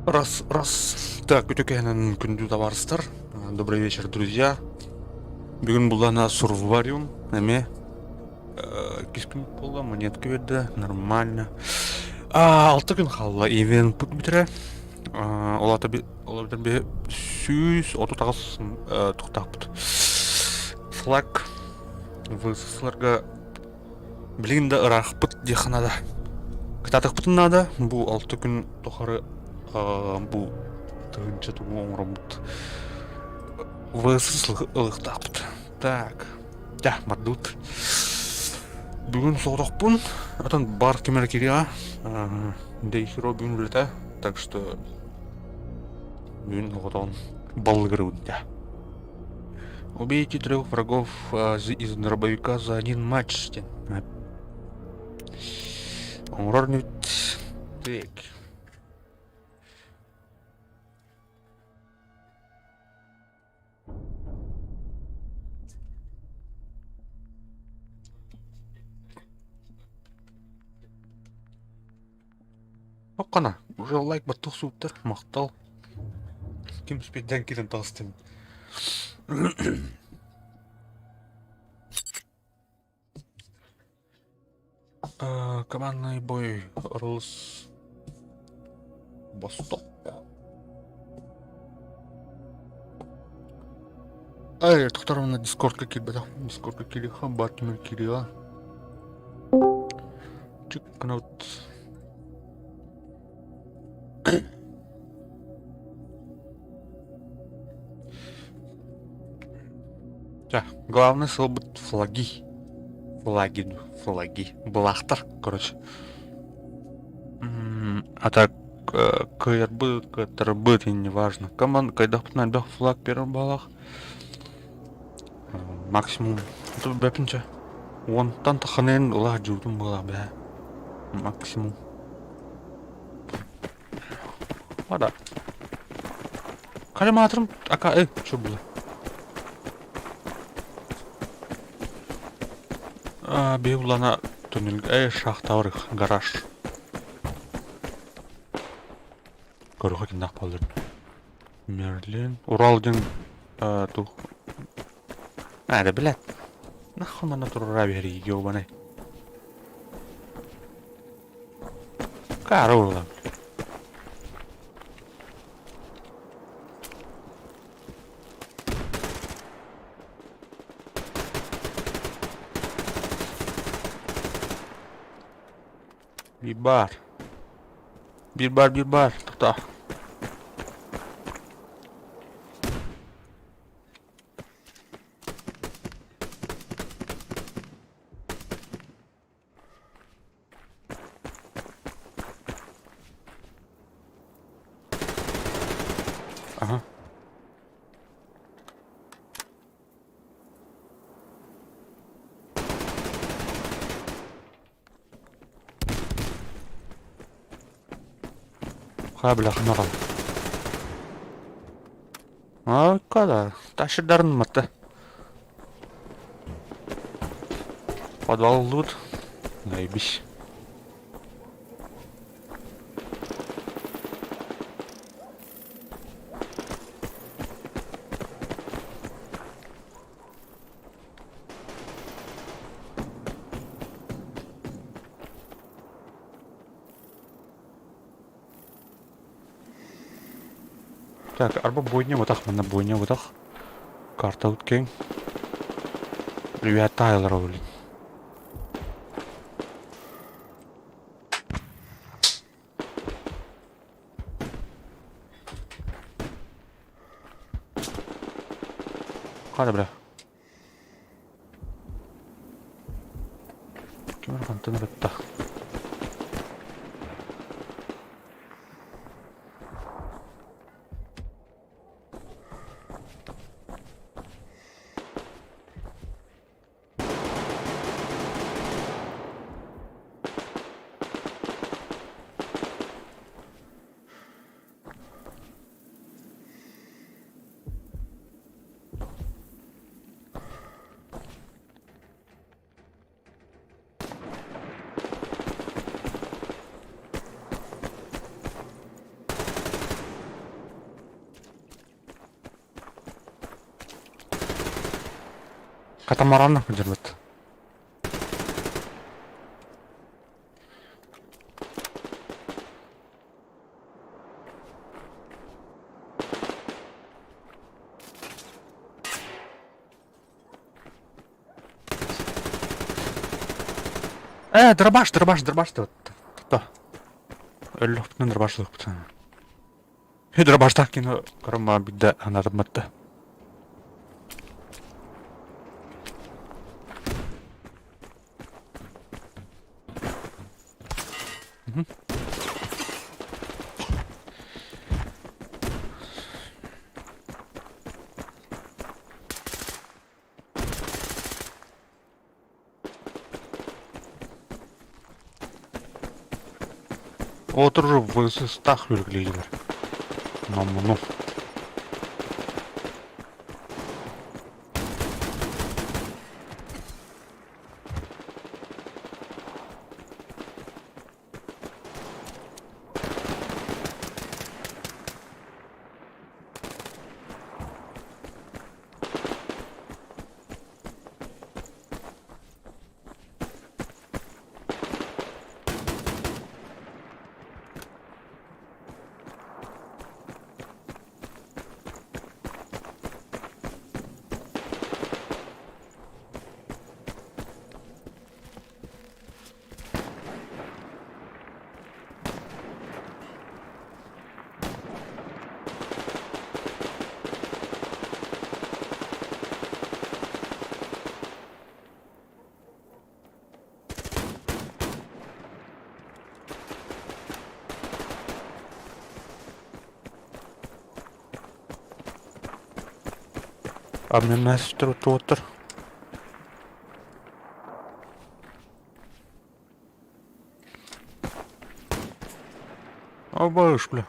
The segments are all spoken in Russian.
Раз, раз. Так, өтекенін күнді табарыстар. Добрый вечер, друзья. Бүгін бұлана сурвариум. Әме. Кескін болда монетка берді. Нормально. 6 күн қалла ивент бітірі. Олар бе сүйіз отутағыз тұқтақ бұд. Флаг. Высысларға білгенді ұрақ бұд деханада. Кітатық бұтынада. Бұл 6 күн тоқары бұл тығынша туғы оңырымыд. Высыс ылықтақпыд. Так. Да, мардут. Бүгін соғдақ бұн. Атан бар кемер кереға. Дейхиро бүгін білеті. Так что бүгін оғытауын балы кірігін. Да. Убейте 3 врагов из дробовика за 1 матч. Оңырар не бит. Так. Оқана, уже лайк баттық суыптыр, мақтал. Кем спейден келен тағыстым. Командный бой Рус Восток. Тоқтарымына дискордқа келбеді. Дискордқа келеға, бар кемер келеға. Чүк қынаут. Да, главное слово будет флаги. Флаги. Балахтар, короче. А так, КРБ, КТРБ, это не важно. Команда, когда найдет флаг первым балах. Максимум. Это бэпинча. Вон, танта ханен, лах джутум была, бля. Максимум. Вода. Калиматором, ака, что было? Беулана туннель, шахтаврых, гараж. Көруға кендақ балдыр. Мерлин. Уралдың тух. Да, блядь. Нахуй мана тура бери, ёбаный. Карула. Bir bar. Тоқта. Ага. Бляха, нарал. Когда? Тащи дарн мата. Подвал лут. Наебись. Так, арба бойня, вот так, мана бойня, вот так. Карта уткен. Ребят, Тайлер, блин. Hadi bra. Kimler kantını bitti. Катамаранны держит. Дробаш да. Да. Лёптен дробаш лёптен. Дробаш так кино карма бидде анарматта. Отырып высыстах белгілейлер. Ну. А мен мәсіп отыр. Обаш, бля.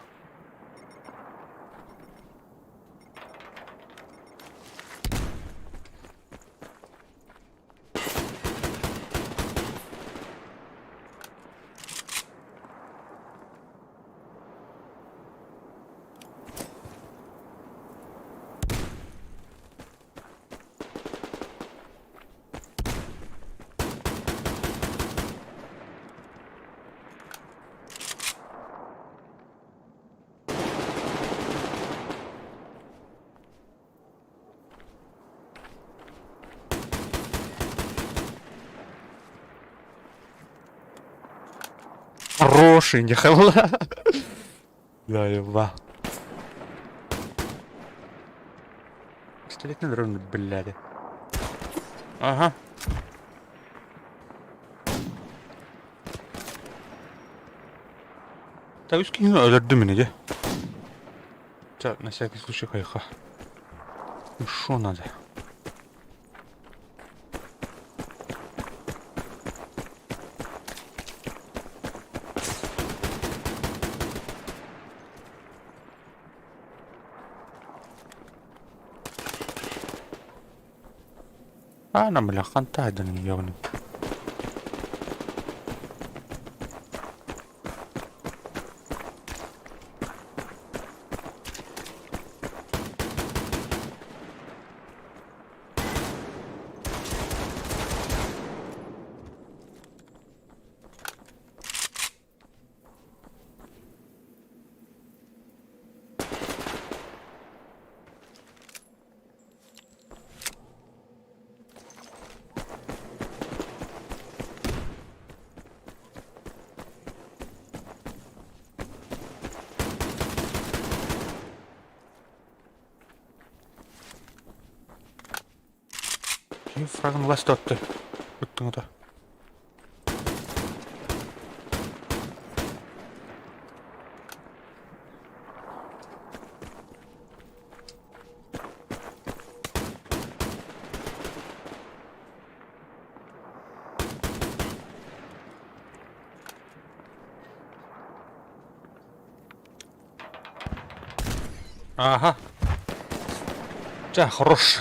Хороший, не хала. Да, еба. Пистолетный дрон, бляди. Ага. Так, скинь, öldürdü beni de. Так, на всякий случай хайха. Ну шо надо? أنا ملخن تاعدني يوني. Фрагн ластотты. Бүттің да. Ага. Да, хорош.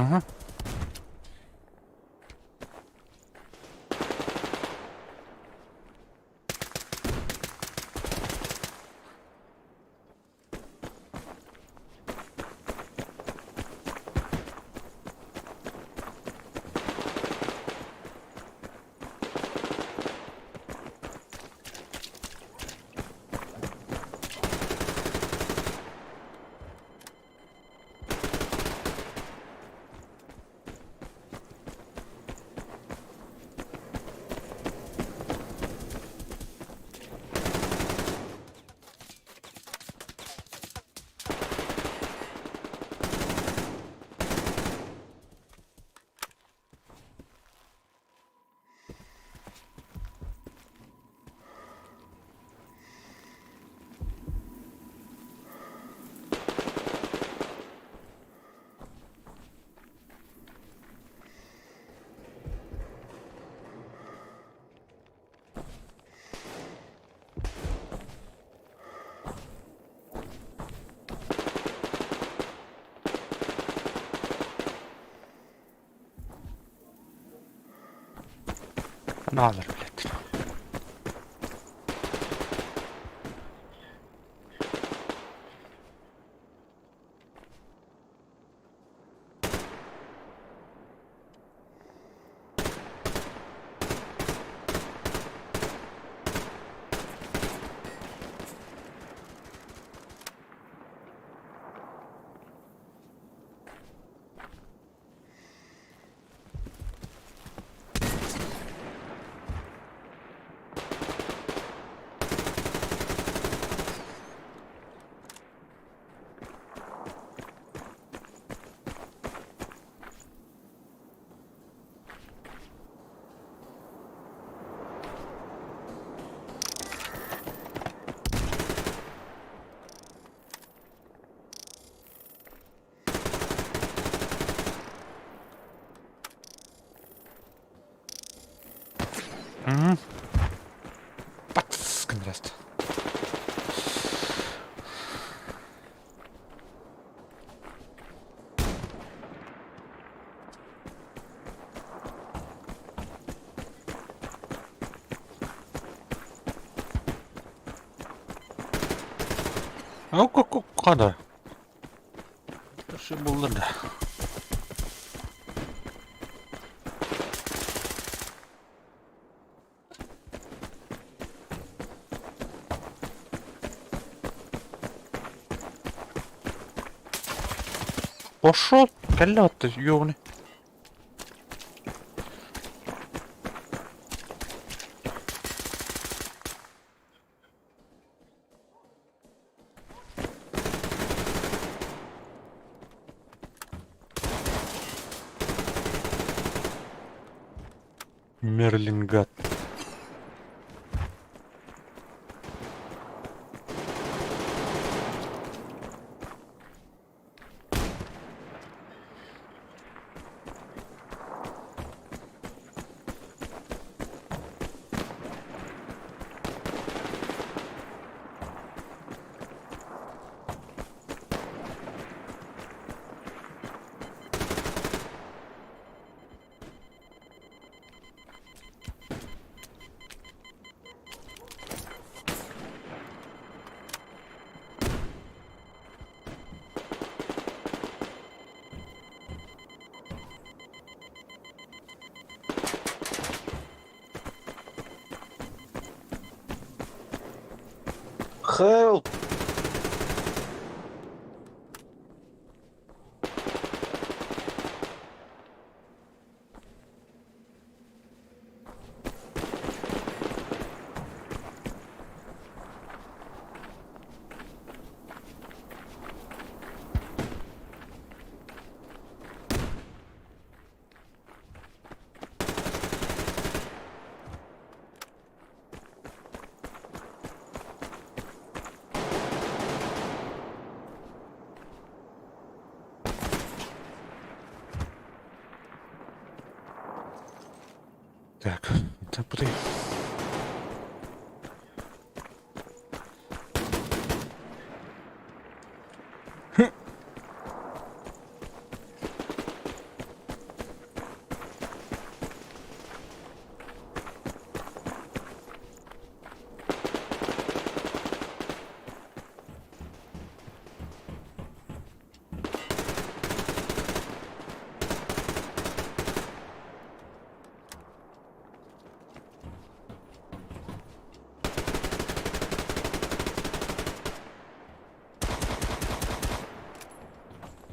Ага. Надо, блядь. Угу. Пацкан раст. Kadar. Bir şey bulur da. Пошел, калля ты, ёбаный. Мерлин гад. Help!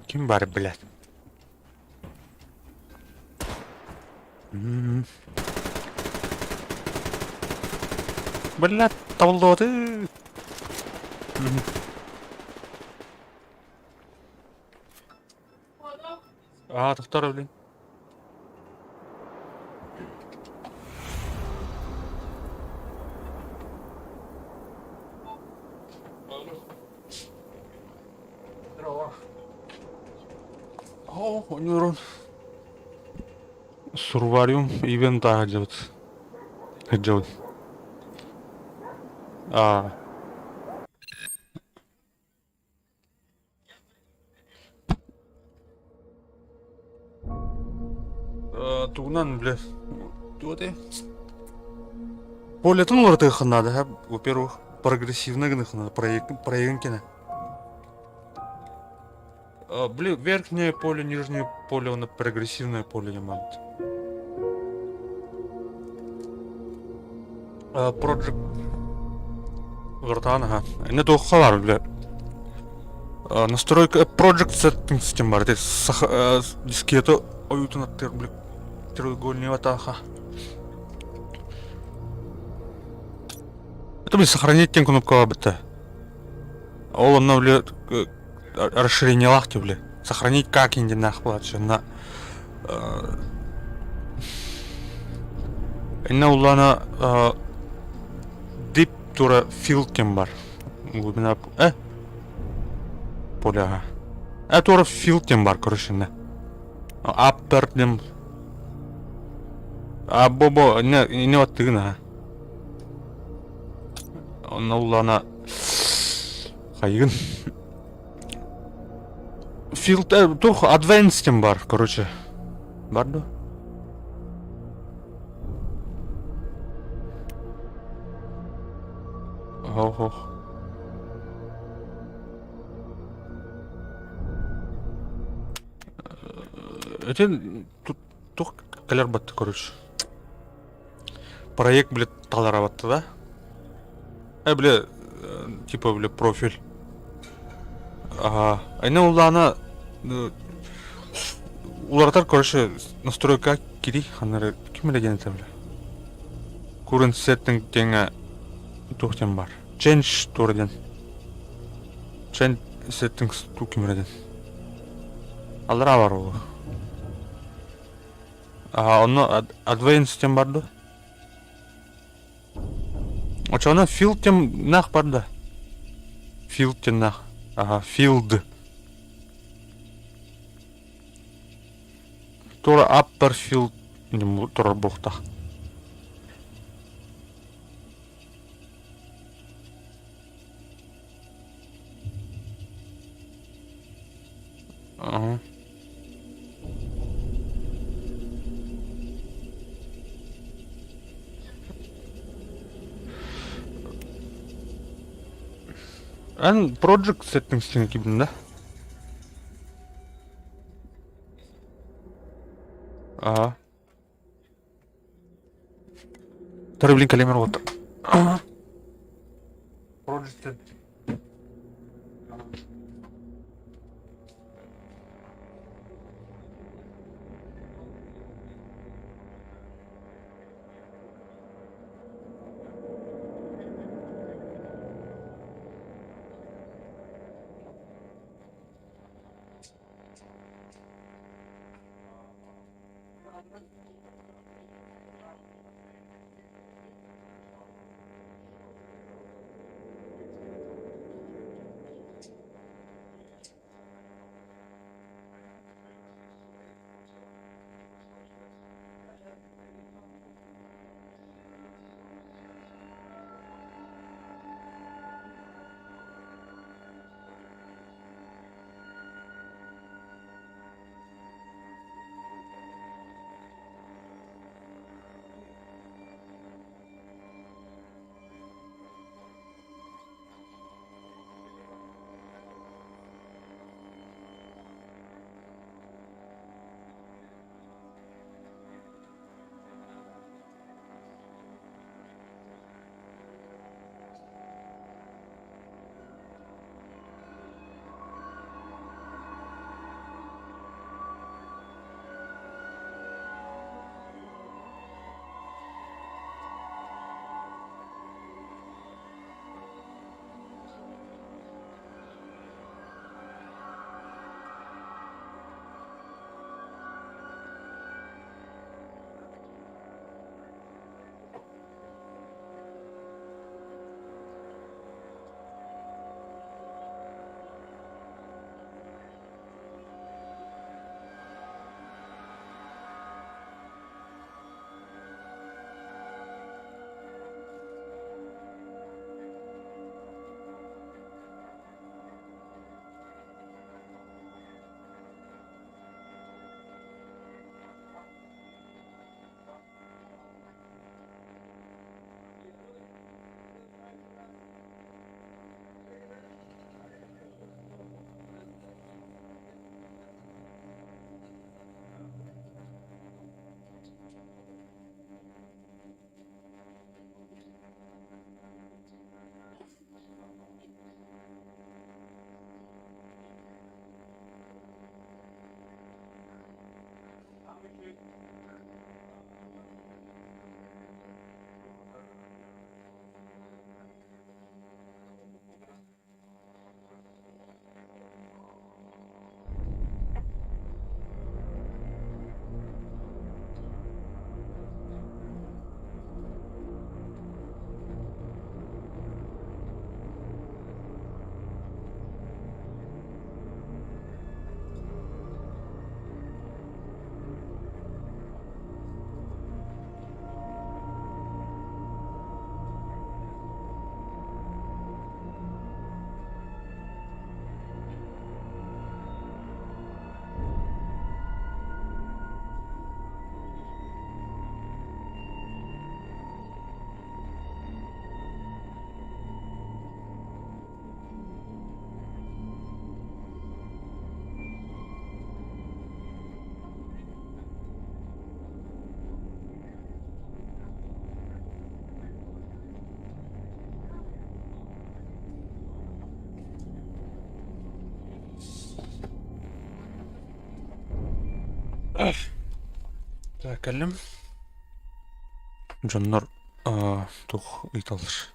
Kim bari bilet. Bilet табылды. Тоқтар блин. 오늘은 сурвариум ивент 하죠. 그죠? 아, тугунан бле. Туоте. Полетун вартых надо, во-первых, прогрессивно надо проектина. Блин, верхнее поле, нижнее поле, на прогрессивное поле не мамт. Project Вартанаха. Не то халар, бля. Настройка Project Settings тем бар. Дискету оютун аттыр, бля. Треугольный ватаха. Это, блин, сохранить тем кнопка бта. Ол на, бля, расширение лахти, бля. Сохранить как инди нахплачу на... Инна улана... Deep тура field тем бар. Глубина... Поля. Тура field тем бар, короче, на. Upper тем... Бобо, не вот ты, на. Инна улана... Хайгын. Field... Тух advanced тем бар, короче. Бардо? Ох. Это тут калер батты, короче. Проект, блядь, талараватты, да? Бля, типа, бля, профиль. Ага. Айна улана... Улартар, короче, настройка кири, ханары, кем леген это, бля? Current setting тенга тухтен бар. Change турден. Change settings тукимреден. Алра бар ол. Оны advanced тем барды. Очаны field тем нах барды. Field тем нах. Field. Тура upper field не тура бухта. Ага. Project settings gibi de. Ага. Тары блин калемер вот. Ага. Project settings. Так, әлем. Джоннор тух италыш.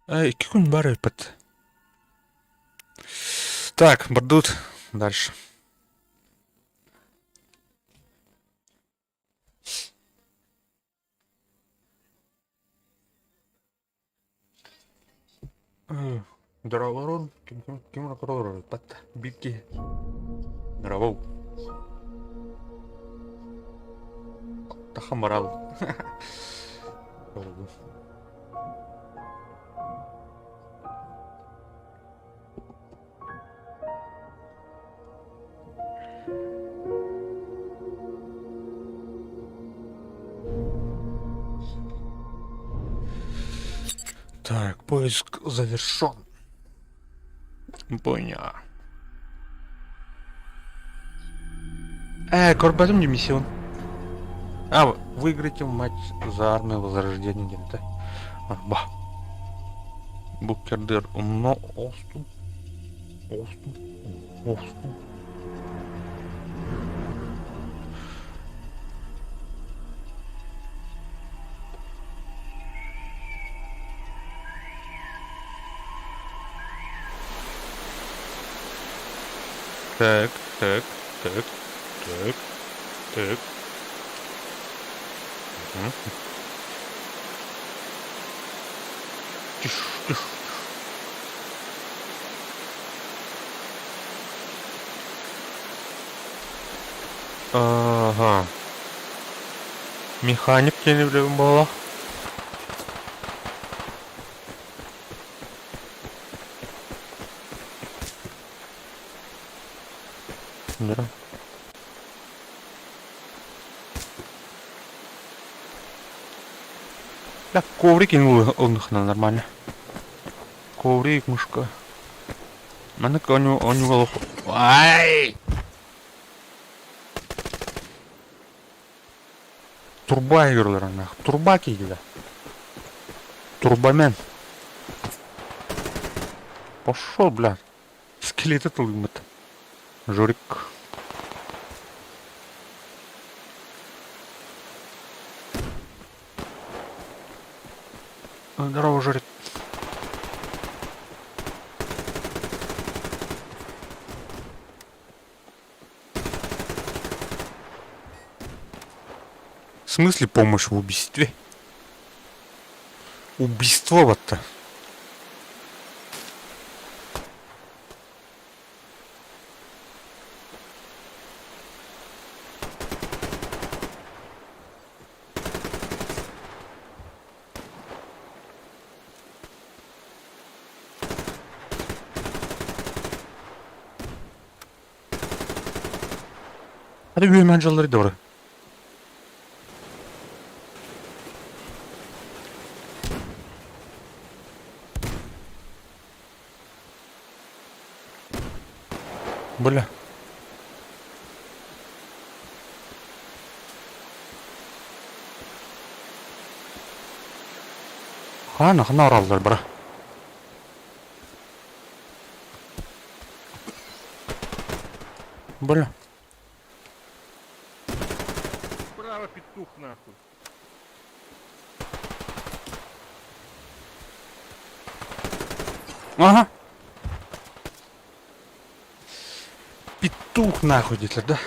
2 күн бар өпіт. Так, бардут. Дальше. Дороворон, кем ракорор, пат, битки. Дровоу. Тахамарал. Так, поиск завершен. Понял. Корбатум не миссион. Выиграйте матч за армию возрождения где-то. Ба. Букердер умно осту. Осту. Так. Тише. Ага. Механик келіп бола. Да. Так, коврик он нормально. Коврик, мышка. Манак он него. Ай! Турба игрлар нах. Турба кейді. Турбамен. Пошел, блядь. Скелеты тулымыт. Жорик. Здорово, Жорик. В смысле помощь в убийстве? Убийство вот-то. Hadi bir menjalları doğru. Бля. Хана оралдар, бра. Бля. Право, петух, нахуй. Ага. Петух нахуй, Гитлер, да?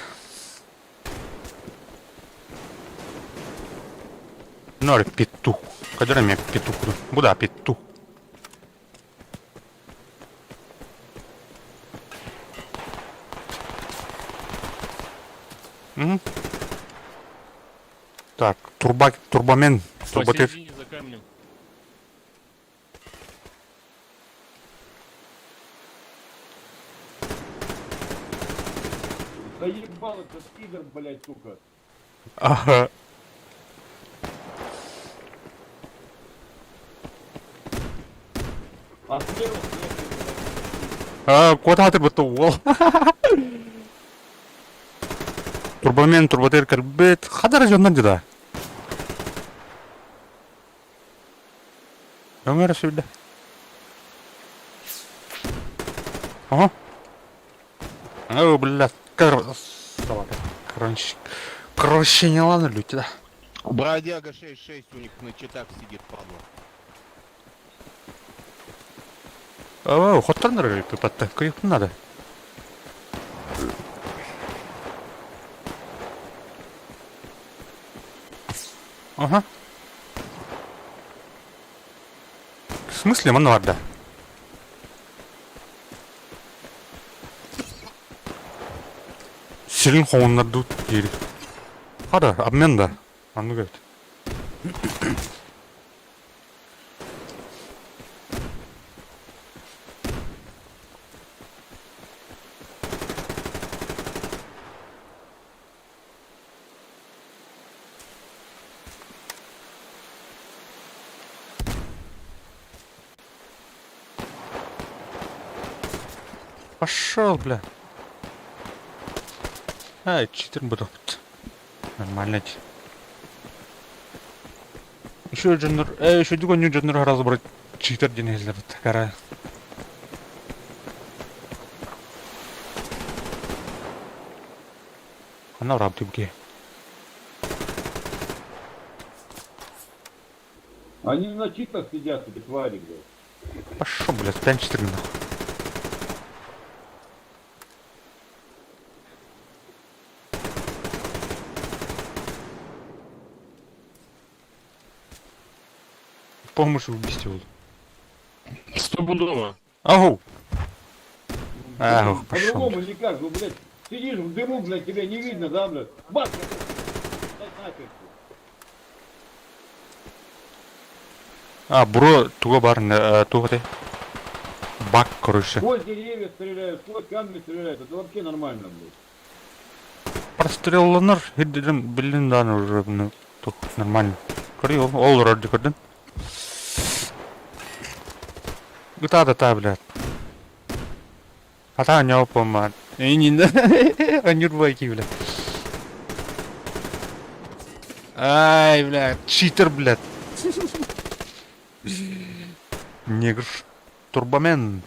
Нори петух. Кадра меня петух. Буда петух. Угу. Так, турбомен. Турботыв. Посередине за камнем. Да ебал этот пидор, блядь, сука. Ага. А слева, блядь, Куда ты бутувал? Турбомен, турботыр кірбет. Хадар жондан жыда. Ömer söyle. Aha. О, блядь, кровощение ладно, люди, да. Бродяга 6-6 у них на читах сидит, падла. О, хоттарнер пипатта, крип надо. Ага. В смысле, манварда? Силин хооннар дут ери. Хада, обмен да. Анны говорит. Пошел, бля. Ай, читер буду. Нормально. Еще дженнер, еще дюгоню дженнер разобрать. Читер денежный вот такая. Она в раптыбке. Они на читах сидят, эти твари, блядь. Пошел, блядь, стань 4 нахуй. Помощь убийству. Стопудово. Ау! Ау, пошел. По-другому никак, ну, блядь, сидишь в дыму, блядь, тебя не видно, да, блядь. Бац! Дай нахер. А, бро, туго бар, туго ты. Бак, короче. Сквозь деревья стреляют, сквозь камни стреляют. Это вообще нормально, блядь. Прострелланар, хидден, билин дан уже, ну, тух, нормально. Кори, ол ради коден. Та, блядь. Ата не опомат. И не на. Анюрбайки, блядь. Ай, блядь, читер, блядь. Негр. Турбомен.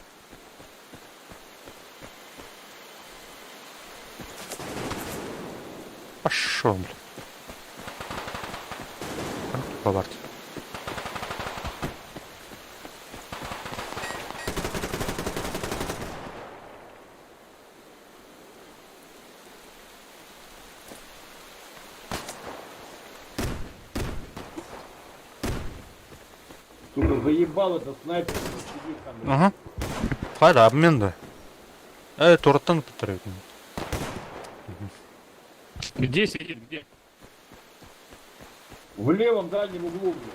Пошел, блядь. Поварьте. Сука, заебал это снайпер. Сидит там, блядь. Ага. Хайда, обмен да. Тураттан повторяют. Где сидит, где? В левом дальнем углу, блядь.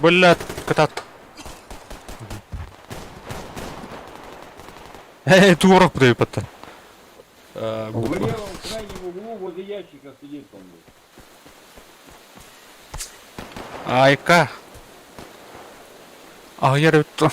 Блядь, катат. Творог подаю потом. В левом крайнем углу возле ящика сидит он, блядь. Айка. А я это.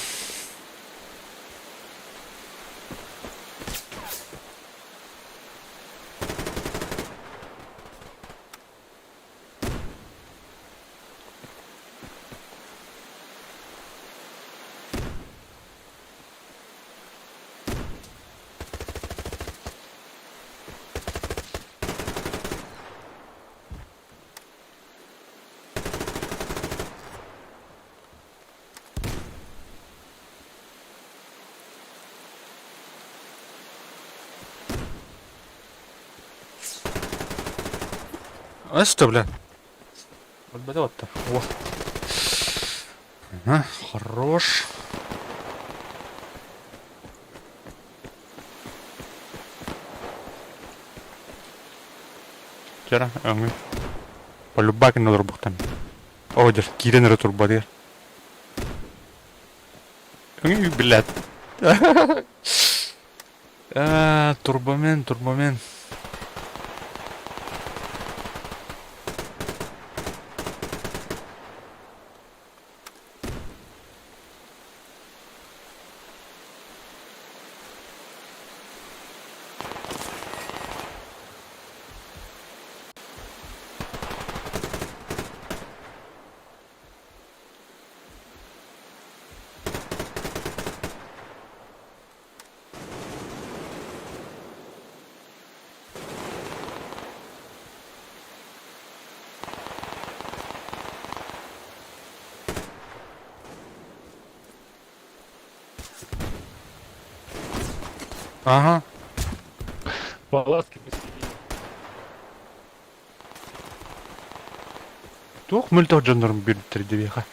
А что, бля? Вот вот-то. О. Ага, хорош. Кера, аңы. Полюбаки на дурбухтан. О, дер, кирен ретурба дер. Аңы, блядь. Турбомен, турбомен. Ага. Палатки посередине. Тух мөлтөх жандарм бирдиктер дебеха.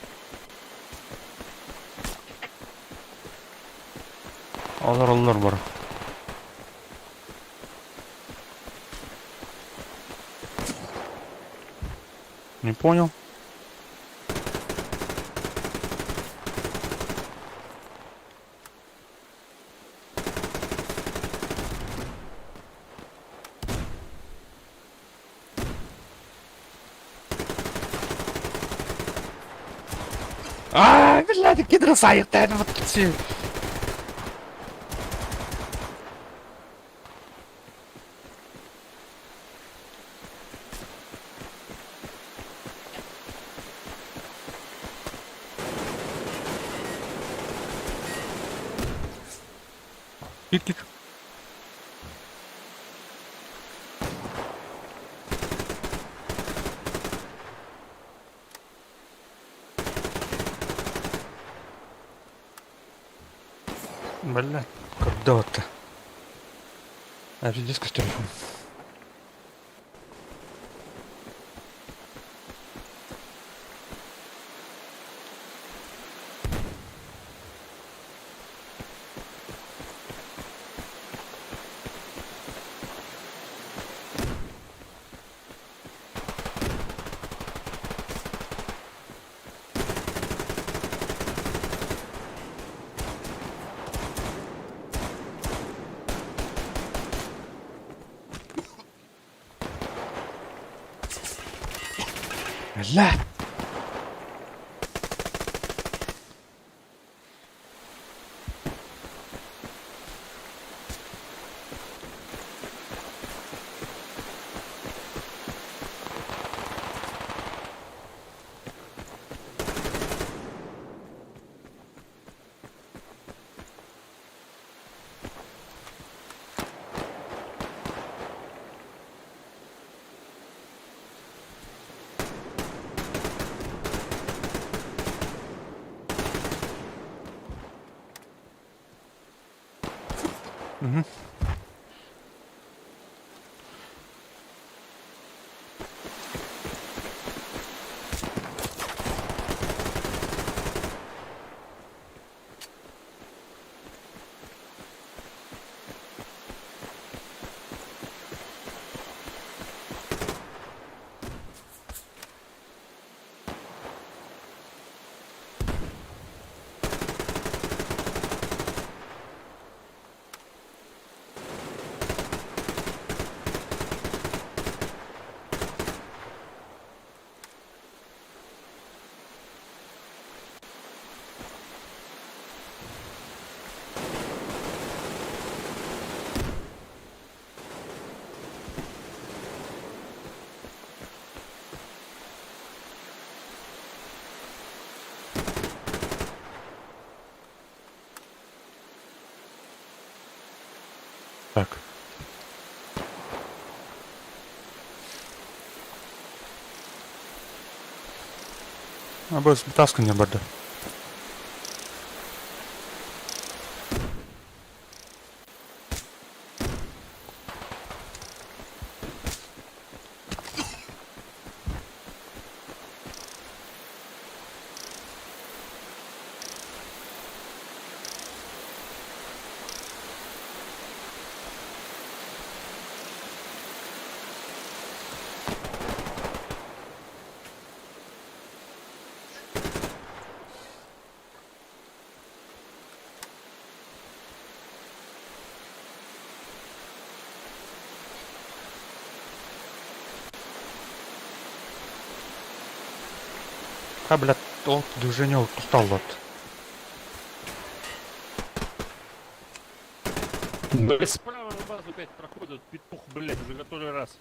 Алар бар. Не понял. Блядь, кидра сайта, вот все. Кит. Блядь, когда-то. А редиска с телефоном. Блядь. Угу. Так. Абыз таскын не барды. А, блядь, от движение вот устал вот. Блять, справа на базу опять проходит, петух, блять, уже который раз.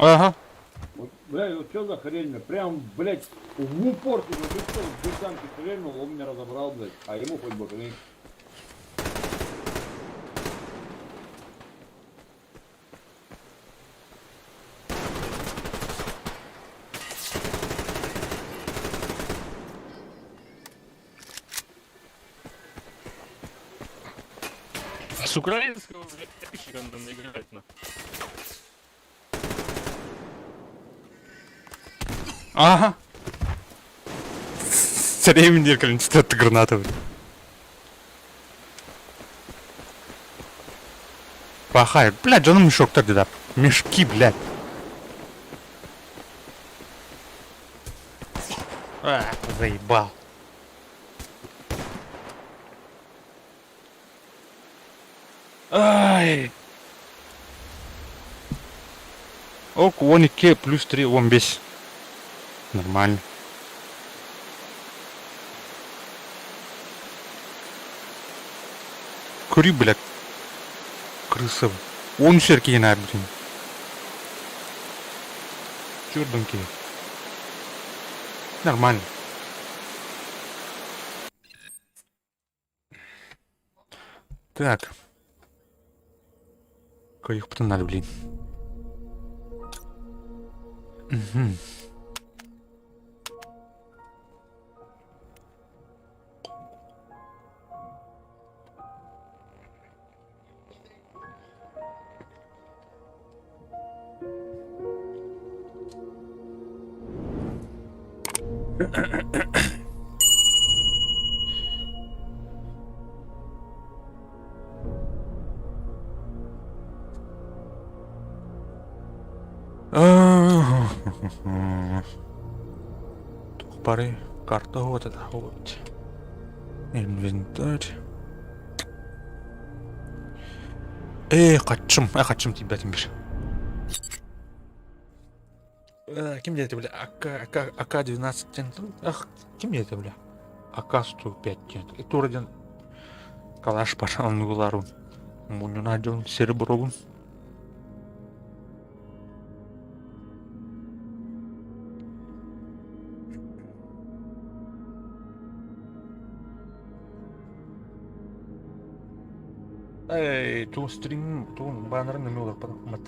Ага. Вот, блядь, вот что за хрень, бля? Прям, блядь, в упор тебе в лицо с бутанки стрельнул, он меня разобрал, блядь. А ему хоть бы хрень. С украинского, блядь, подписчика надо играть, на. Ага. Все время неркали это гранаты. Пахай, блядь, canım мешок-то где-то. Мешки, блядь. А, заебал. Ай. Ок, вон и К плюс 3, вон весь. Нормально. Кури, блядь. Крыса. Он шерки не блин. Чурдунки. Нормально. Так. Каких потом надо, блин. Угу. Пары карта вот это вот. Инвентарь. Качым тебя тем бишь. Кем это, бля? АК-12. Ах, кем это, бля? АК-105. Это вроде калаш пошел на гулару. Муню надел серебровым. Эй, ту стрим, ту баннерный милый мат.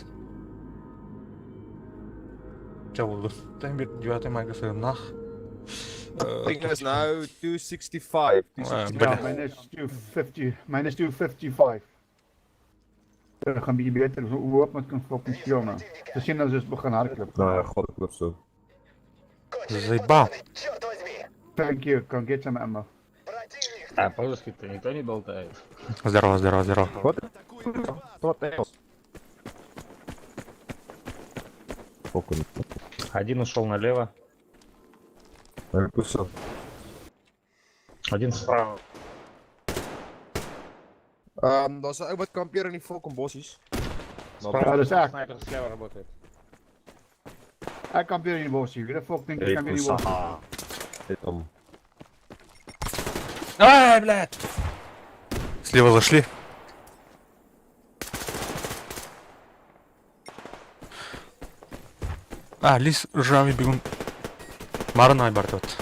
Чего? Там бит 9 майга нах. Thing is now 265. Бля. Ja, mijn is 250. Mijn is 255. Dat gaat een beetje beter. Hoe op met kan fucking spionnen. Ze zien dat ze het gaan hardlopen. Nou ja, god, ik geloof zo. Заебал. Thank you. Kan get some ammo. А по-русски-то никто не болтает. Здорово, здорово, здорово. Wat else? Fucking. Один ушел налево, Пусто. один справа. Dat is ook wat kamperen in die fucking bossies. Ja, dus echt. Снайпер слева работает. Hij kan weer in de bos zien. Wie de fuck denkt hij kan weer in de bos zien? Dit om. Ай, блядь! Слева зашли. А, лис ржавый бегун. Марной бартот.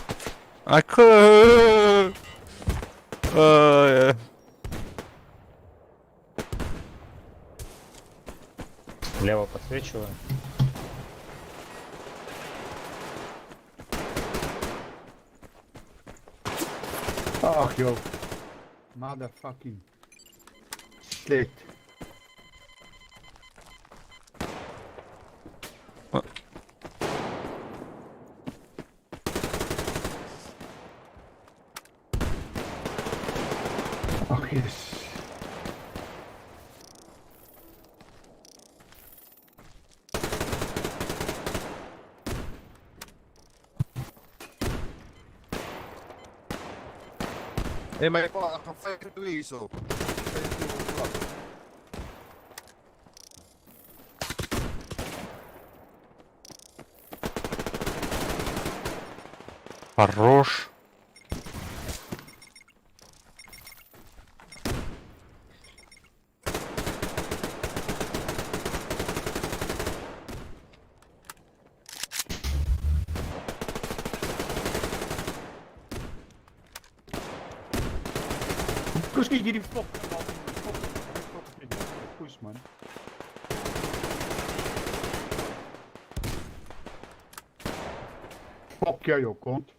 Лево подсвечиваю. Ach joh. Motherfucking. Slecht. Hey, maar ik ga 5 zo. Хорош. Kus niet jullie fok. Kus man. Fok jij joh, kont.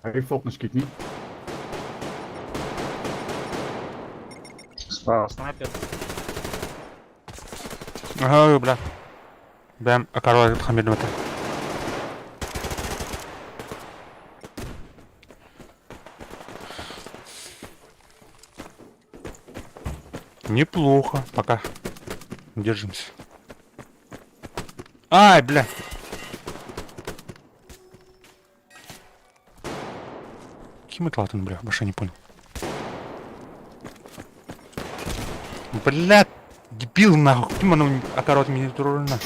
Hij fok een skiet niet. Справа снайпер. Ага, бля. Бәм, акарлар хамедім это. Неплохо, пока. Держимся. Ай, бля. Кем это латан, бля? Вообще не понял. Бля, дебил нахуй. Кем оно аккорот мне трудно.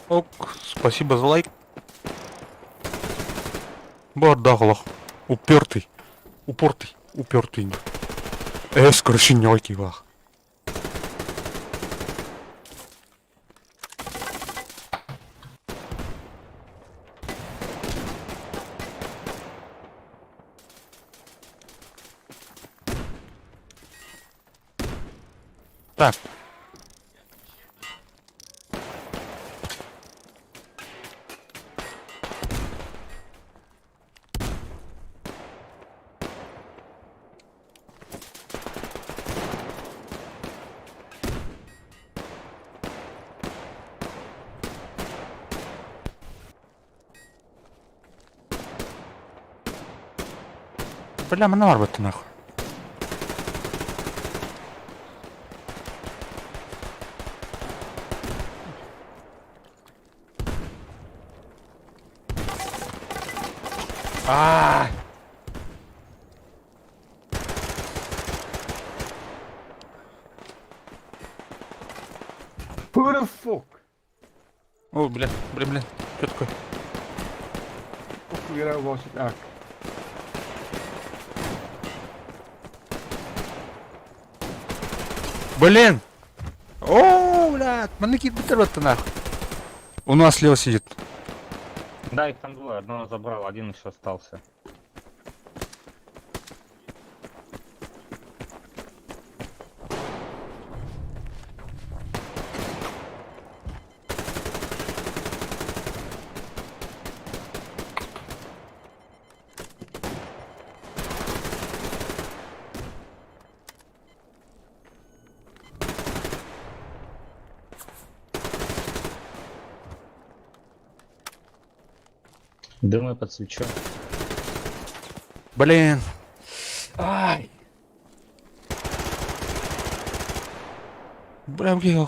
Ок, спасибо за лайк. Бардахлах. Упертый. Упертый. Упертый. Скороченёкий вах. Так. Бля, мене нарвати нахуй. А. Who the fuck? О, бля, бля. Что такое? Fuck weer was het eigenlijk. Блин! О, блядь, мене кидать нахуй. У нас слева сидит. Да, их там двое. Одного забрал, один еще остался. Дымы подсвечу. Блин. Ай. Бля, бля.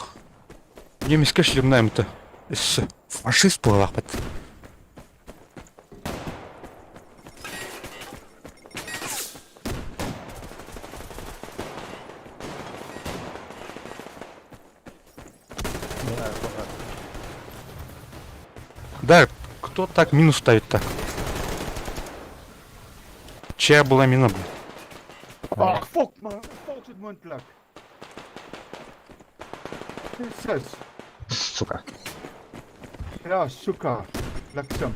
Yemiş kaçırımdayım da. Фашист был ахпет. Да, кто так минус ставит-то? Чья была мина, блин? Ach, fuck man. Valt het mondplak. Jezus. Сука. Ja, suka. Lekker.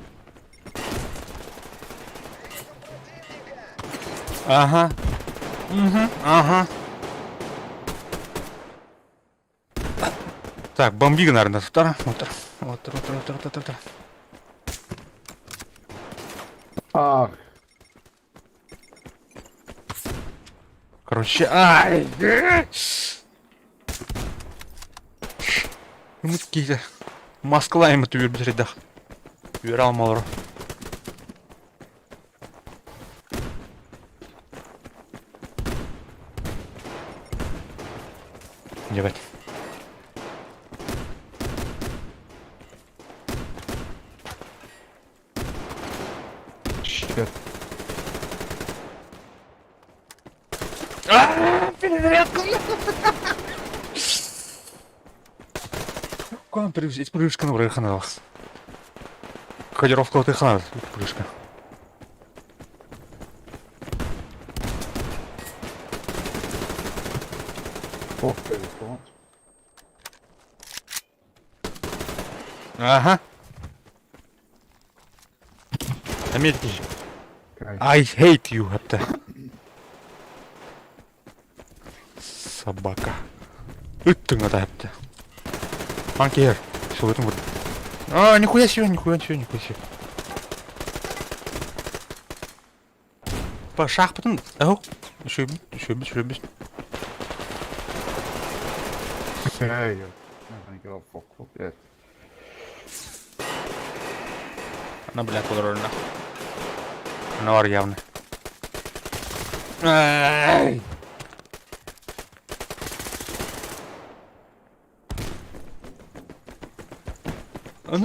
Ага. Угу, ага. Так, бомбига, наверное, вторая. Вот. Ach. Короче, ай! Ну, какие-то Маскалайм это юрбисредах. Юрал малро. Evet. Shit. Куда привезти? Прыжка на врага ханалась. Кодировка вот и ханал. Прыжка. Fuck, very smart. Ага. Заметьте. Okay. I hate you, это. Собака. Ыттың это, это. Анкер. Что в этом вот? А, нихуя себе, нихуя себе, нихуя себе. По шах потом. Ау. Еще бить. Okay, joh. Dan ben ik wel fuck, yes. Она, блядь, куда-то. Нор явно. Ай!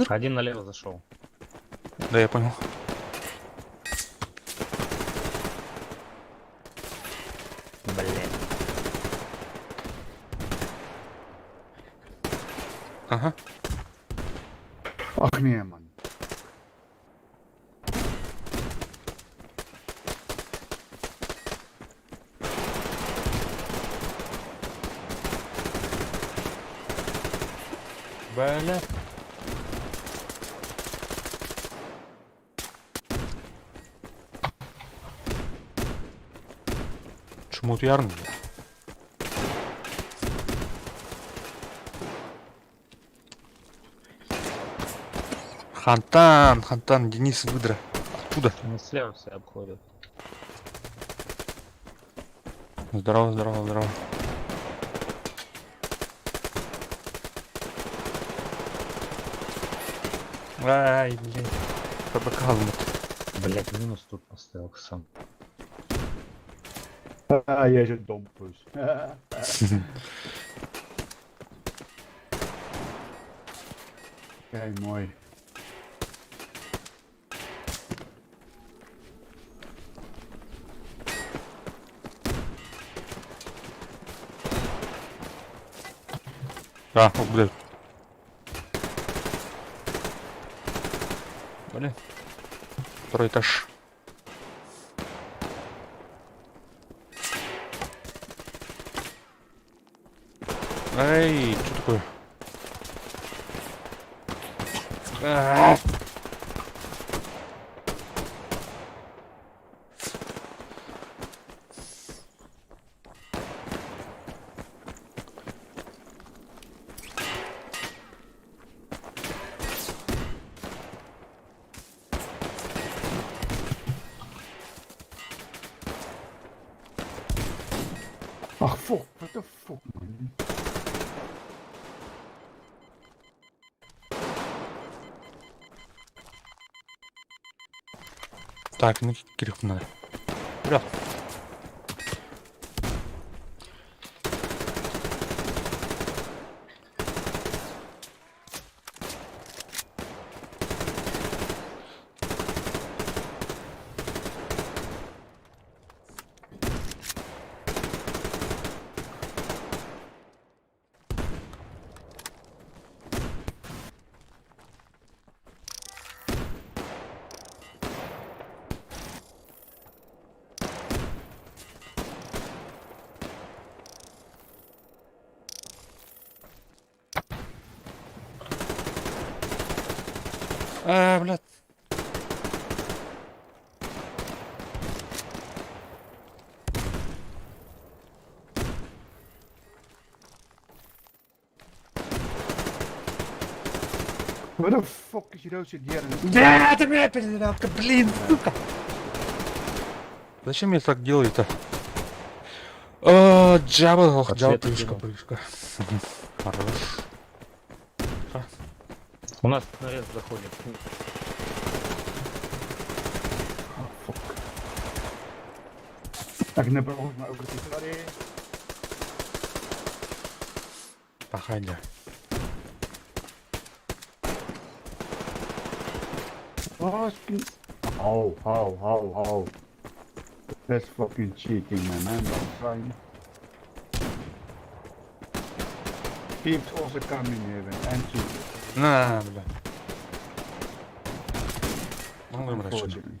Один налево зашел. Да, я понял. Блин. Ага. Ach nee, man. Бля. Чому ти ярний? Хантан, Денис выдра. Откуда? Они слева все обходят. Здорово. Ай, блин. По бокалам. Блять, минус тут поставил сам. Ah, jij zo'n dom pus. Kijk, mooi. А, о, блядь. Блин. Второй этаж. Эй, что такое? А-а-а. Ach, fuck, what the fuck, man. Так, ну Кирилл надо. Ребят. Блядь. What the fuck is hier ook zit hier? Да, ты меня перезарядка, блин, сука. Зачем мне так делаете? Джаба, Подсветку прыжка. Хорош. У нас снаряд заходит. Oh, fuck. Ik heb ook maar over die sorry. Походя. Oh. That's fucking cheating, man. I'm trying. Keeps also coming here and cheating. На, бля. Ну, выбрать. Unfortunately.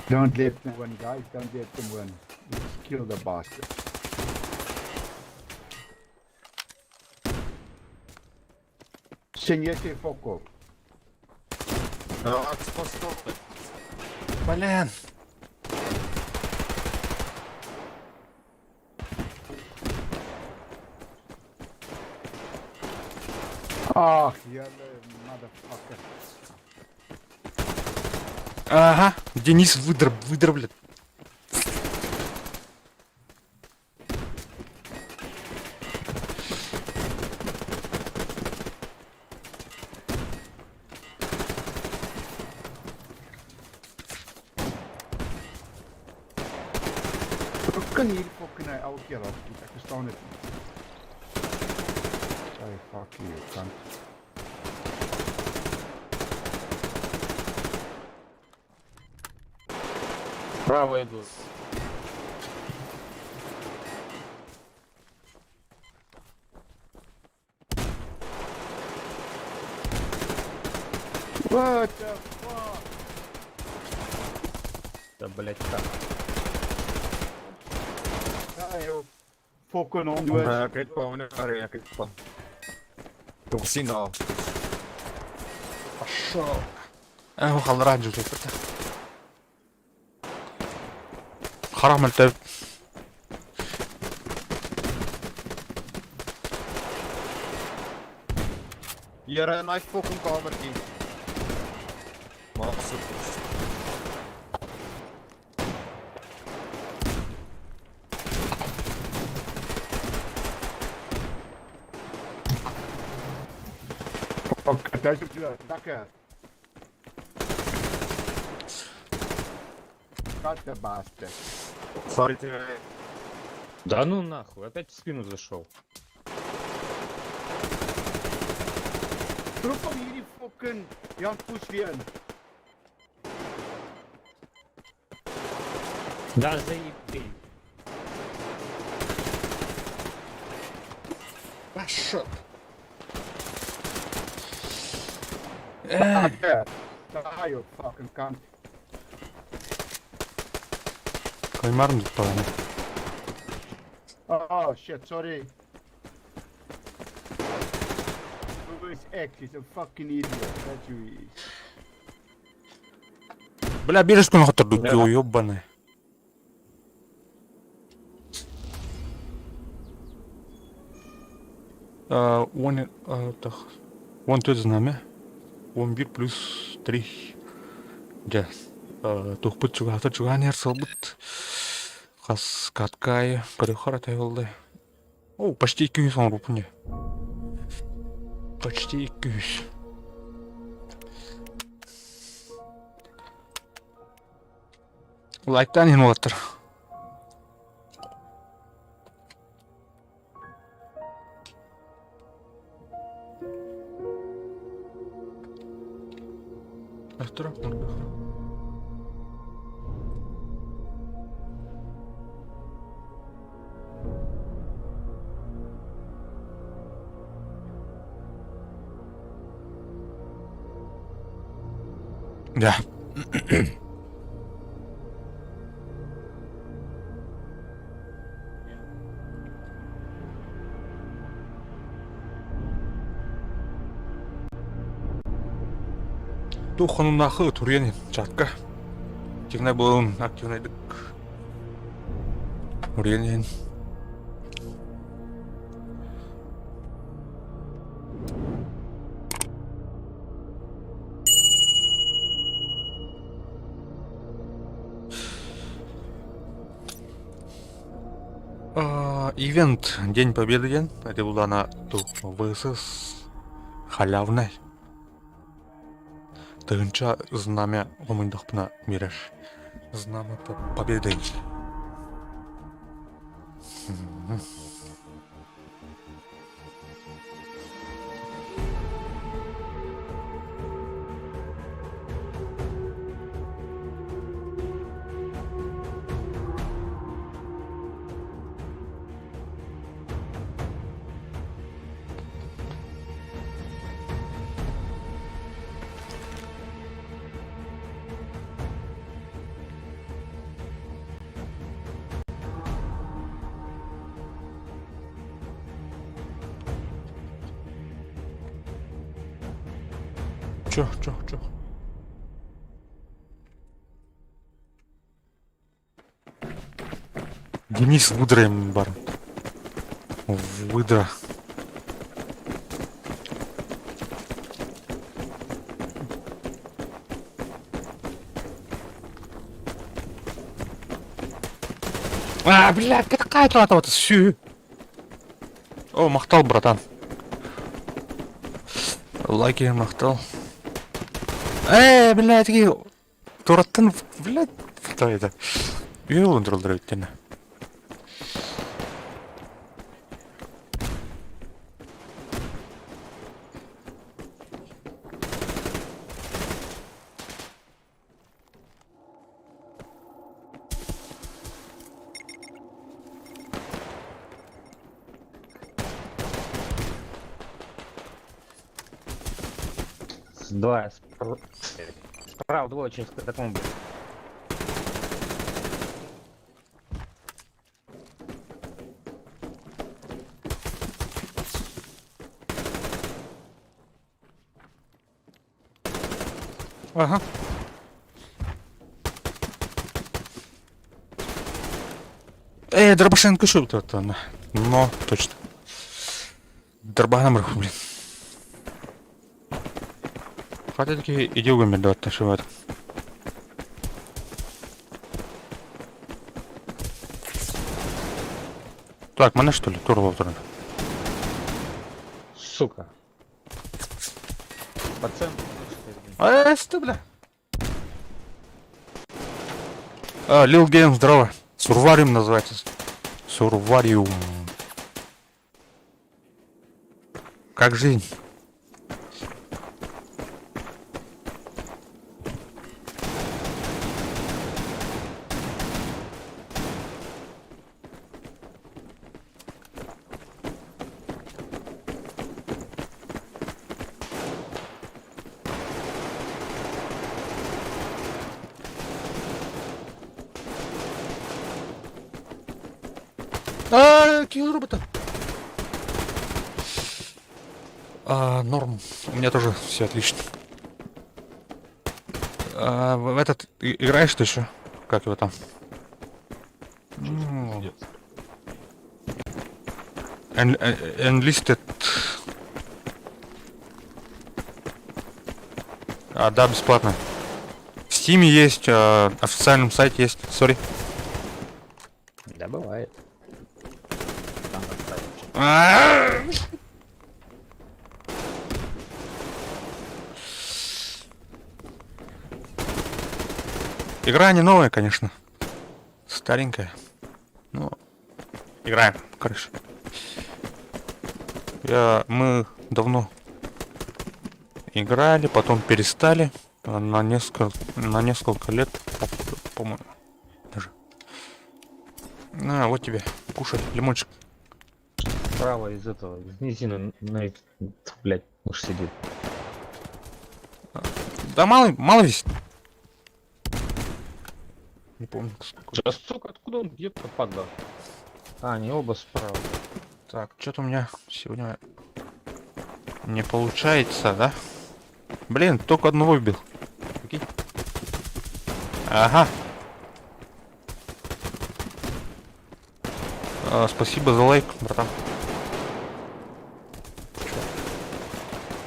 Don't let them win, guys. Don't let them win. Just kill the bastard. Синьете фоко. Способны. Блин. Ах, я motherfucker. Ага, Денис выдроблет. Hoe kan hier fucking elke keer afschiet? Ek verstaan dit nie. Sorry, fuck you, cunt. Право идут. What the fuck? Да, блять, так. Ja, joh. Fucking ondoos. Ek het pa, meneer, ek het pa. Kom sien daar. Пошел. خل جو شوف حرام انت. Hier in my fucking kamertjie. Maak super. Fuck, thuis op de dakken. Cut the bastard. Sorry to Да ну нахуй, опять в спину зашел. Troep om hierdie fucking Jan Poes weer in. Да заебей. Пошел. Dakken. Daar joh, fucking kant. Каймарым тут погано. Oh shit, sorry. Who is X? He's a fucking idiot. That's who he is. Бля, бережку на хотор тут ёбаный. Он төт знамя. 11 плюс 3. Да. Тухпут чуга хатар чугаан яр салбут. Хас каткай корихора тайвалды. О, почти 200 он рупуне. Почти 200. Лайктан ин болоттур. Артур, да. Тухын нахы турген жатка. Тигнай болун активнайдык. Турген. Ивент День Победы ден Ревулана ВСС халявный. Тыгынча знамя омындықпына мираш. Знамя победы. Чё? Денис выдраем бар. Выдра. Блядь, какая трата вот всю. О, махтал, братан. Лайки махтал. Блядь, тураттан, блядь, что это? Юл он дролдровительно. Два. Справа двое через катакомбы. Ага. Дробашенко шут это она. Но, точно. Дроба на мраху, блин. Хотя таки идеогами да отношевать. Так, мене что ли? Турло второй. Сука. По центру. Что, бля? Лил Гейм, здорово. Сурвариум называется. Сурвариум. Как жизнь? Килл робота. Норм. У меня тоже все отлично. В этот играешь ты еще? Как его там? Enlisted. Да, бесплатно. В Steam есть, официальном сайте есть. Сори. Да, бывает. Игра не новая, конечно. Старенькая. Ну, играем, короче. Мы давно играли, потом перестали. На несколько лет, по-моему. Даже. Вот тебе, кушай, лимончик. Справа из этого, из низины, блядь, уж сидит. Да мало весит. Не помню, сколько. Да, сука, откуда он где-то падал? Они оба справа. Так, что-то у меня сегодня не получается, да? Блин, только одного вбил. Окей. Ага. Спасибо за лайк, братан.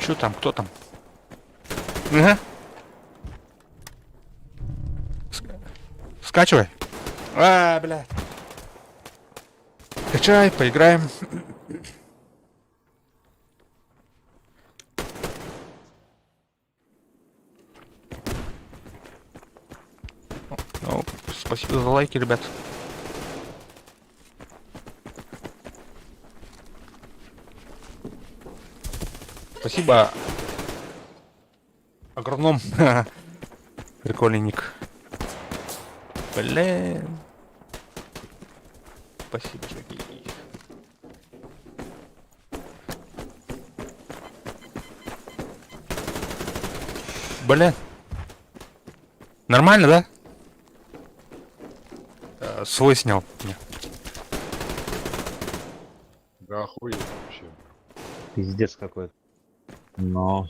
Чё там, кто там? Ага. Скачивай. Бля. Включай, поиграем. Ну, спасибо за лайки, ребят. Спасибо. Агроном. Прикольный ник. Блин. Спасибо, чуваки. Блин. Нормально, да? Свой снял. Не. Да охуеть вообще. Пиздец какой-то. Но.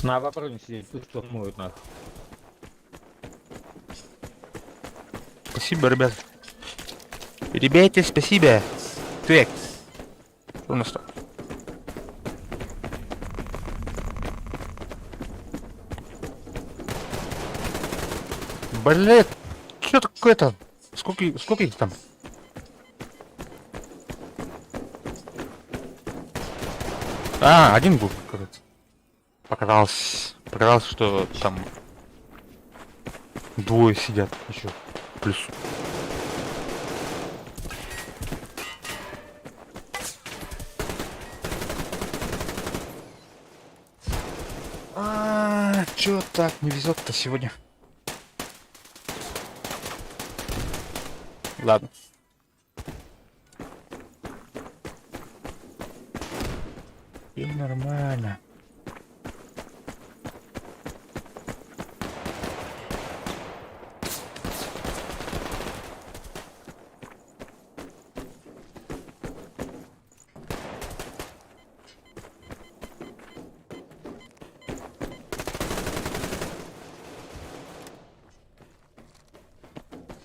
На, попробуй сидеть, тут что моют нахуй. Спасибо, ребят. Ребята, спасибо. Так. Что у нас там? Блять, что такое-то? Сколько их там? А, один был, кажется. Показалось, что там двое сидят еще. Плюс. Чё так не везет-то сегодня? Ладно. И нормально.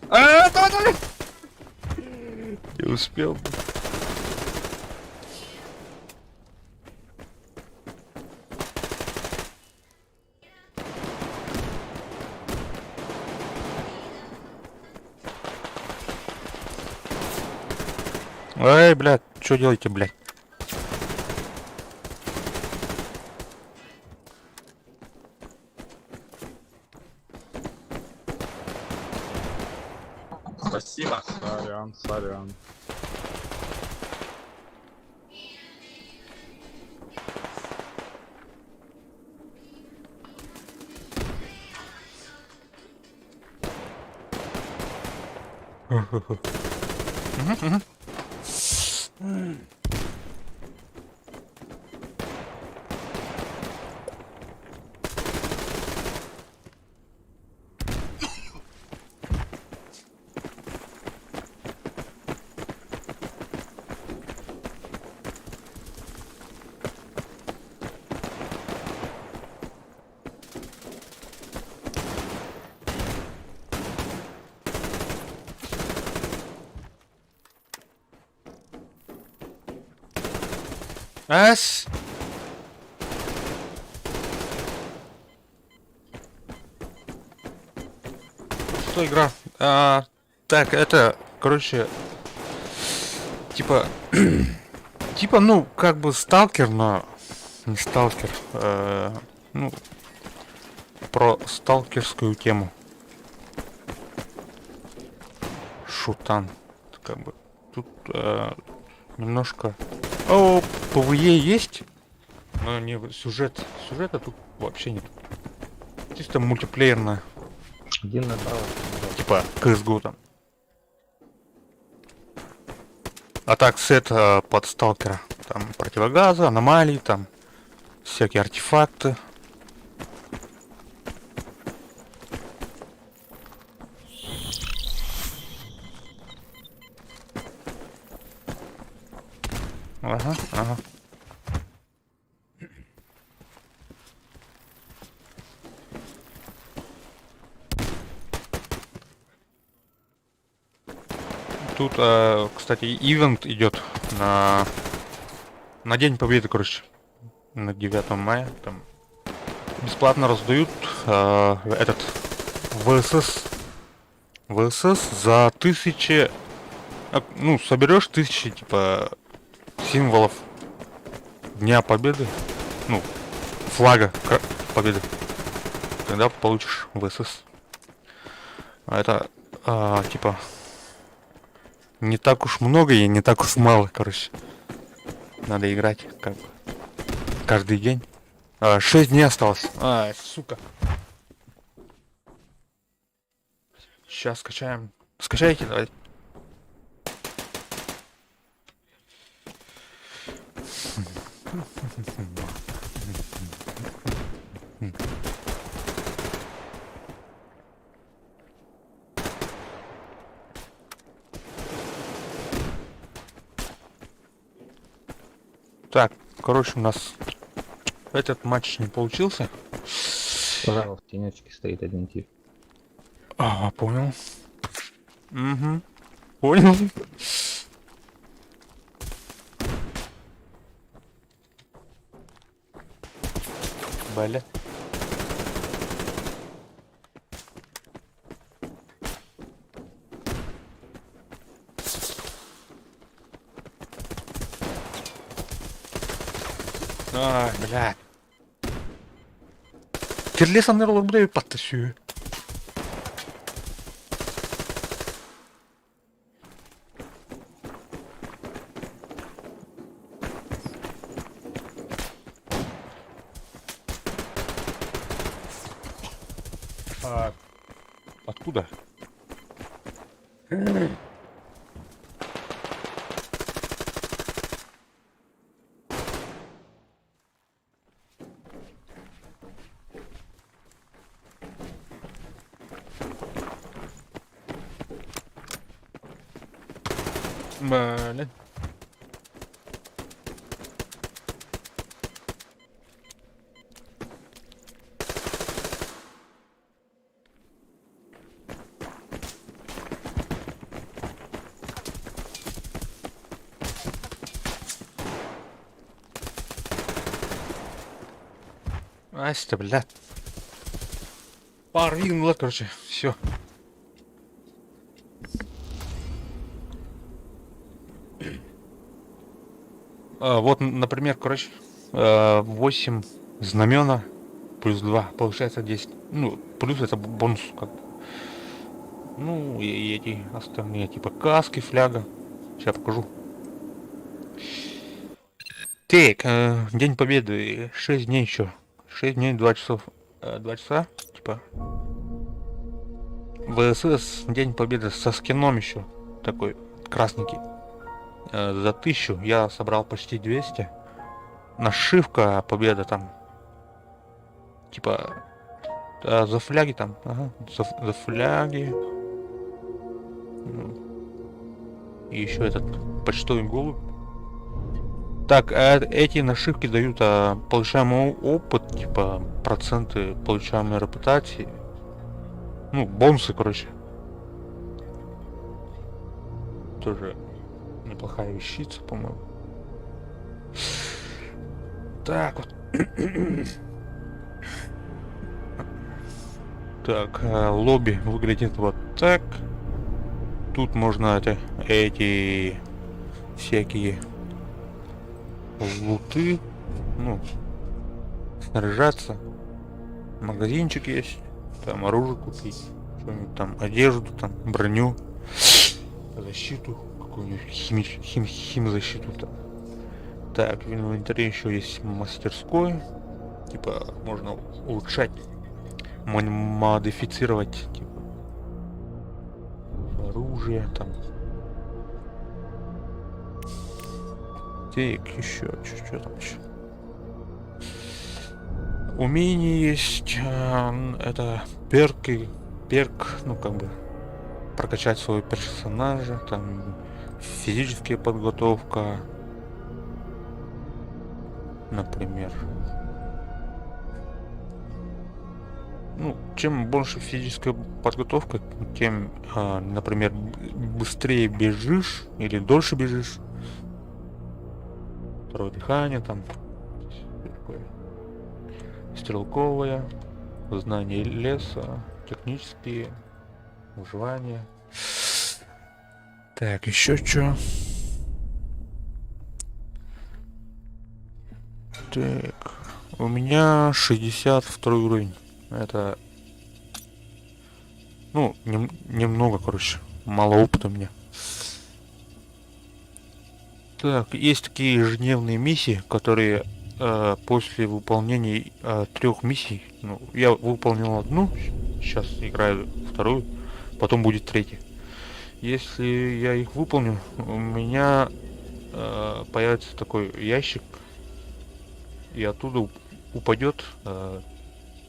Давай! Не успел. Эй, блядь, что делаете, блядь? Спасибо. Сорян. Ас. Что игра? Так, это, короче, типа, ну, как бы сталкер, но не сталкер. Ну, про сталкерскую тему. Шутан, как бы, тут немножко. О, ПВЕ есть, но не сюжет. Сюжета тут вообще нет. Чисто мультиплеерная, Один направо. типа CSGO там. А так сет под сталкера. Там противогазы, аномалии, там всякие артефакты. Ага. Тут, кстати, ивент идет на День Победы, короче, на 9 мая. Там бесплатно раздают этот ВСС за 1000. ну, соберешь 1000, типа, символов Дня Победы, ну, флага Победы, тогда получишь ВСС. А это, типа, не так уж много и не так уж мало, короче. Надо играть, как бы, каждый день. 6 дней осталось. Сука. Сейчас скачаем. Скачайте, давай. Так, короче, у нас этот матч не получился. Пожалуйста, в тенечке стоит один тип. Понял. Угу. Понял. Бля. Бля. Kirli sanırım buraya patlaşıyor. Откуда? Блин. Ася, блядь. Порвинула, короче, все. Вот, например, короче, 8 знамена плюс 2, получается 10. Ну, плюс это бонус, как бы. Ну, и эти остальные, типа каски, фляга. Сейчас покажу. Так, День Победы, 6 дней еще. 6 дней, 2 часов. 2 часа, типа. ВСС, День Победы со скином еще. Такой красненький. За 1000 я собрал почти 200. Нашивка Победа там. Типа. За фляги там. Ага. За фляги. И еще этот почтовый голубь. Так, эти нашивки дают получаемый опыт, типа проценты получаемой репутации. Ну, бонусы, короче. Тоже неплохая вещица, по-моему. Так вот. Так, лобби выглядит вот так. Тут можно эти всякие луты, ну, снаряжаться. Магазинчик есть, там оружие купить, что-нибудь там, одежду, там, броню, защиту, какую-нибудь химзащиту там. Так, в инвентаре еще есть мастерской, типа можно улучшать, модифицировать, типа, оружие там. Так, еще, что там еще? Умение есть, это перк, ну как бы прокачать своего персонажа, там физическая подготовка, например. Ну, чем больше физическая подготовка, тем, например, быстрее бежишь или дольше бежишь. Второе дыхание там. Такое. Стрелковое, знание леса, технические, выживание. Так, еще что? Так, у меня 62 уровень. Это, ну, немного, короче. Мало опыта у меня. Так, есть такие ежедневные миссии, которые после выполнения 3 миссий, ну, я выполнил одну, сейчас играю вторую, потом будет третья. Если я их выполню, у меня появится такой ящик, и оттуда упадет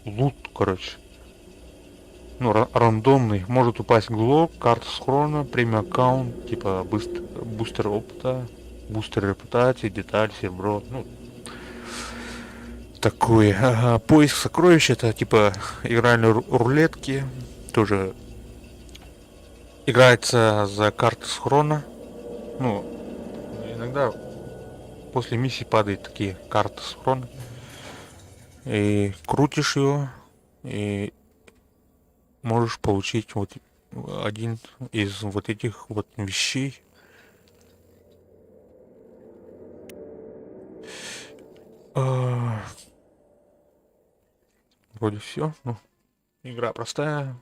лут, короче. Ну, рандомный. Может упасть глок, карта схрона, премиум аккаунт, типа бустер опыта, бустер репутации, деталь, серебро. Ну, такое. Ага, поиск сокровищ, это типа игральные рулетки. Тоже играется за карты схрона. Ну, иногда после миссии падают такие карты схрона. И крутишь его, и можешь получить вот один из вот этих вот вещей. Вроде все. Ну, игра простая,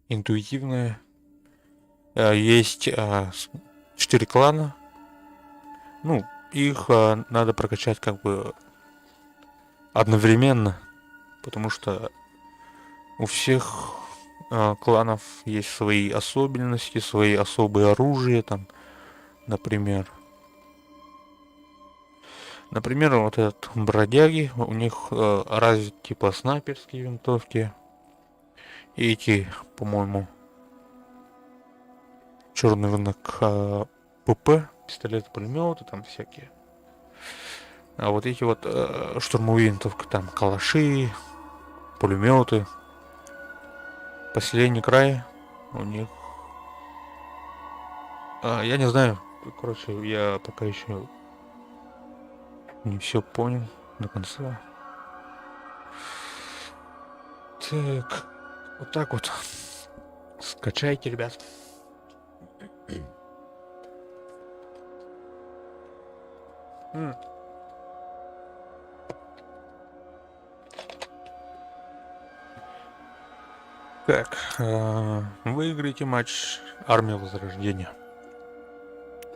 интуитивная. Есть 4 клана. Ну, их надо прокачать как бы одновременно, потому что у всех кланов есть свои особенности, свои особые оружия, там, например, вот этот бродяги, у них развит типа снайперские винтовки, и эти, по-моему, черный рынок ПП, пистолеты, пулеметы, там всякие. А вот эти вот штурмовые винтовки, там калаши, пулеметы. Последний край у них. Я не знаю. Короче, я пока еще не все понял до конца. Так, вот так вот. Скачайте, ребят. Так, выиграйте матч Армия Возрождения.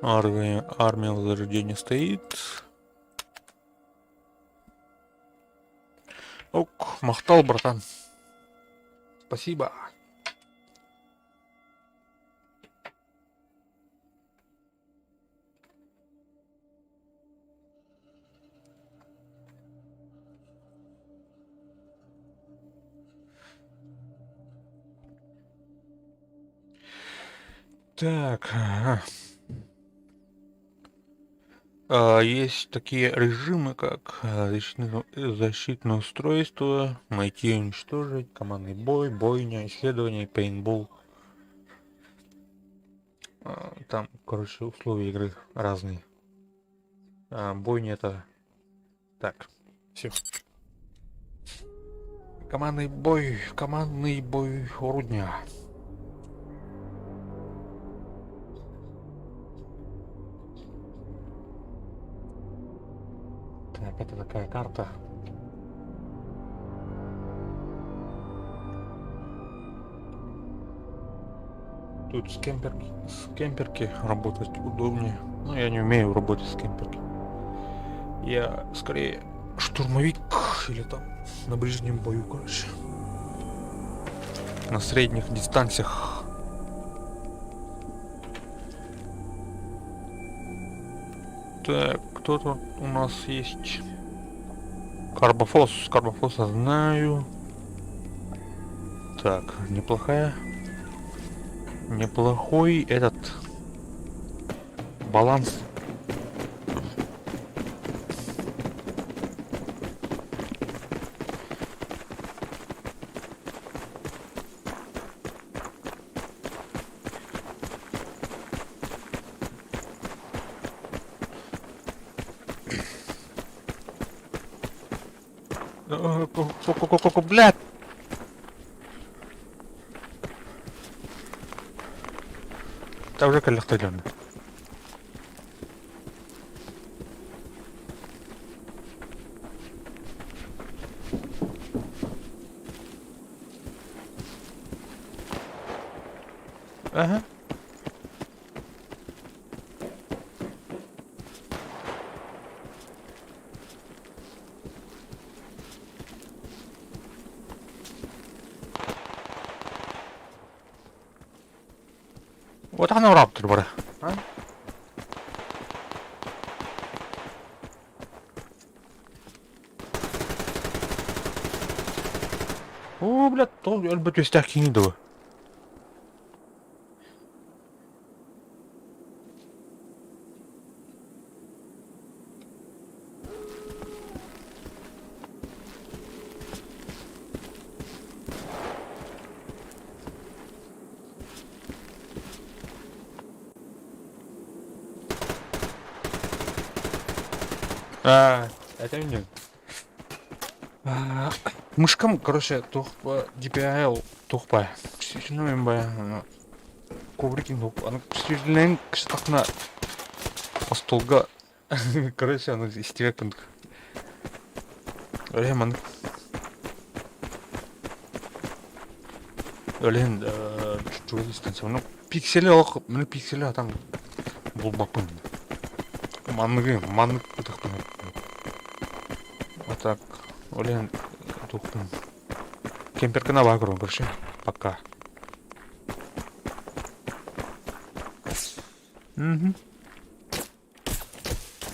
Армия Возрождения стоит. Ок, махтал, братан. Спасибо. Так, есть такие режимы, как защитное устройство, найти и уничтожить, командный бой, бойня, исследование, пейнтбол. Там, короче, условия игры разные. Бойня это... Так, все. Командный бой Рудня. Так, это такая карта. Тут с кемперки работать удобнее. Но я не умею работать с кемперки. Я скорее штурмовик или там на ближнем бою, короче. На средних дистанциях. Так, кто тут у нас есть? Карбофоса знаю. Так, неплохой этот баланс. Блядь! Та уже коллективно. Ага. Вот она раптор бара. А? О, блядь, то альбат вестях кинидова. Это не. Мышкам, короче, тухпа DPIL тухпа. Действительно, мен коврикин тухпа. Аны действительно кыштакна столга. Короче, аны истерекпін. Өлем Өлен чуть-чуть дистанция. Ну, пиксели оқ, мен пиксели атам булбапын. Маннык пытықпын. Вот так. Олен тухпын. Кемперкана багру, короче. Пока. Угу.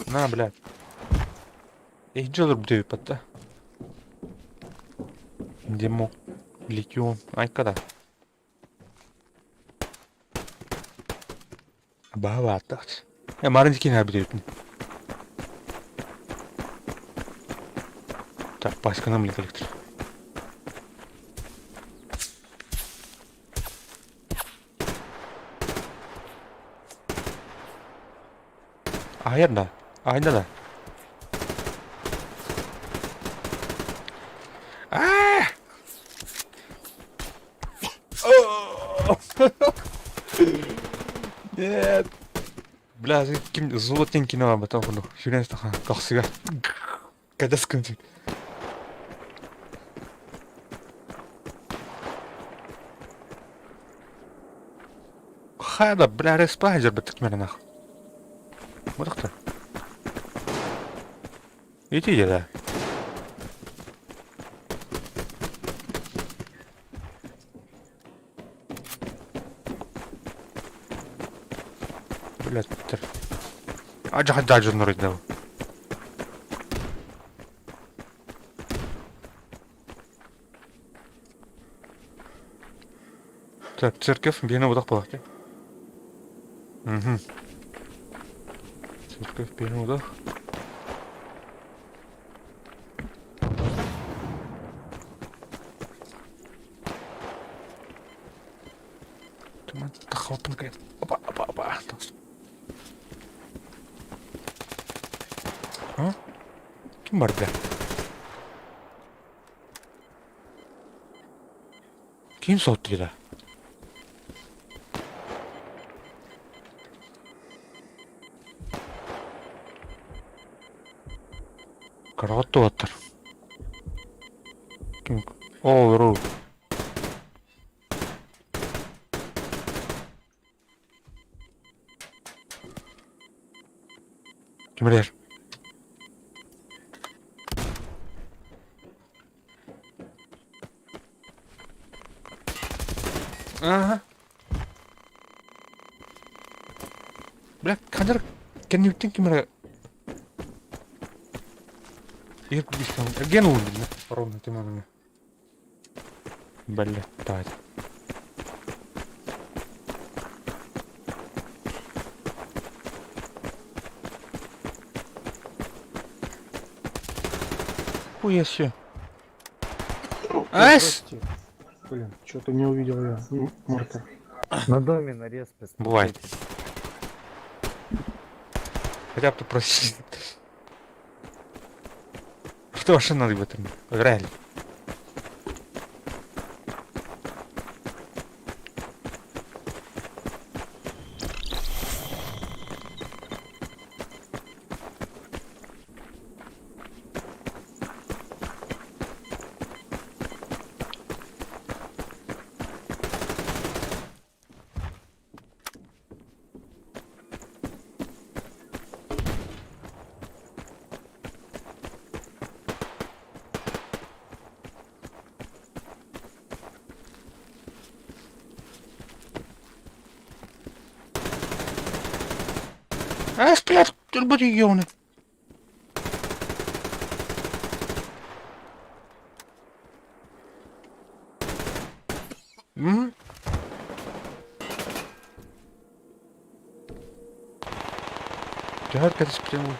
На, блядь. Джолер бдею патта. Демо. Литиум. Ай, когда? Баватат. Маринский не бдеют. Так, паська нам коллектор. Ayarda. Ayda da. Нет. Бля, ким золотен кино об этом буду. Шуренс тахан. Кахсига. Когда скинти. Хайда, бля, респайзер бітік мені нах. Вот кто? Иди, да. Блядь, Питер. Аджа нурить дал. Так, церковь, бейна выдох палахти. Угу. Церковь, бейна выдох. Туман тахопнкает. Опа. А? Ким бар, бля? Ким сотты да? Каратты баттыр. Ким? О, ру. Кимдер? Ага. Бля, кадр кенниктен кимдер? Ир кубистан. Ген улды, ровно тиманами. Бля, тать. Хуя себе. Ась! Блин, что-то не увидел я. Мортар. На доме на респе. Бывает. Хотя бы просить. Что вообще надо в этом? Реально. Сплят, альбат ебаный. М? Herkes primo.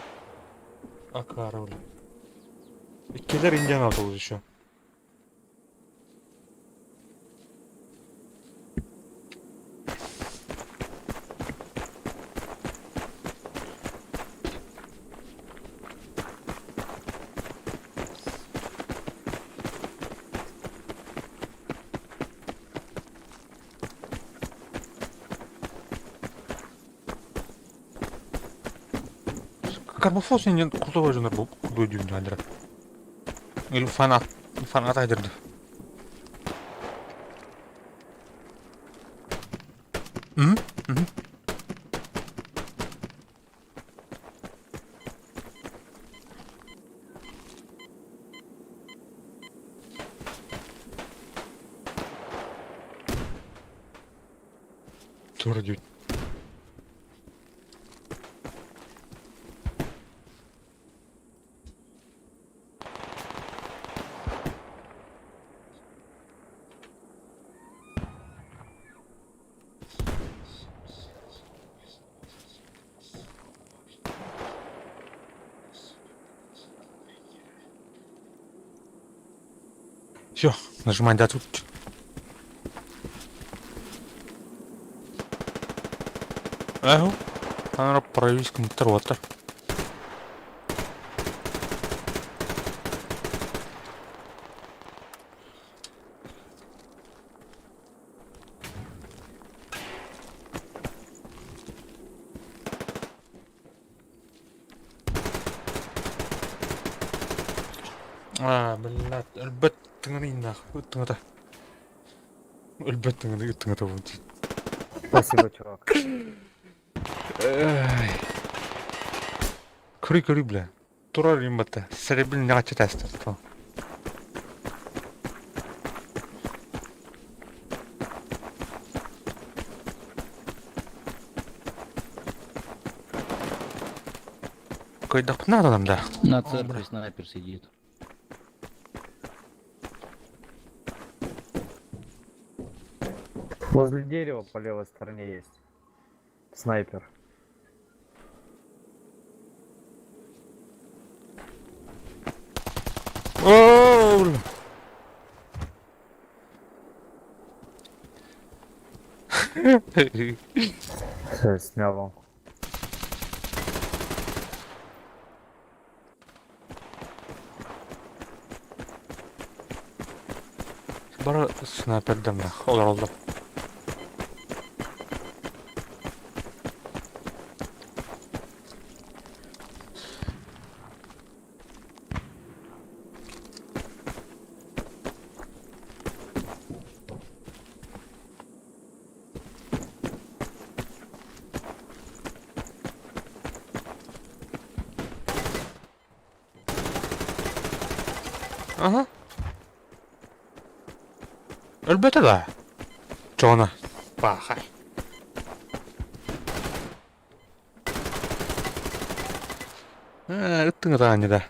Akara öyle. İkiler indian autobus şu. Карбофос не крутой жанр был, крутой дюйм надо. Или фанат айдерді. Мгм, мгм. Тура дюйм. Все, нажимай да тут. Ага. Она проявись контроллер. Блядь, البت تغني нахуй, это. البت تغني это вот. Спасибо, чувак. Кри, бля. Тура римбата. Серебряный нагача тестер. Кайда надо нам, да? На церкви снайпер сидит. Возле дерева по левой стороне есть. Снайпер. О, бля. Всё, снял его. Бара снайперден да. Олар. Ага. Elbette da. Джона. Пахай. Это ранее, да.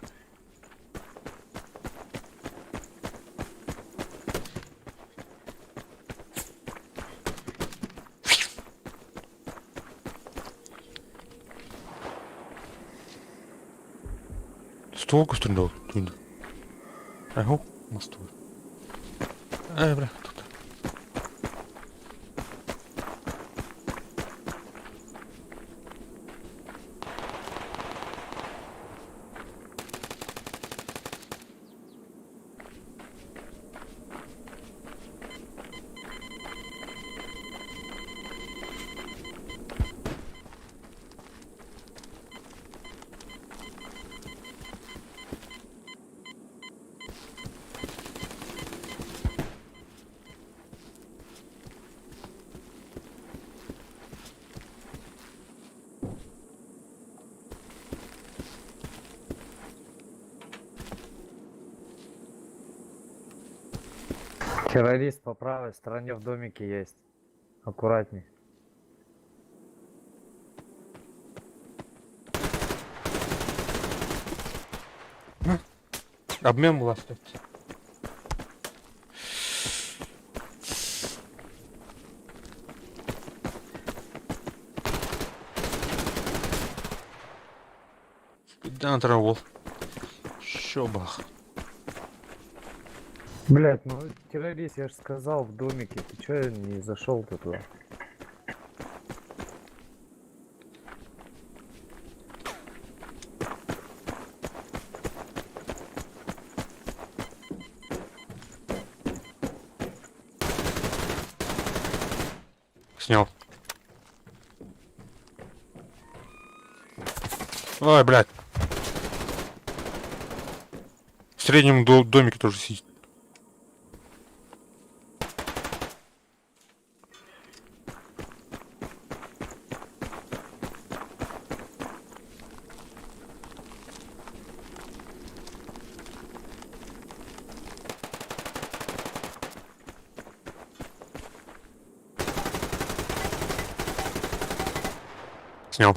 Столько стрельнул. Ага, мосту. Бля, тут. Террорист по правой стороне в домике есть. Аккуратней. Обмен власти. Да, травол. Щобах. Блять, ну террорист, я же сказал в домике, ты чё не зашел-то туда? Снял. Ой, блядь. В среднем домике тоже сидит. Снял.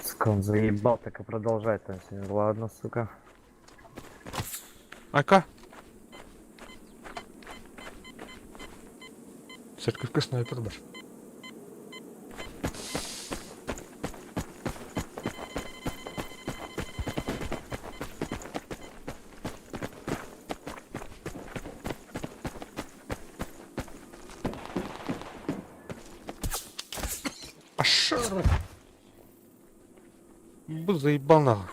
Сука, он заебал, так и продолжать там сегодня. Ладно, сука. АК. Церковь снайпер даже. Пошел. Заебал нахуй.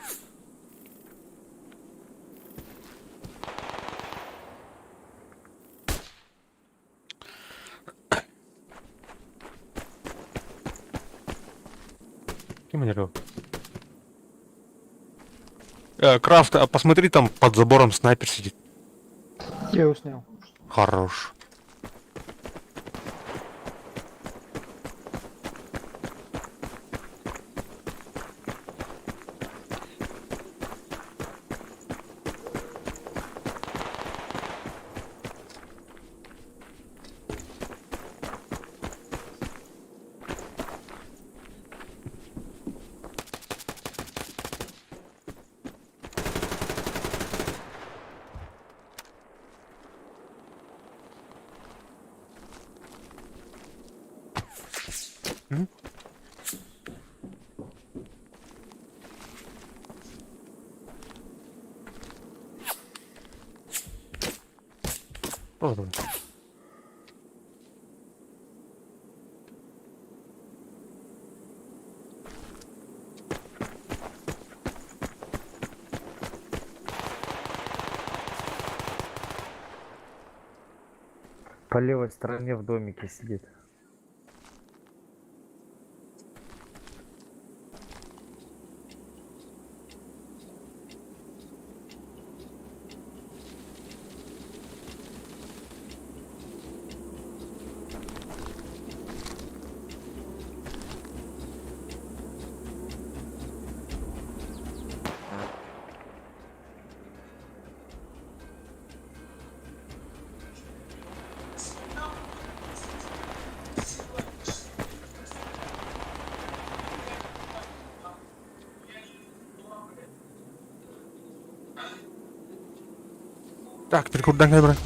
Крафт, а посмотри, там под забором снайпер сидит. Я его снял. Хорош. Ладно. По левой стороне в домике сидит. Так, перекур дай брать.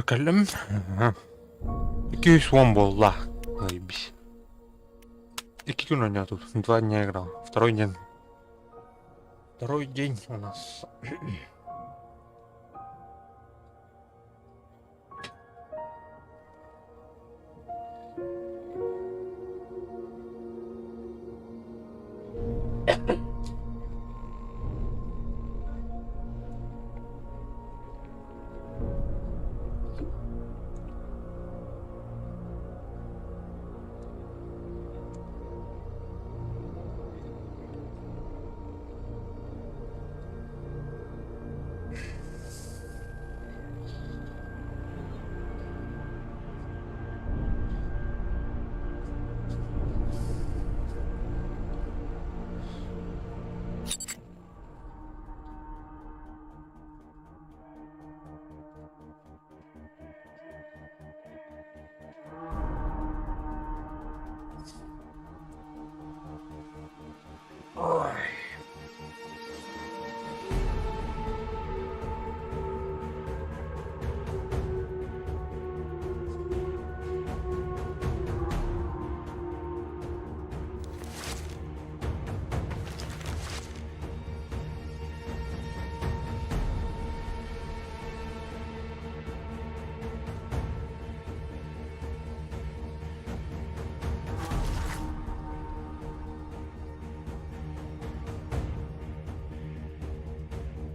Geldim. 200 won был, да. Заебись. 2 дня у меня тут. 2 дня играл. Второй день. Второй день у нас.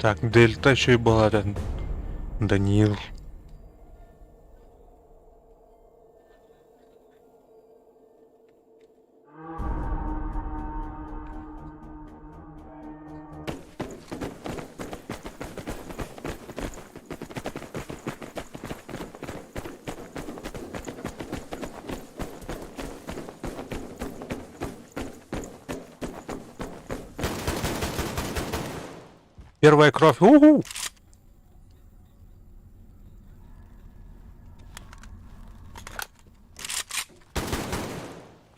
Так, Дельта еще и была, да. Данил. Первая кровь. Уху!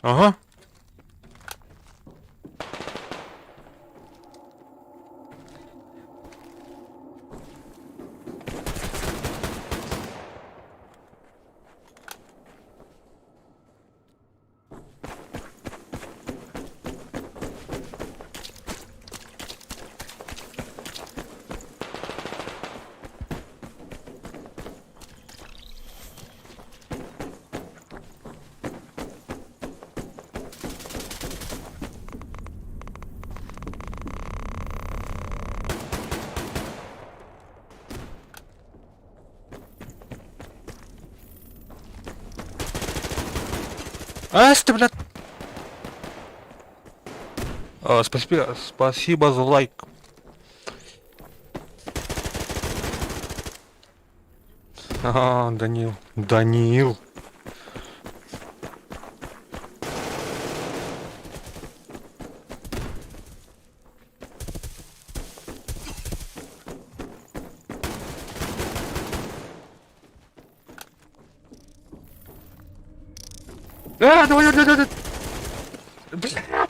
Ага. Ты, блядь. Спасибо за лайк. Данил. Данил. Давай. Бля.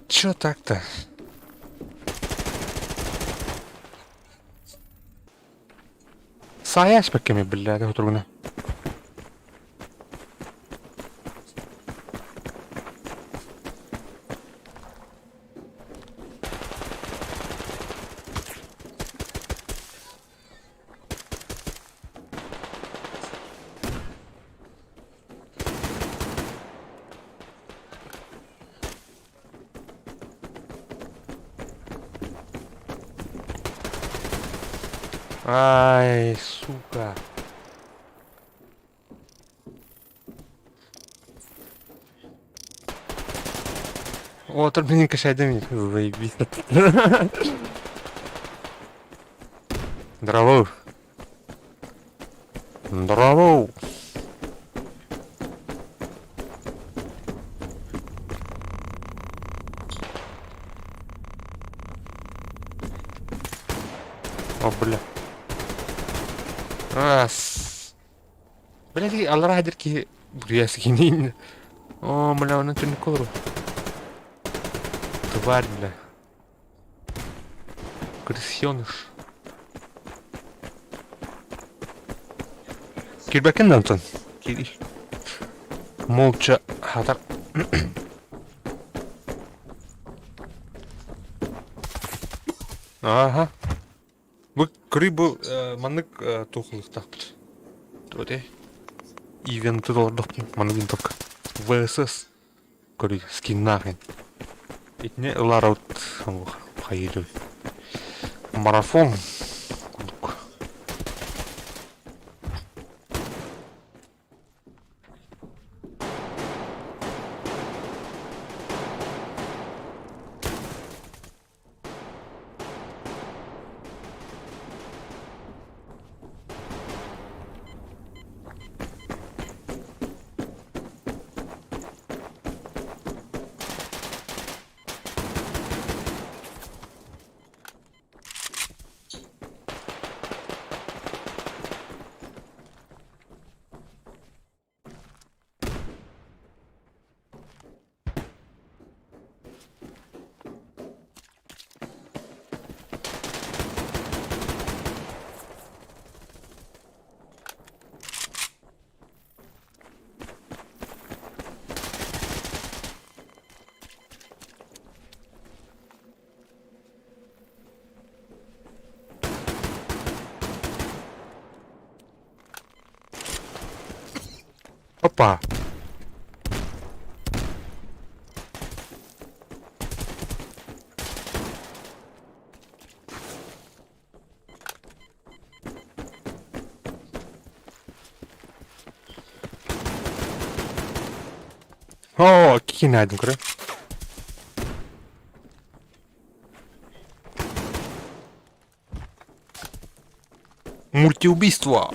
Чё так-то? Саясь паками, блядь, его трудно. Ай, сука. О, торбинка шайдами. Заебись. Здорово. Здорово. О, бля. Раз. Блядь, алрадерки. Буряски не. О, бля, он это не колору. Тварь, бля. Крысёныш. Кирбакен Антон. Кири. Молча. Хатар. Ага. Вы крыбы манык тухлых так. Торе. Ивенты долдопни. Маны винтовка. ВСС. Кори скин нахрен. Итне лараут. Хайду. Марафон. Опа. О, какие найдем, кры. Мультиубийство.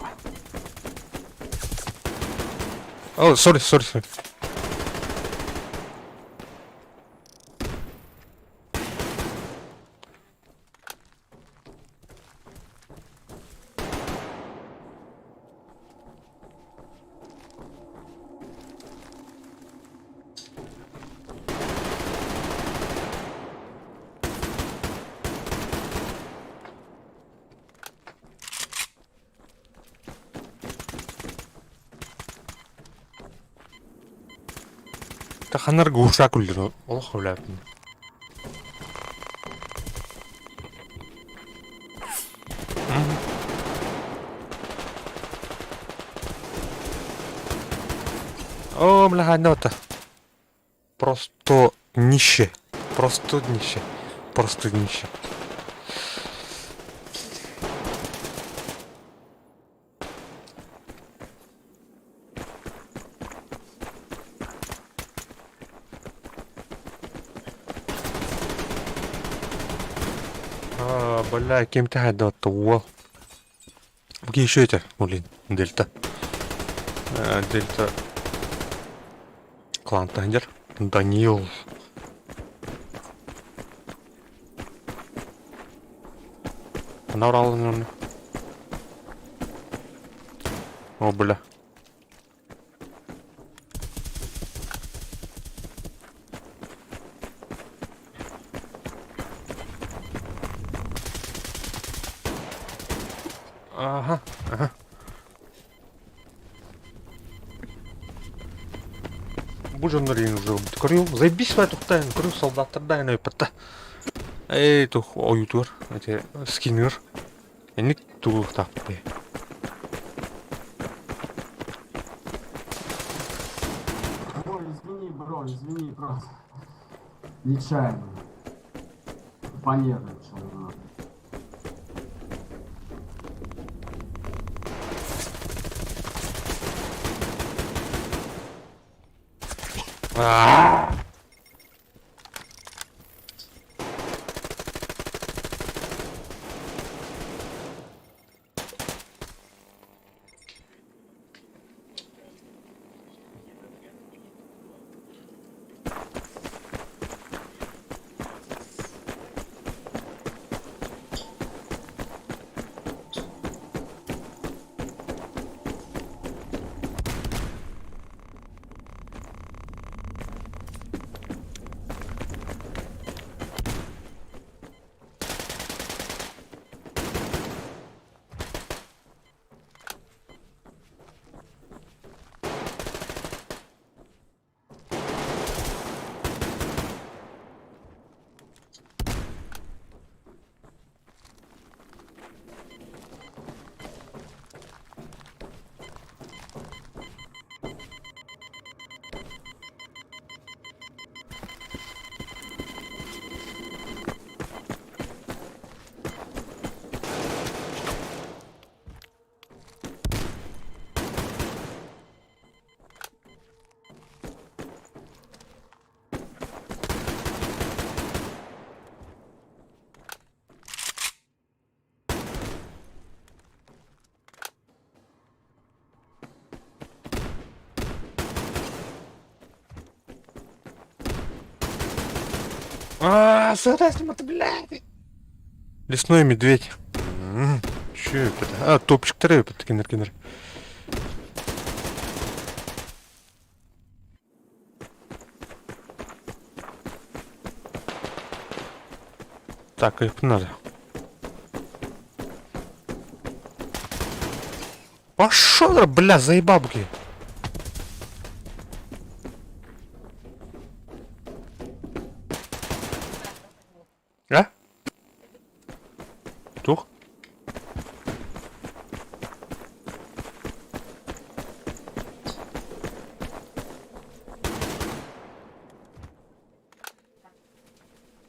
О, сори. Ханар гушаа күллээ. Олох хөвлээд. О, млаханота. Просто нище. Просто нище. Просто нище. Бля, кем-то хадот то. Где еще это? Блин, Дельта. Дельта. Клан Тандер. Данил. Наврал, наверное. О, бля. Ага. Бужан рин уже. Корю, заебись в эту тайну. Корю, солдат, дай на это. Эй, tu оютур, эти скиннер. Я не ту так. Ой, извини, бро, извини, просто. Нечаянно. Понервничал немного. Соответственно, блядь. Лесной медведь. Че это? А, топчик трепет, кинер. Так, их надо. Пошел, бля, заебал, бки. А? Тух?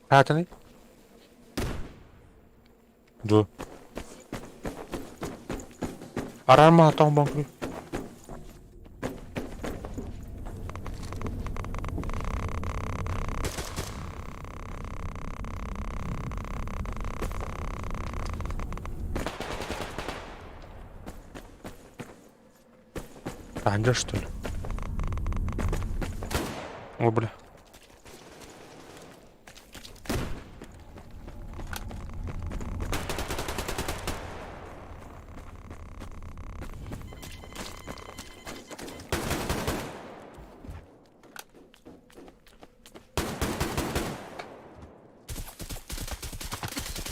Хатаный? Да. Арама там банкрут. Анджа, что ли? О, бля.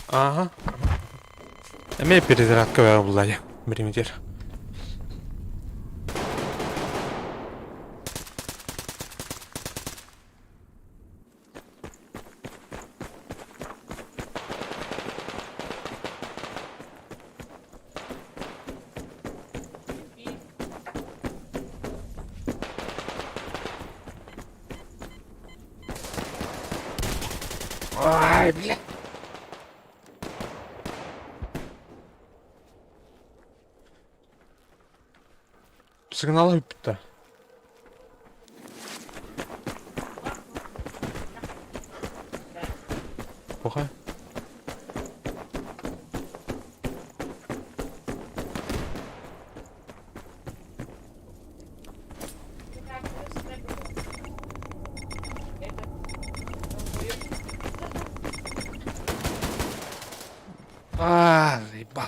Ага. Мне перезарядка Влади. Примитив. Ай, бля. Сигналы то. Плохо. Заебал.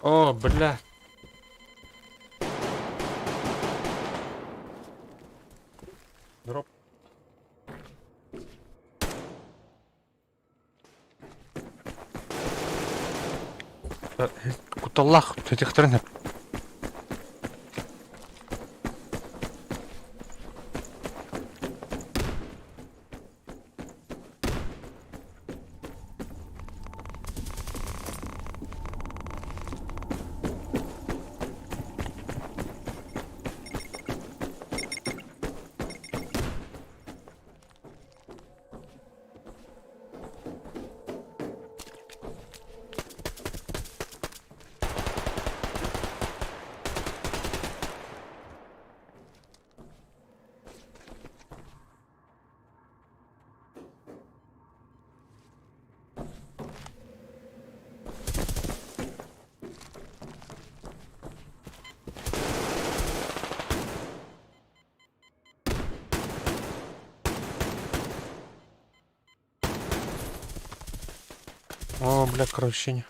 О, бля. Дроп. Куталлах, с этих сторон. О, бля, короче.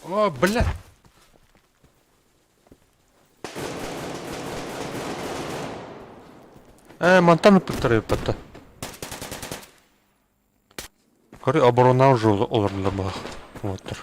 О, бля. Монтана підтримати. Кори оборона вже оларлама. Вот.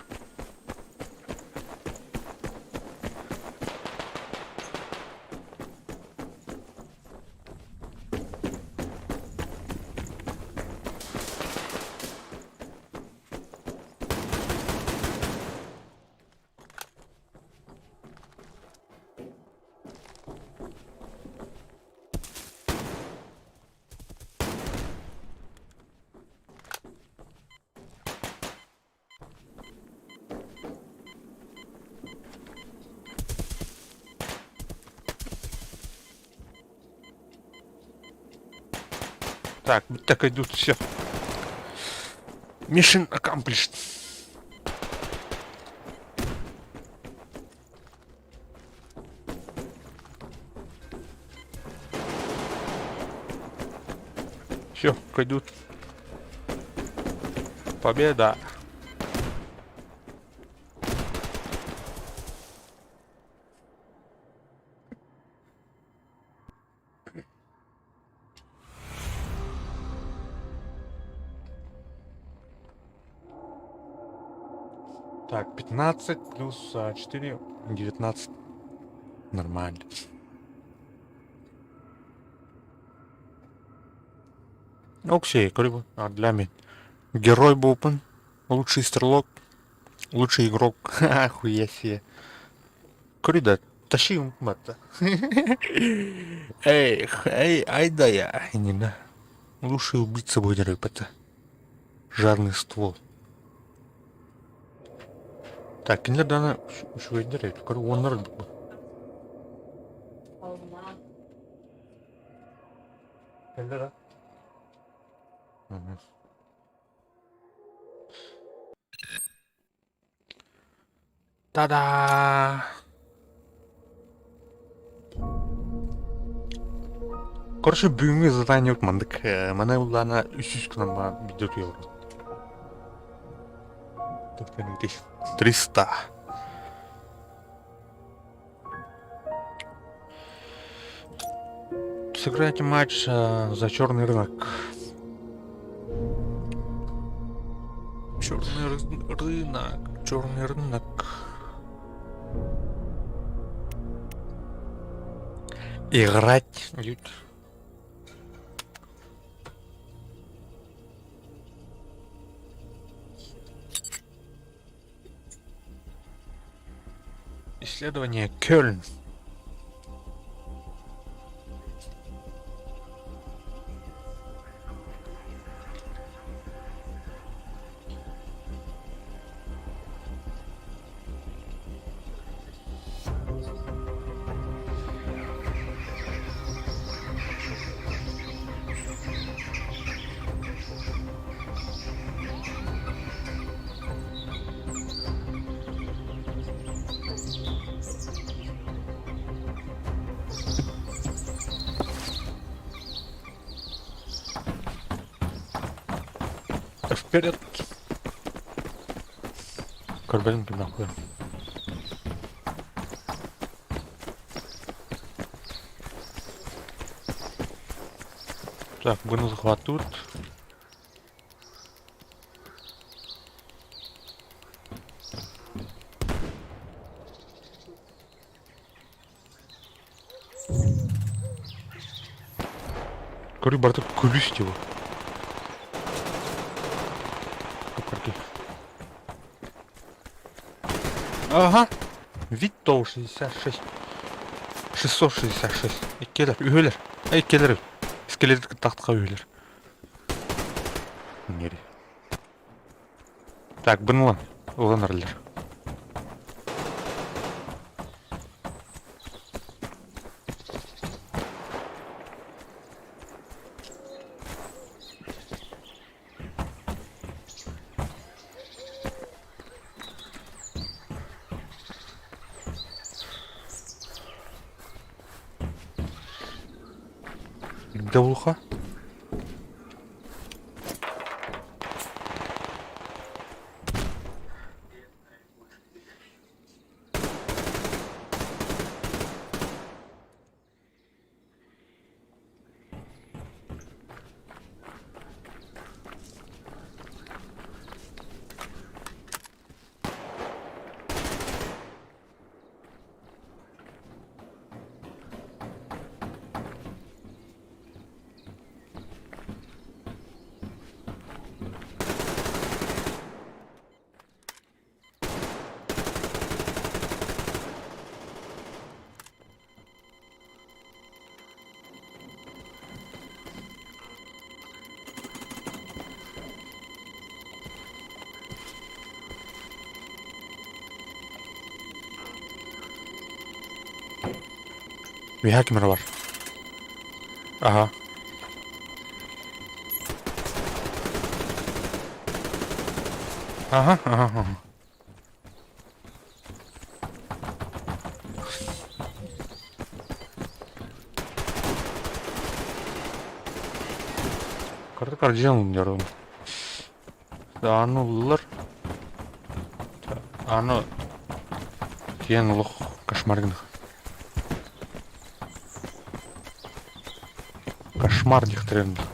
Так, так идут все. Mission accomplished. Все, идут. Победа. Так, 15 плюс 4, 19. Нормально. Окей, криво. А для меня. Герой Бупен. Лучший стрелок. Лучший игрок. Охуеть себе. Корида, тащи мата. Эй, ай да я. Не да. Лучший убийца будет рыпаться. Жарный ствол. Так, кинлердана şu indireyim. Yukarı onları bu. Кинлера. Та-да! Короче, бүгінгі задание өтмандық. Мана ұллана 300 күнан видео tuyuyorum. 300. Сыграйте матч за черный рынок. Черный рынок. Играть. Исследование Кёльн. Вперед! Карбелин нахуй. Так, bunu захватывают. Короче, Барток, кулюсь его. Ага. Виттол 66. 666. Келер, үйлер. Эй, келер. Скелетті тақтыға үйлер. Нере. Так, бұны ұлан әрлер. Давуха. Bir hakimler var. Aha. Aha. Кардиал yarım. Анылар. Аны кен лох кошмарных. Кошмарных трендов.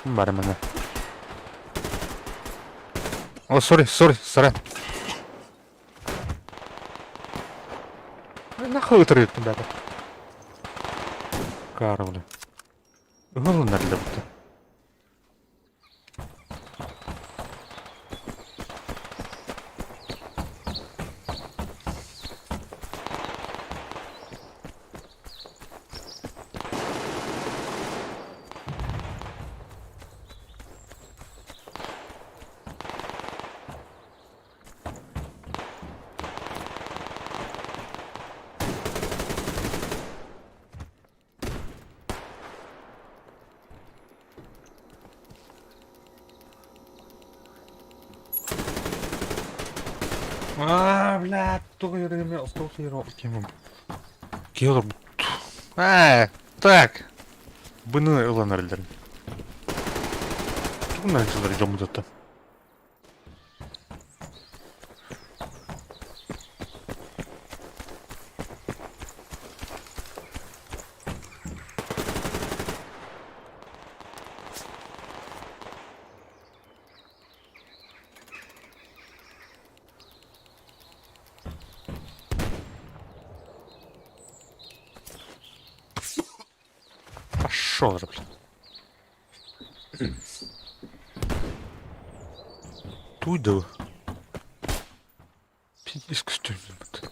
Бар мене. О, сорі. Нахуй витрит, ребята. Карвли. Головне для бути. Бля, той время остался кем. Кило. Так. Bunu ulan öldürün. Bundan sonra camı zaten. Пошел же, блин. Туйду. Пиздец, что-нибудь.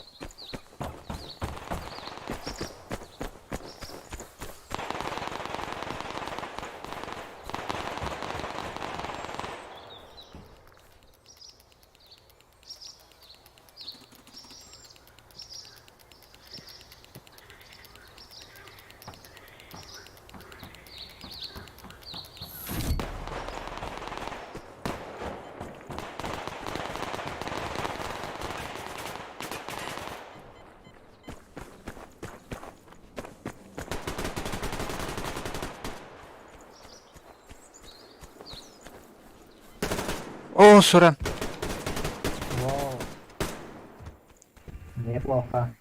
О, сорян. Вау. Неплохо.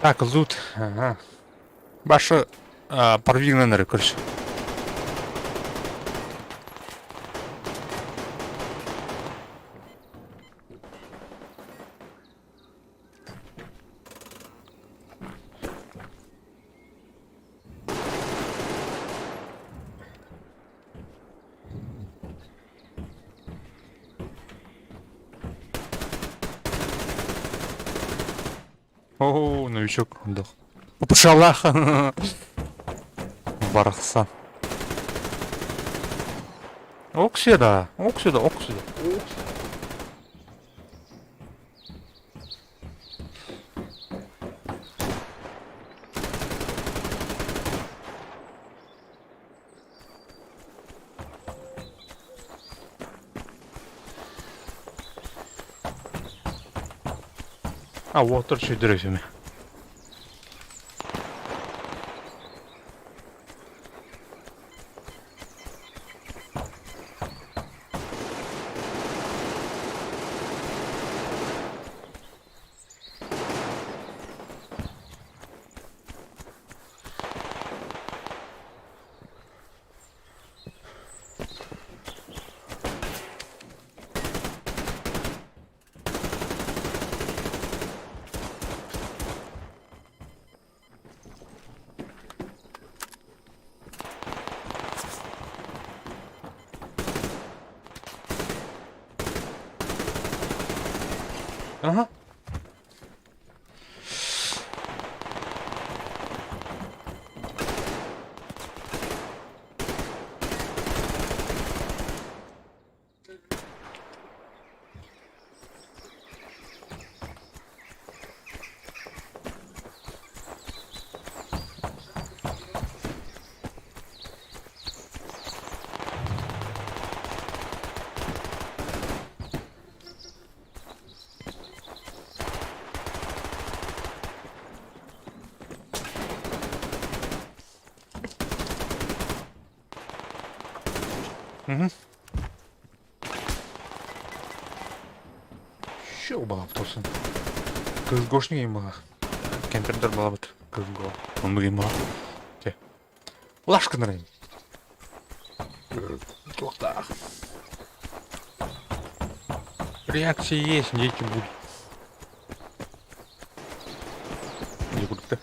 Так, лут. Ага. Баша продвиненный, короче. О, новичок дох. Попушалах. Барахса. Оксида. А, вот торчит деревьями. Ага. Угу. Шо бала тосын. Кызгошник ем бала. Кемпердер бала бит. Кызго. Он бігем бала. Те. Лашка нарайым. Тоқта. Реакция есть, дети будут. Не будут-то.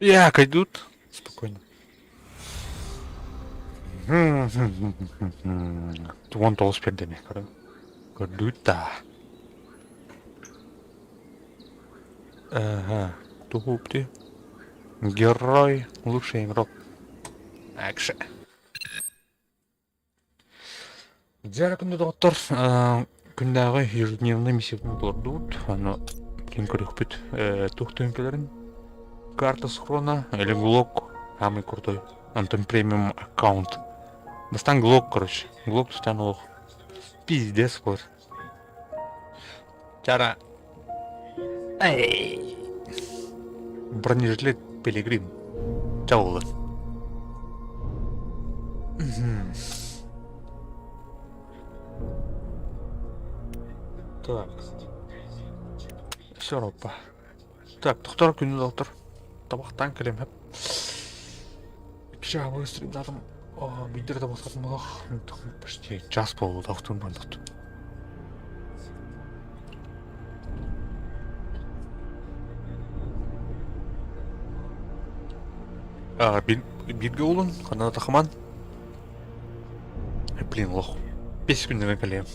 Як идут? Спокойно. Вон толс пердеме. Кадута. Ага. Тупти. Герой. Лучший игрок. Акша. Жара күнде доктор күндәгы ежедневный миссия булдырдык. Аны ким көрөк бит. Тухтөнкелерин карта схрона или глок. Самый крутой. Антон премиум аккаунт. Достань глок, короче. Глок достану. Пиздец, вот. Чара. Эй. Бронежилет Пилигрим. Чао. Так. Все, ропа. Так, доктор күнде доктор. Табақтан келем хеп. Кіші абы өстіріп жатым. Бүйдер де басатын болақ. Почти час болды доктор болдық. Бирге олын, қанада тақыман. Блин, лох. 5 күнден келем.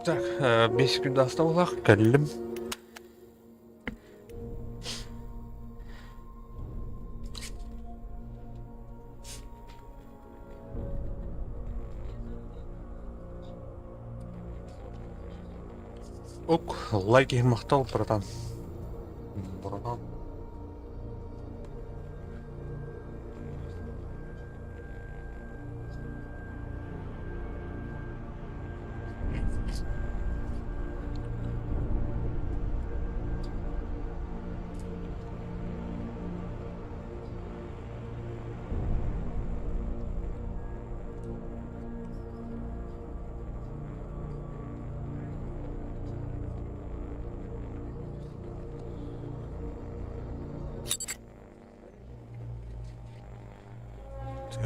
Так, 5 секунд осталось. Келлим. Ок, лайки мақтал, братан. Братан.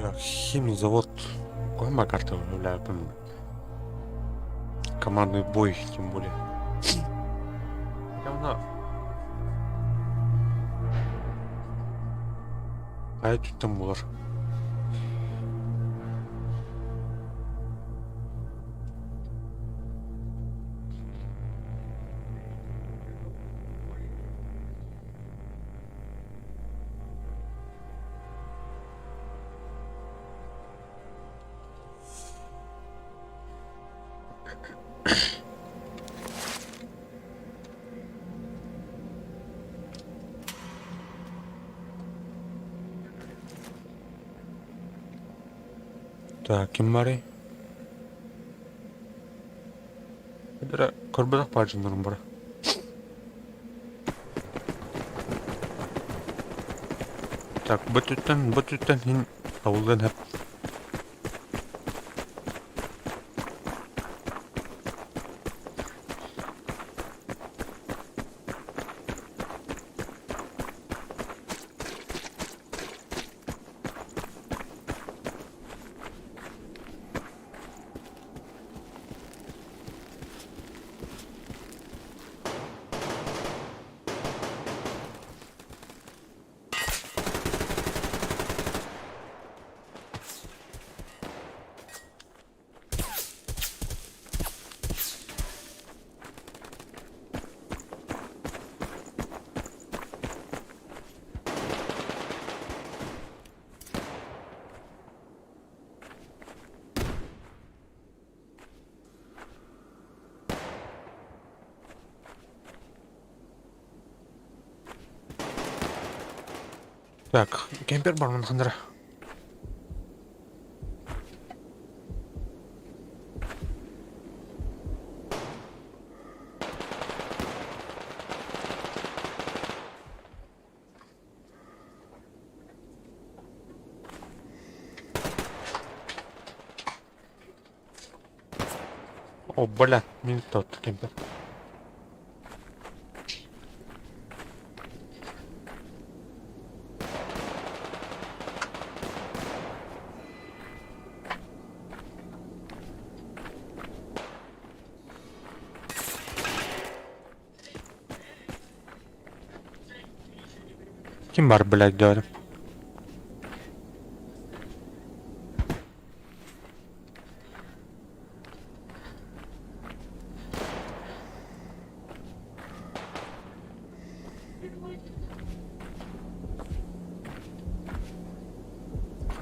Так, химний завод. Какой карта управляет? Командный бой, тем более. Говно. А это там было. Так, ким барый? Бира көрбөдök бажындырым бар. Так, бүтүттен ин ауылдан хеп. Так, кемпер бар мына қандыра. О, бля, не тот кемпер. Kim var блядь, diyorum.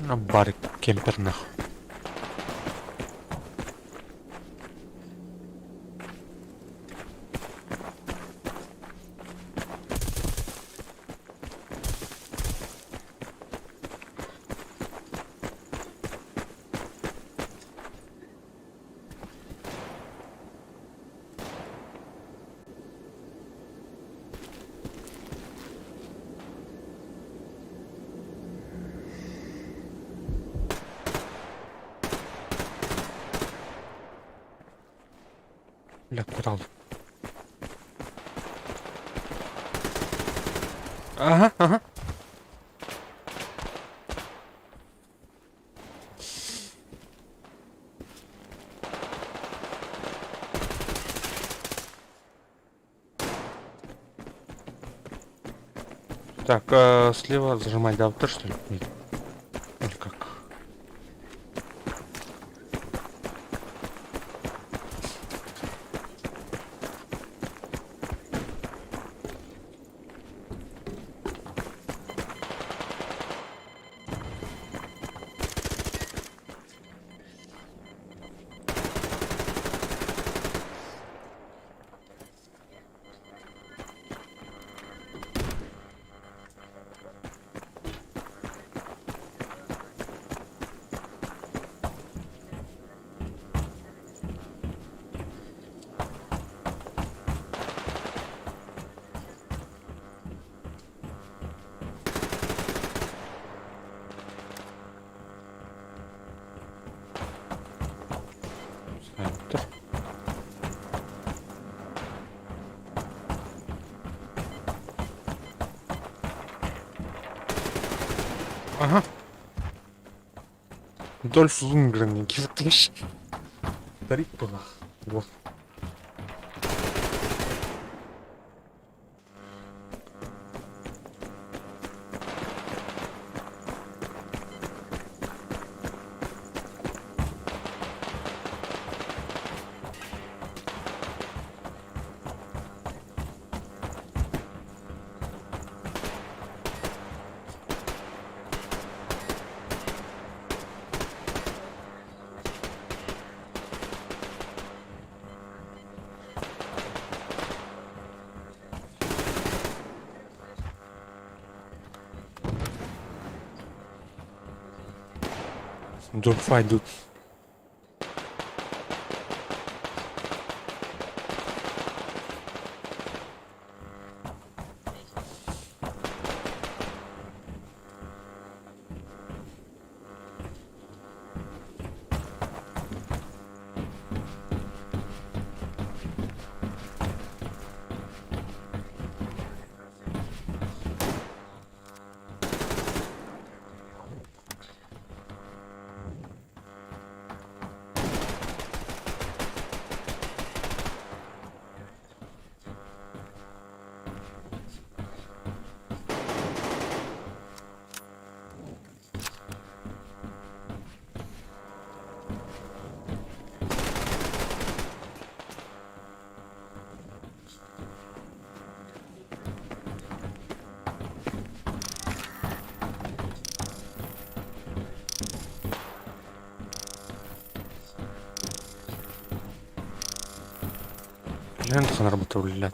На бар кемпер нахуй. Бля, курал. Ага. Так, слева зажимать даутер, что ли? Или как? Hayırdır? Aha. Дольф Лундгрен гiftig. Старик была. Вот. Дольфа идут. Глянь, как она работала, блядь.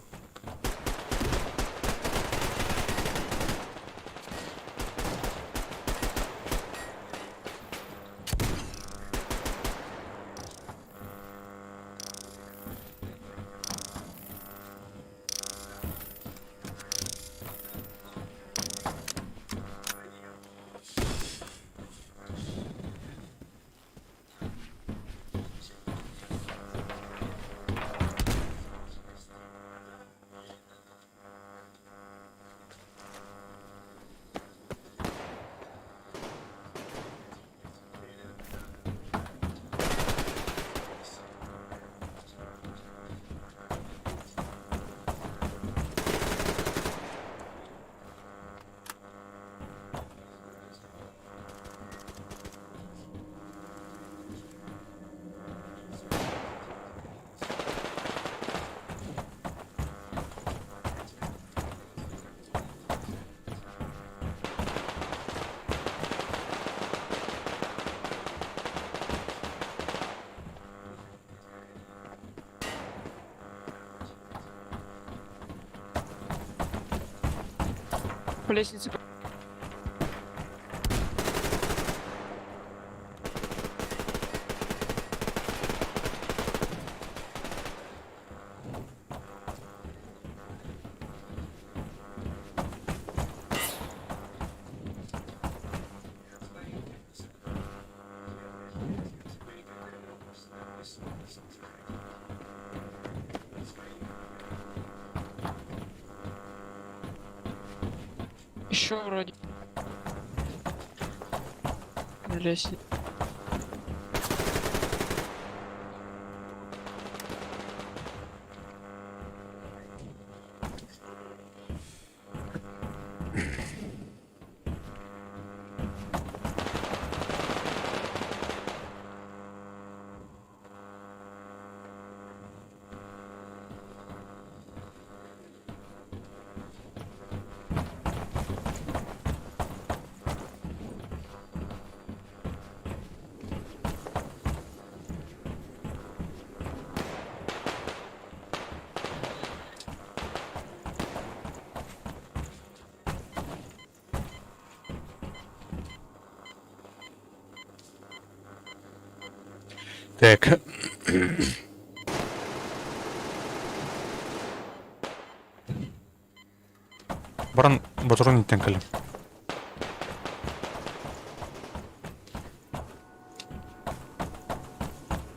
По лестнице. Еще вроде. На лестнице. Так. Баран батырын иттен калем.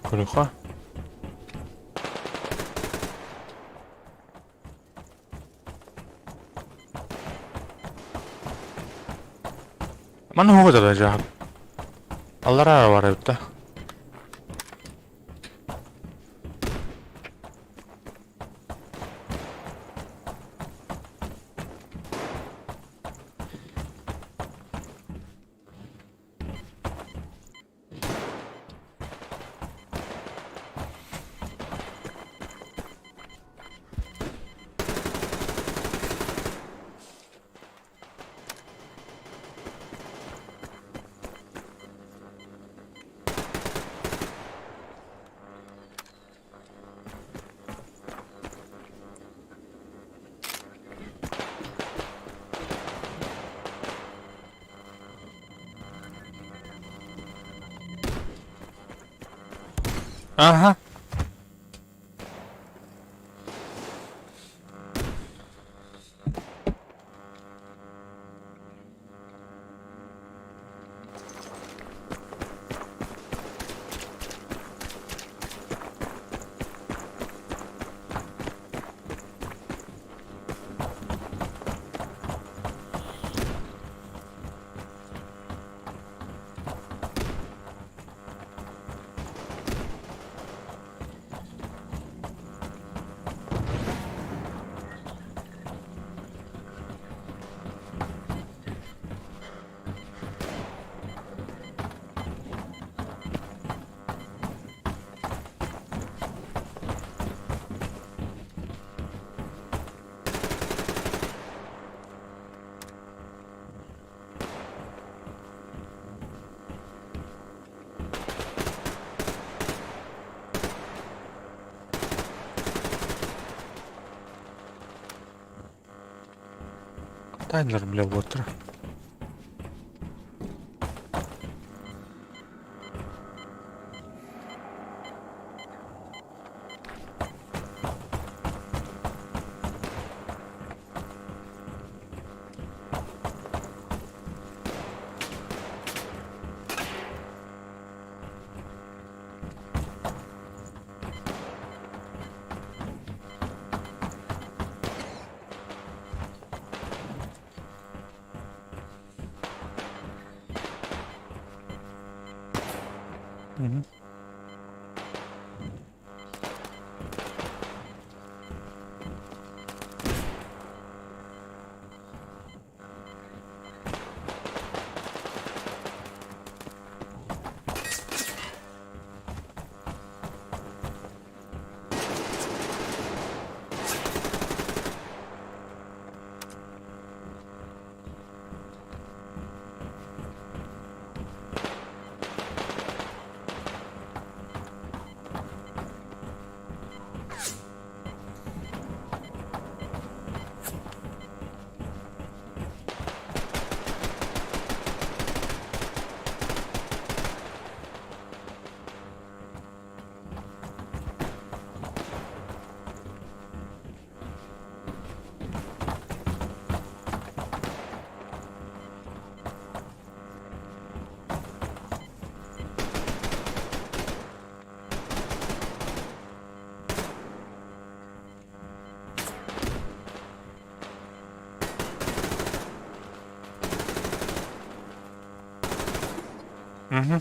Көлөха. Mana hoga da jahab. Allara var evde. Aha. Таймер, бля, вот. Угу. Угу.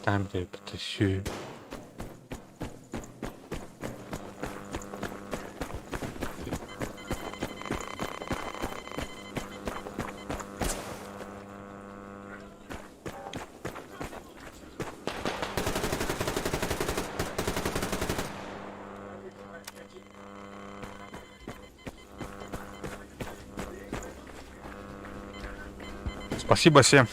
Там я потащу. Спасибо всем.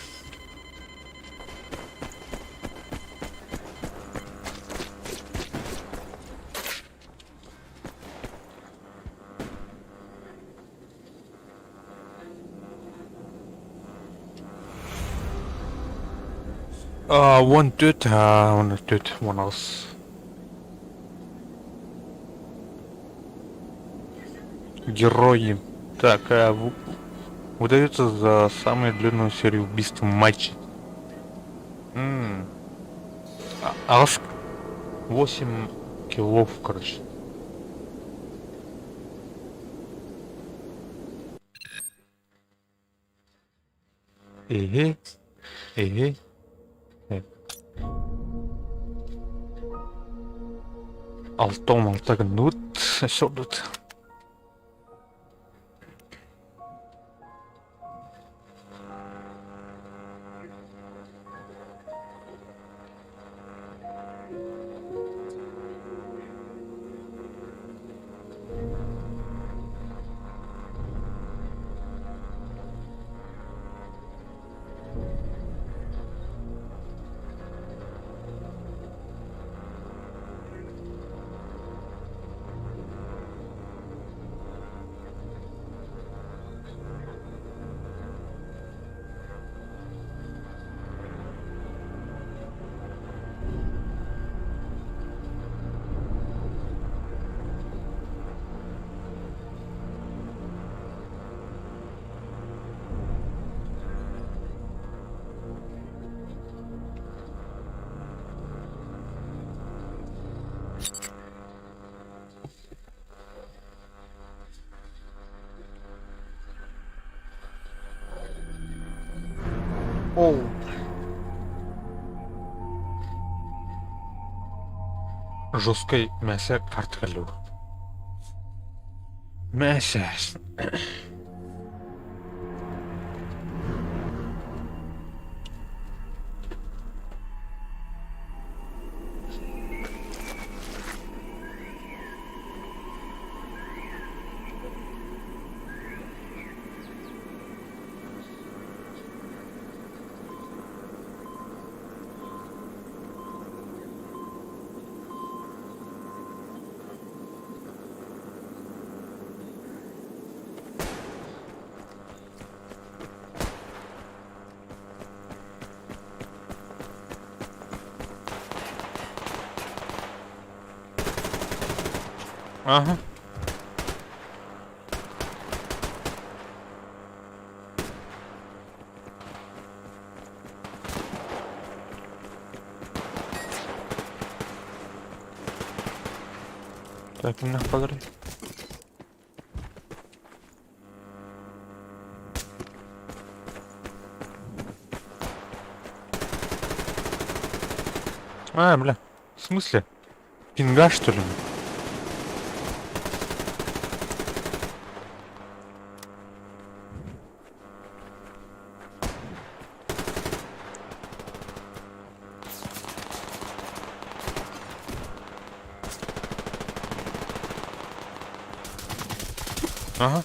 One dude, one else. Герои. Так, выдается за самую длинную серию убийств в матче. Аск 8 киллов, короче. Эге. Алты нут сөйледі. Оу. Жесткой мясо картофелю. Мясо. Ага. Так, меня погрей. Бля. В смысле? Пинга, что ли? Ага.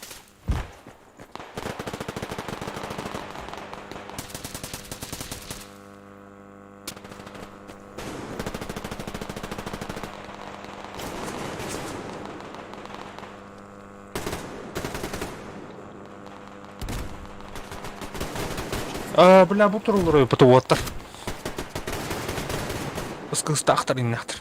Бля, бұл тұрылыр өпіті оттыр. Үскістақтыр иннақтыр.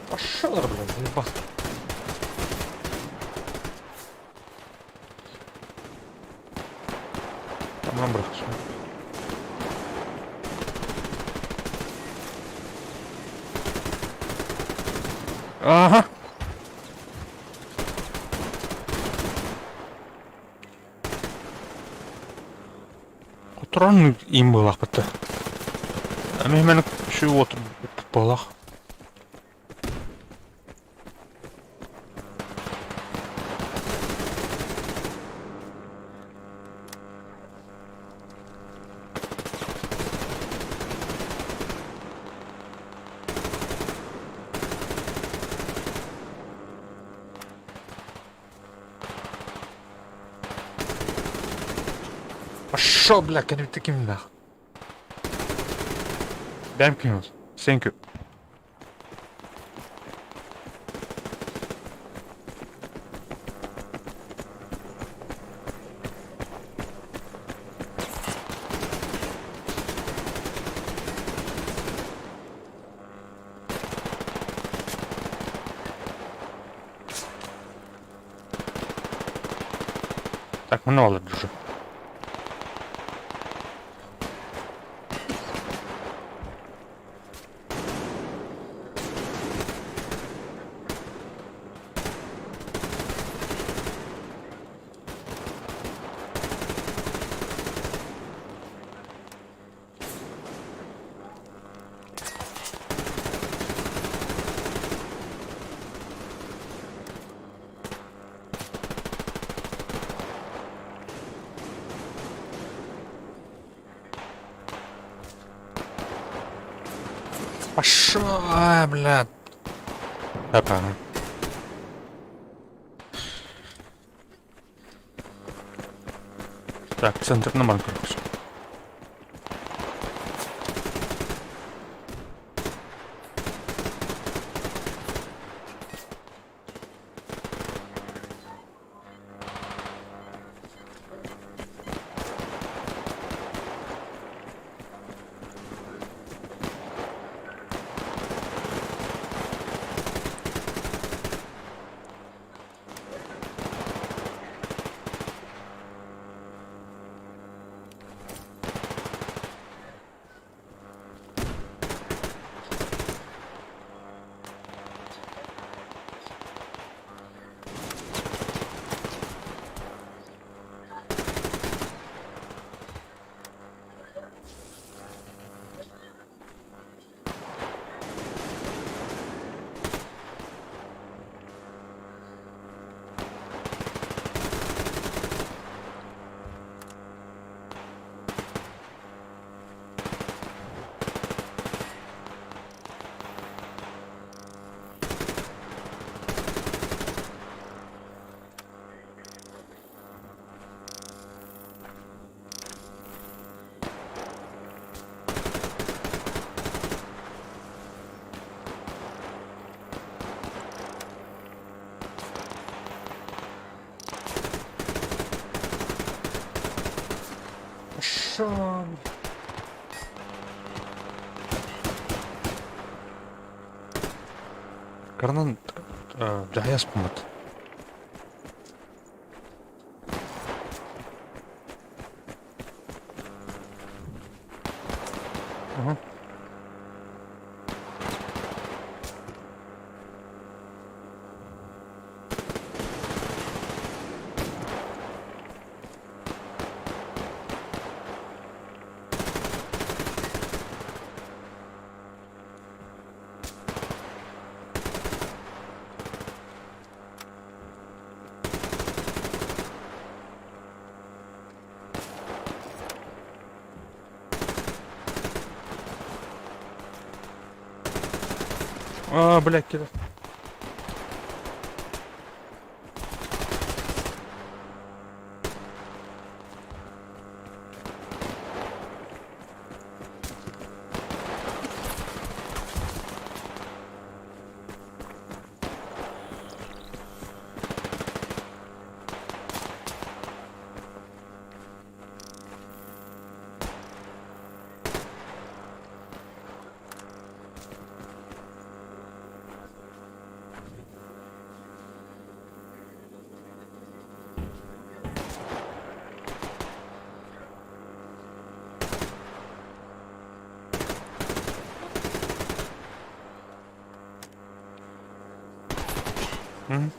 Пошёлыр, бля, заебал. Там брат. Ага. Отыран им болақ бітті. Мен үшеу отыр болақ. Пошел, бля, kan таким нах. Бәм кинус. Thank you. Так, много дуже. Пошел, бля. Опа. Так, центр на банку. Пошел. Карнан, бля, я спомнит. Ага. Блядь, кида. Hı?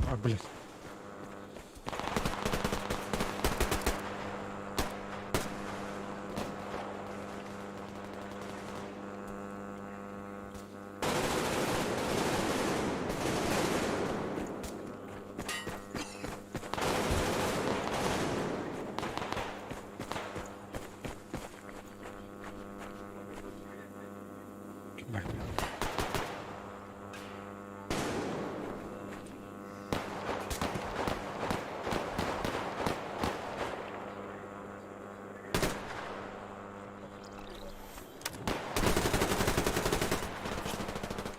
А, блядь.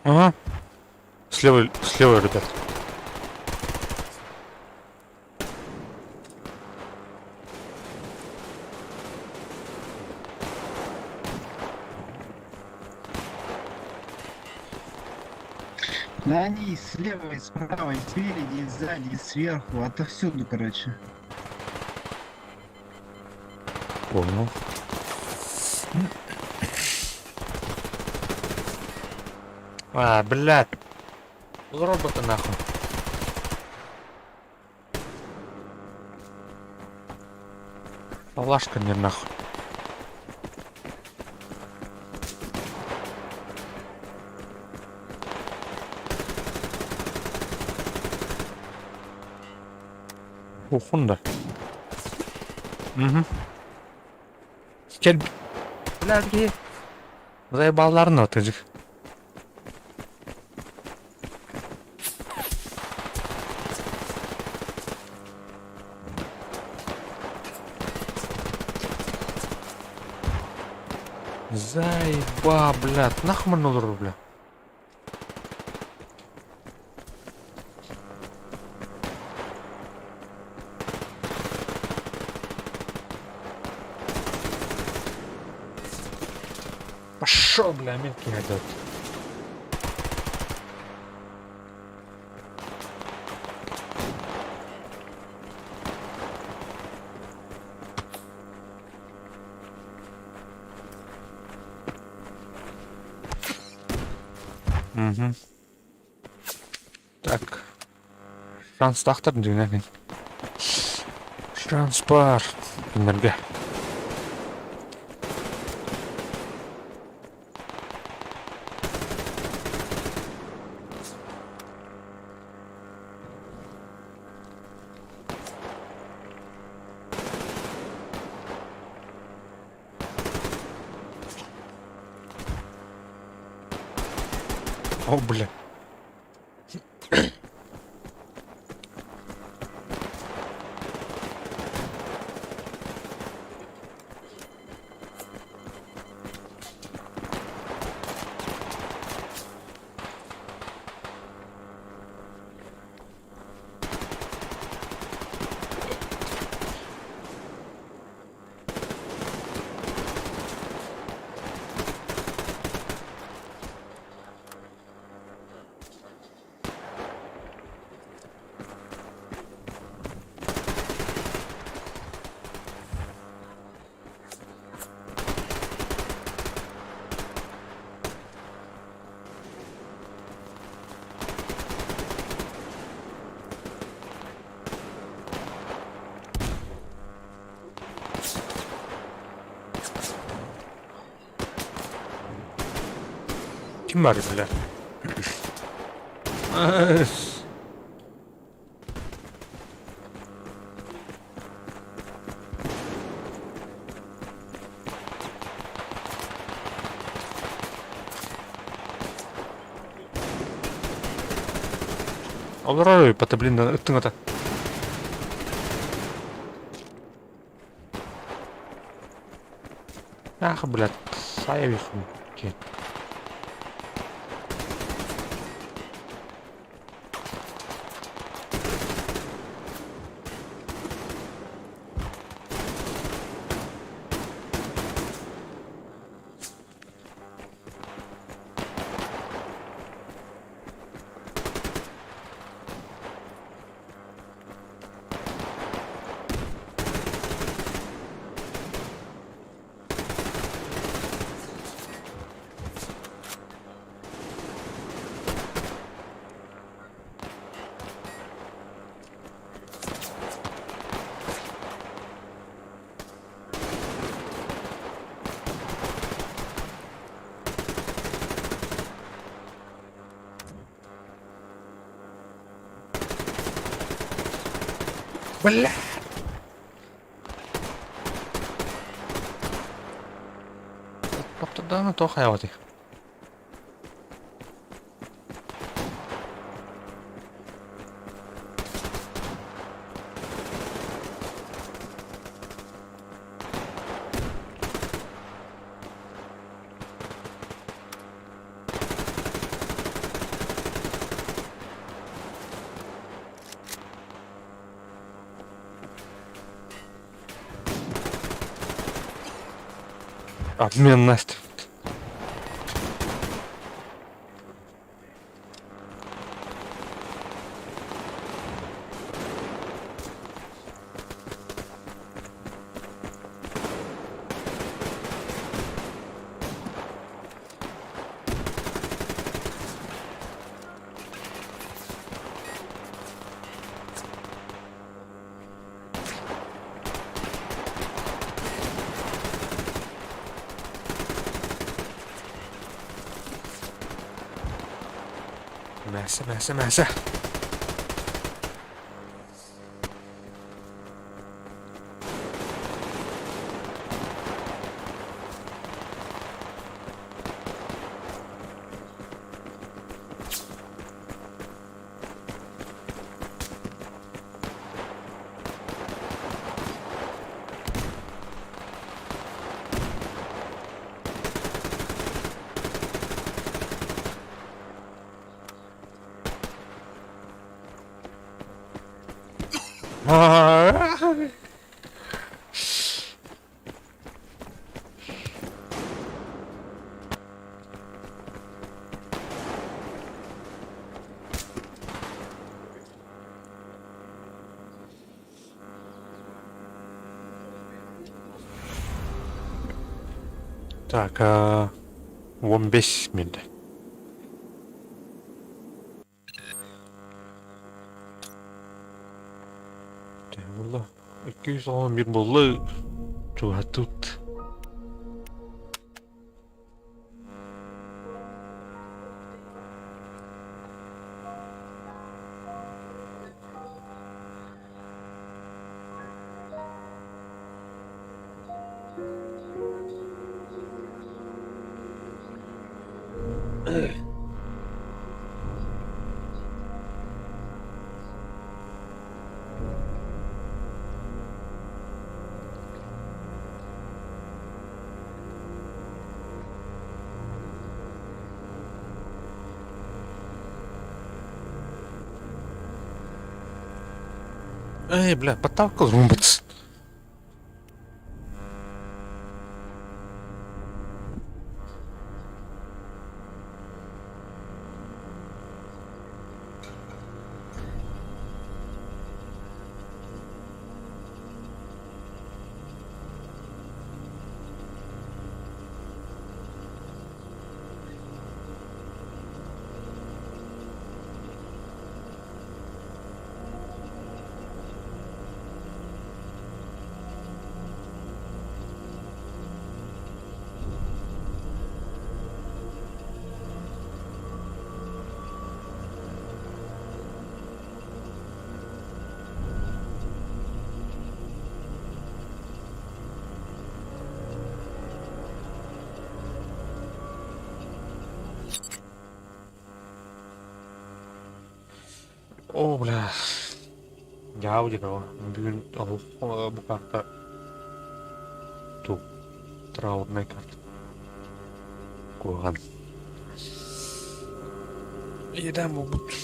Ага. Слева, ребят. Да они и слева, и справа, и спереди, и сзади, и сверху, отовсюду, короче. Понял. А, блядь. Робота нахуй. Палашка мне нахуй. Ухунда. Угу. Кел. Блядь. Заебалларны вот этих. Заеба, блядь. Нахуй man olur бля. Пошел, бля, мелкий идет. Угу. Так. Шанс тахтар дегенен. Шанс бар. Кімдерге. О, бля. Kim var bile? Алар ой, пата блин, ыттың ата. Ах, блядь, саявиху. Бля! Паптадан то хаявати. Обменность. Мәсі. Так, 15 минут. Wallah, 211 болы туатут. Эй, бля, подталкал румбац. О, бля. Jauh gitu loh. Bukan tak. Tuh. Terlalu nekat. Gua kan. Iya dah mau butuh.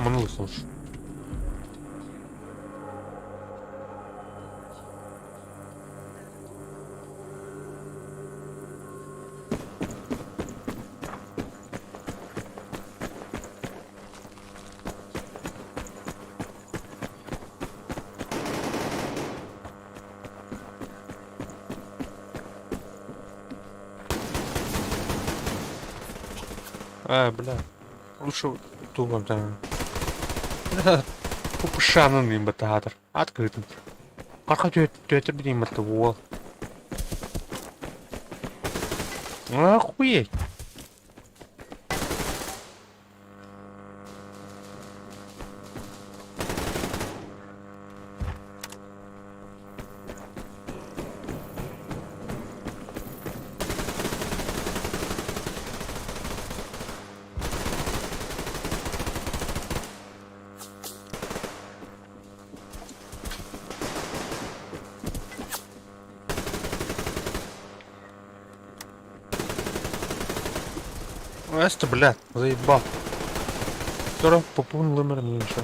Манул, слушай. Бля. Лучше тупо там. Пушаный имитатор. Открытым. Как хочу это блин это вол. Охуеть. Это, блядь, заебал. Скоро попун лымер меньше.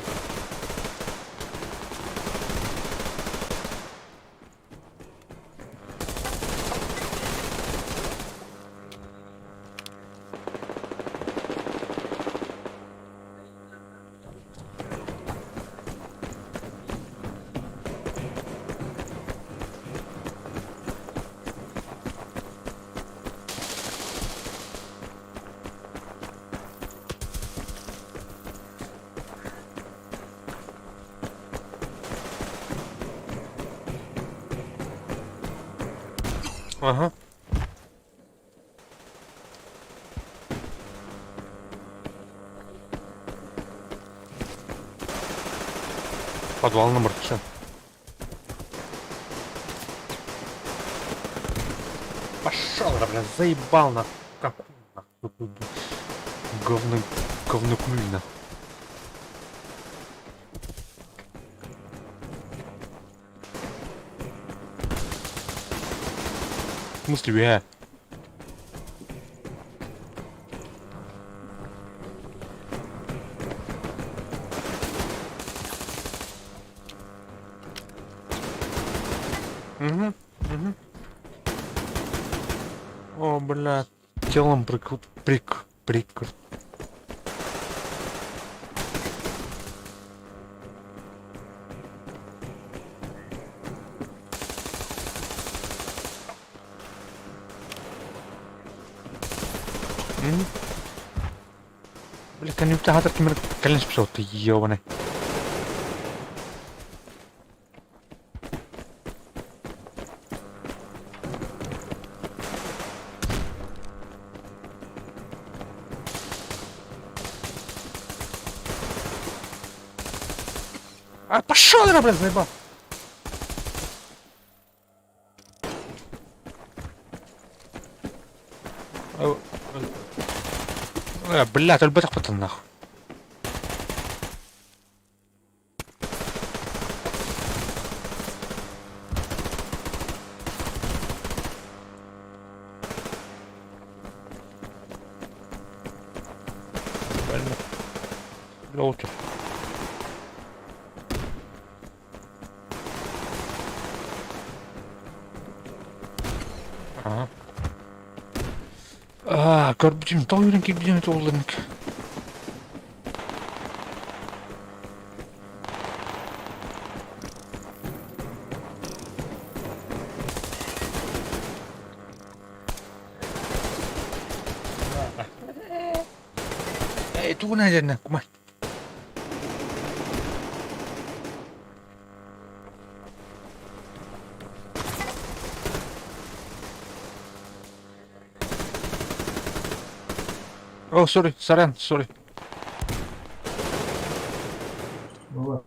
Ага. Подвал номер 3. Пошел, блядь, заебал на какую нахуй. Говноклюйна. В смысле, я? Угу. О, бля, телом прик. Бля, kan inte ha det med kallenspsot, ёбаный. А пошел, блядь, заебал. Блядь, только так потом нахуй. Лёлки. Ага. Корбутин, толеренький, где толеренький. Itu pun aja nak, kumai. О, сори, сорян, сори. Было.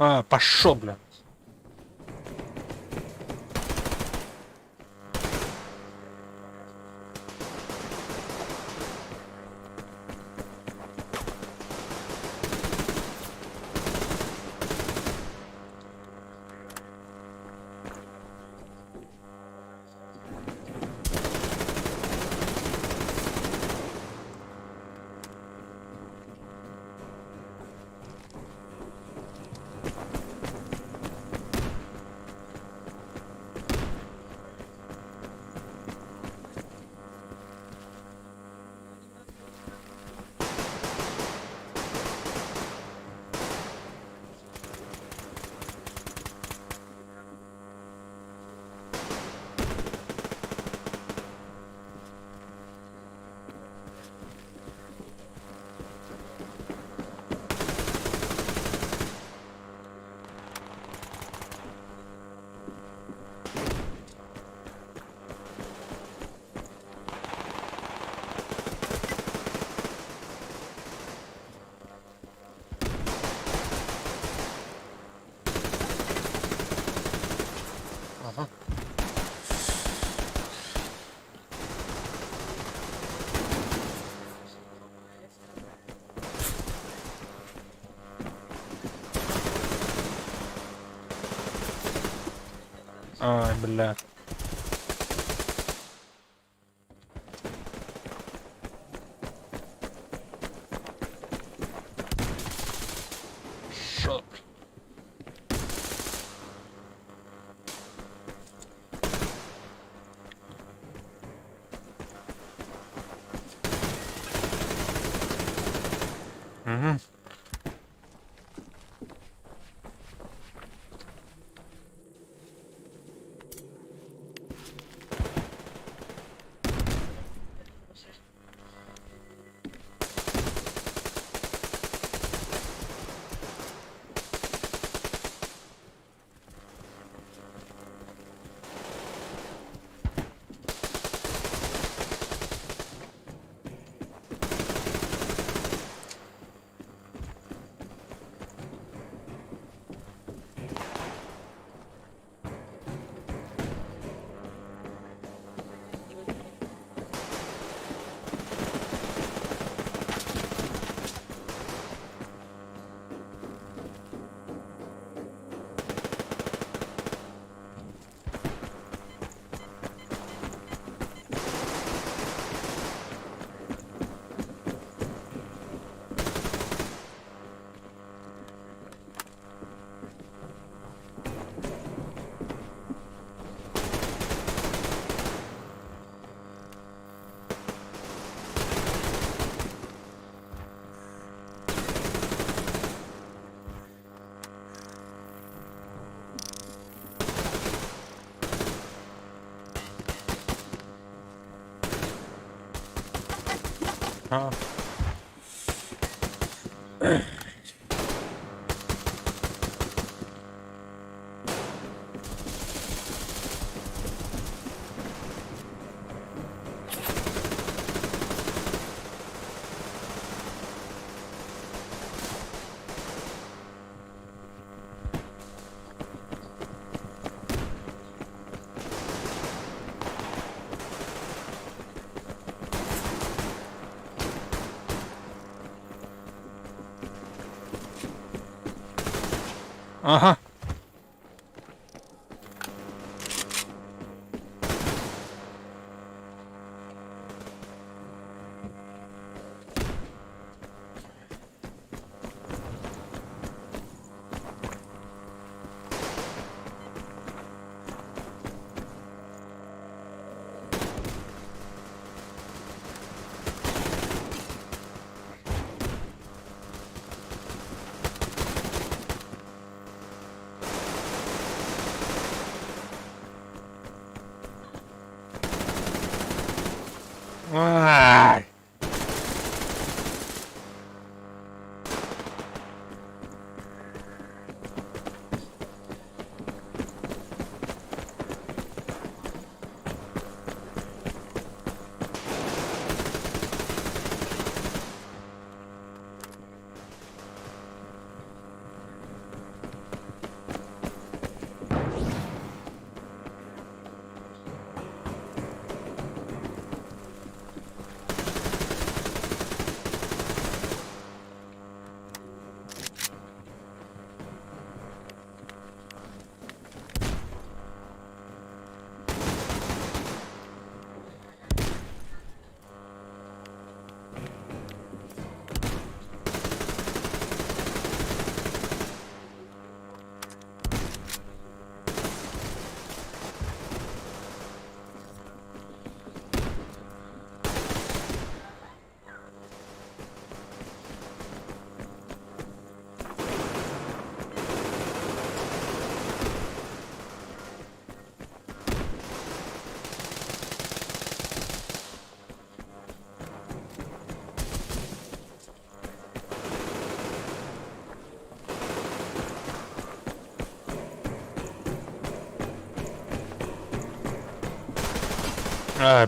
А, пошел, бля. Ага. Ай, бля. Шот. Угу. А. Ага. Ай.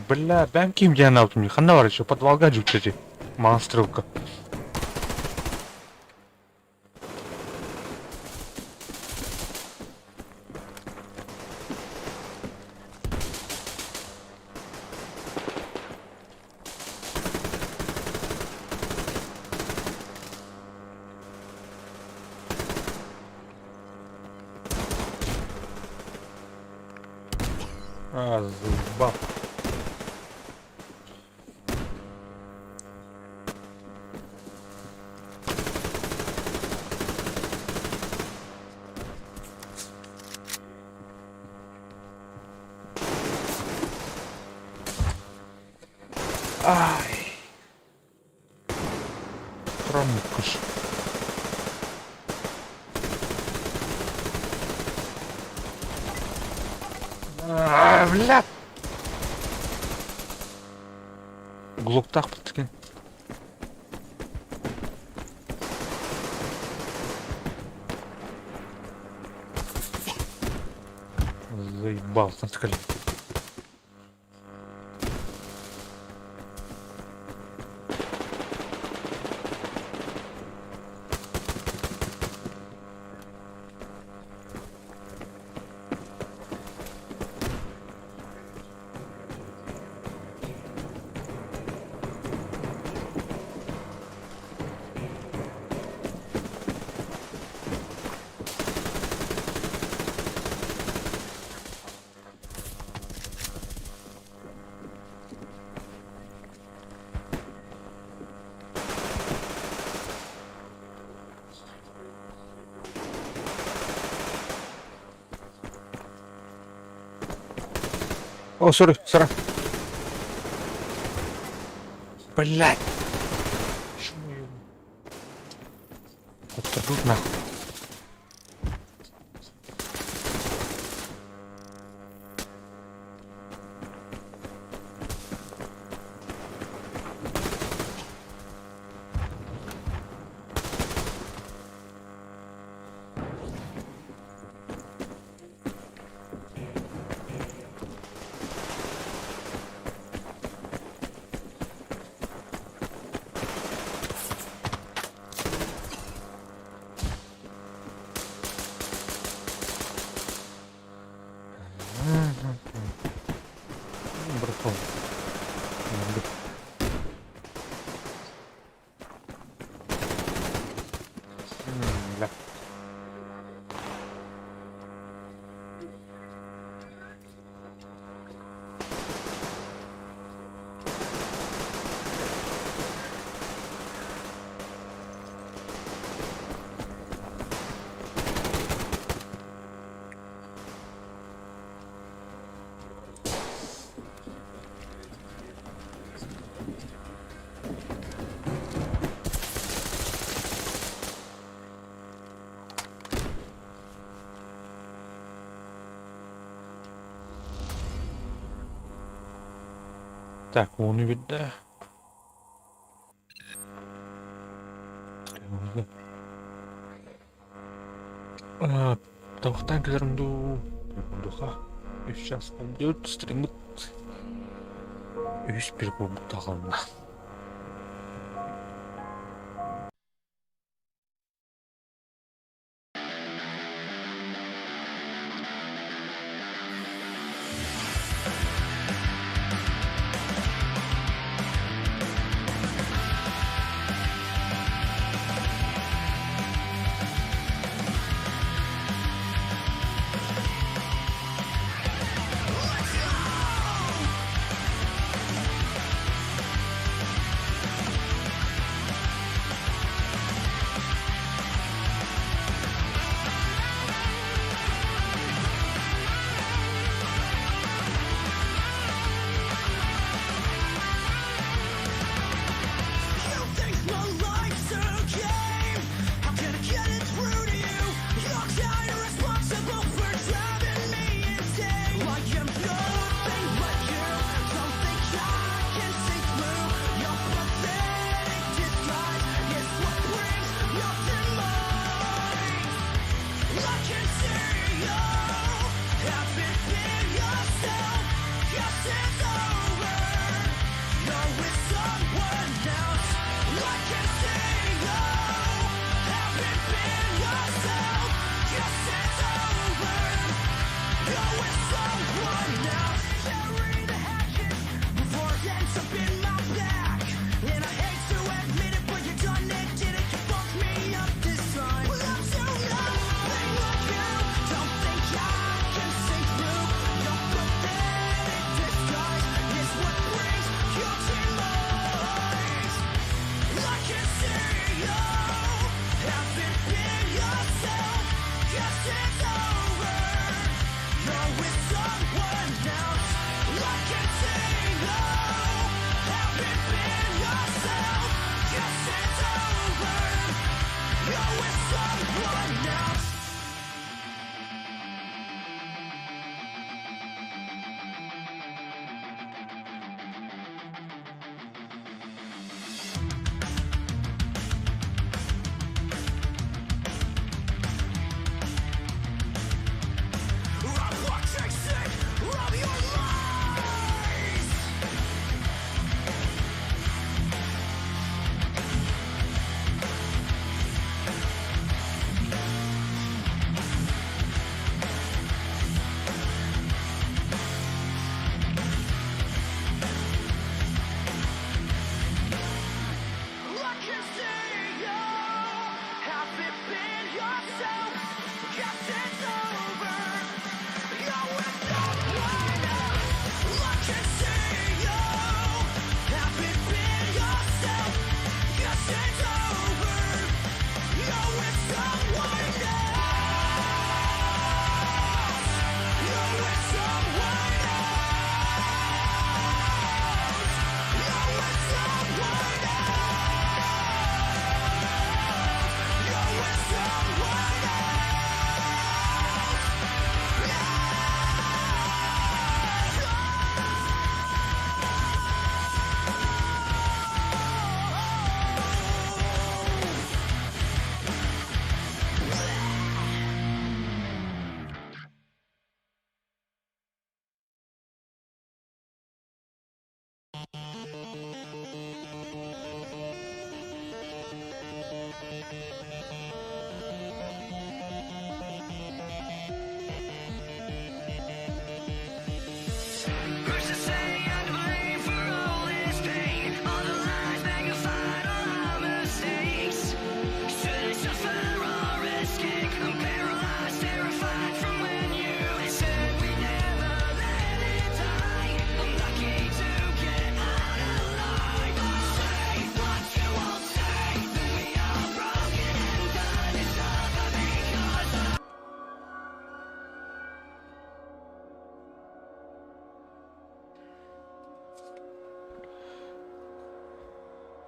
Бля, ben kim gene yaptım? Хана var еще подвалга жүктети. Маған стрелка. Заебал. Ай. Промокаш. Бля. Глоктақ біткен. Заебался, скажи. О, сори, сора. Блядь. Вот тут нахуй. Так, onu bir de. Тавхтан килэрэмдүү. Духа. Сейчас пойдет стримит. Үш бир бомб тагылна.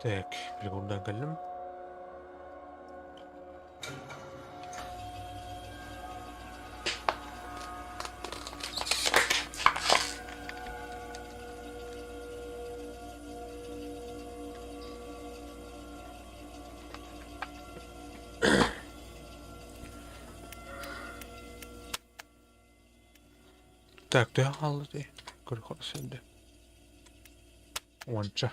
Так, bir buradan geldim. Так, де галити? Корихор сиде. Онча.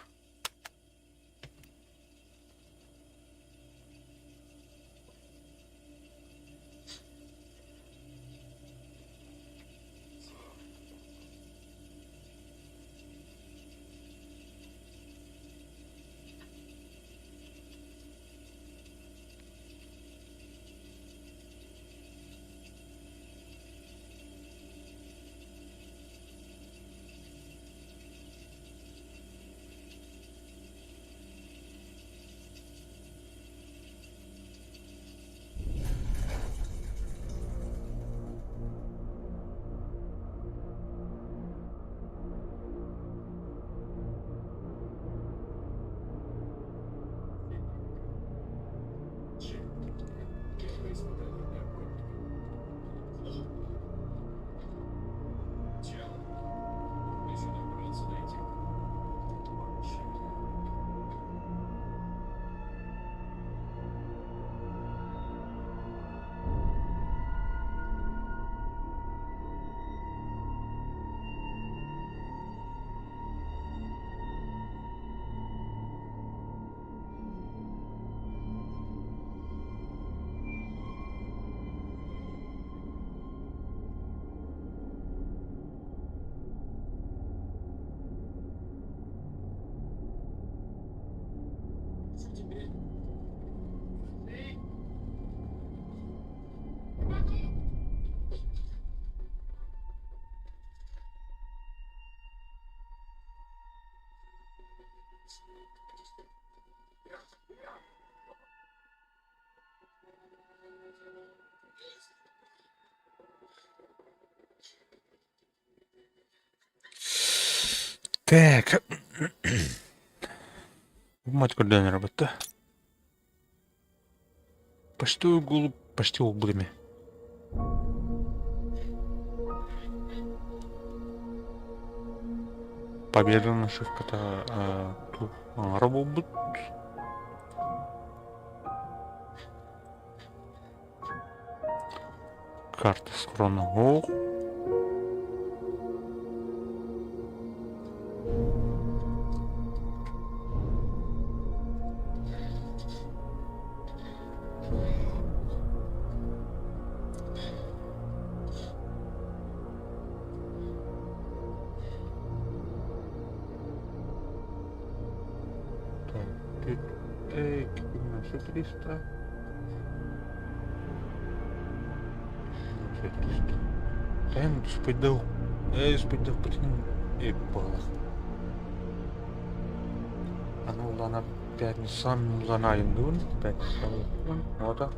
Так. Матько де не робити? Почти голуб, почти облими. Победа нашивка-то тут робот. Карта схрону. Все 300. Тен спидав. Спидав потім. І пала. А ну лана п'ятниця, лана індун. П'ятниця. Ота.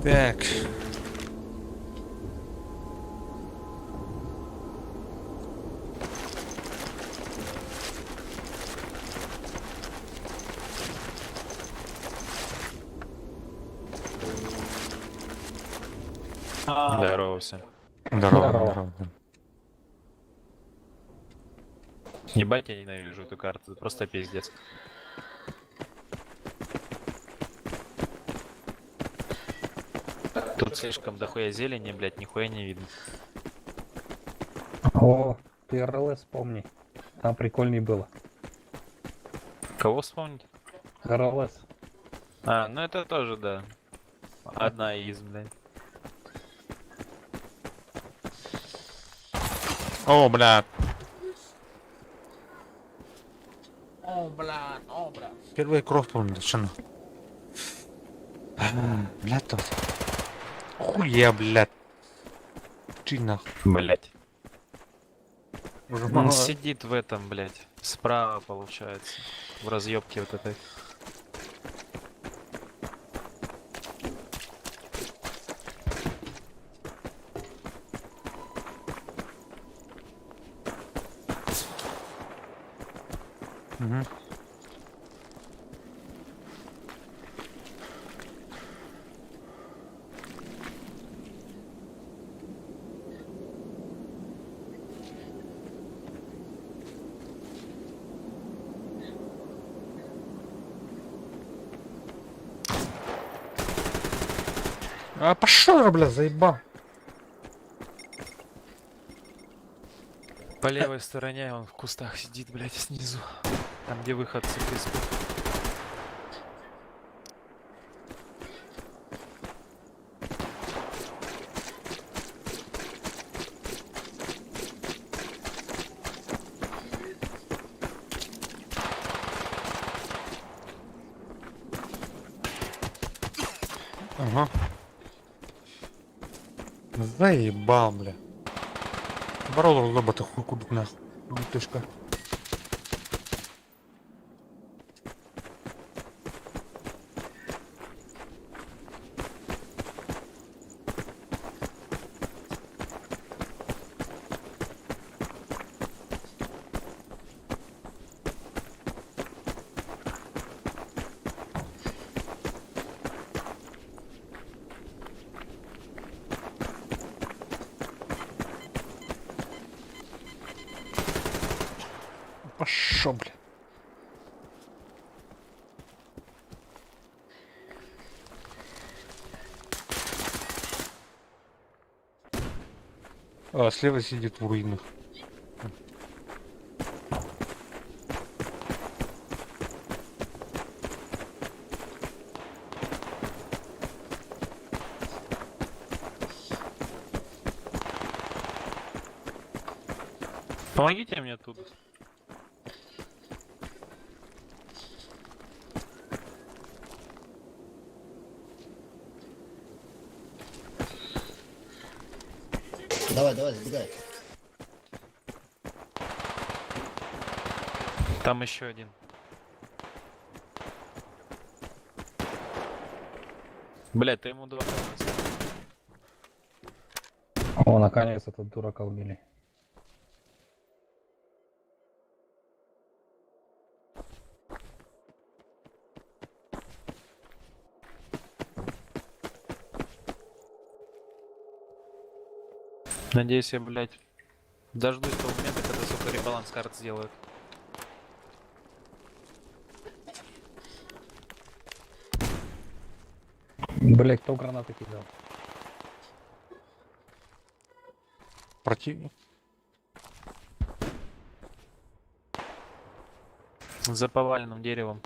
Так. Здорово всем. Здорово, здорово. Ебать, я ненавижу эту карту, это просто пиздец. Тут слишком дохуя зелени, блядь, нихуя не видно. О, ты РЛС помни. Там прикольней было. Кого вспомнить? РЛС. А, ну это тоже, да. Одна из, блядь. О, бля. Первая кровь, по-моему, начала. Блядь, тут. Хуя, блядь. Чи нахуй. Блять. Уже Он мало. сидит в этом, блять. Справа получается. В разъебке вот этой. Мгм. А пошел, бля, заебал. По левой стороне он в кустах сидит, блять, снизу. Там, где выход с близко. Ага. Заебал, бля. Ворол лоба ты хуй кубик нахуй. Бутышка. Пошел, бля. А, слева сидит в руинах. Помогите мне тут. Давай, давай, сбегай. Там еще один. Блять, ты ему 2 хп. О, наконец этот дурака убили. Надеюсь, я, блять, дождусь того момента, когда, сука, ребаланс карт сделают. Блять, кто гранаты кидал? Противник. За поваленным деревом.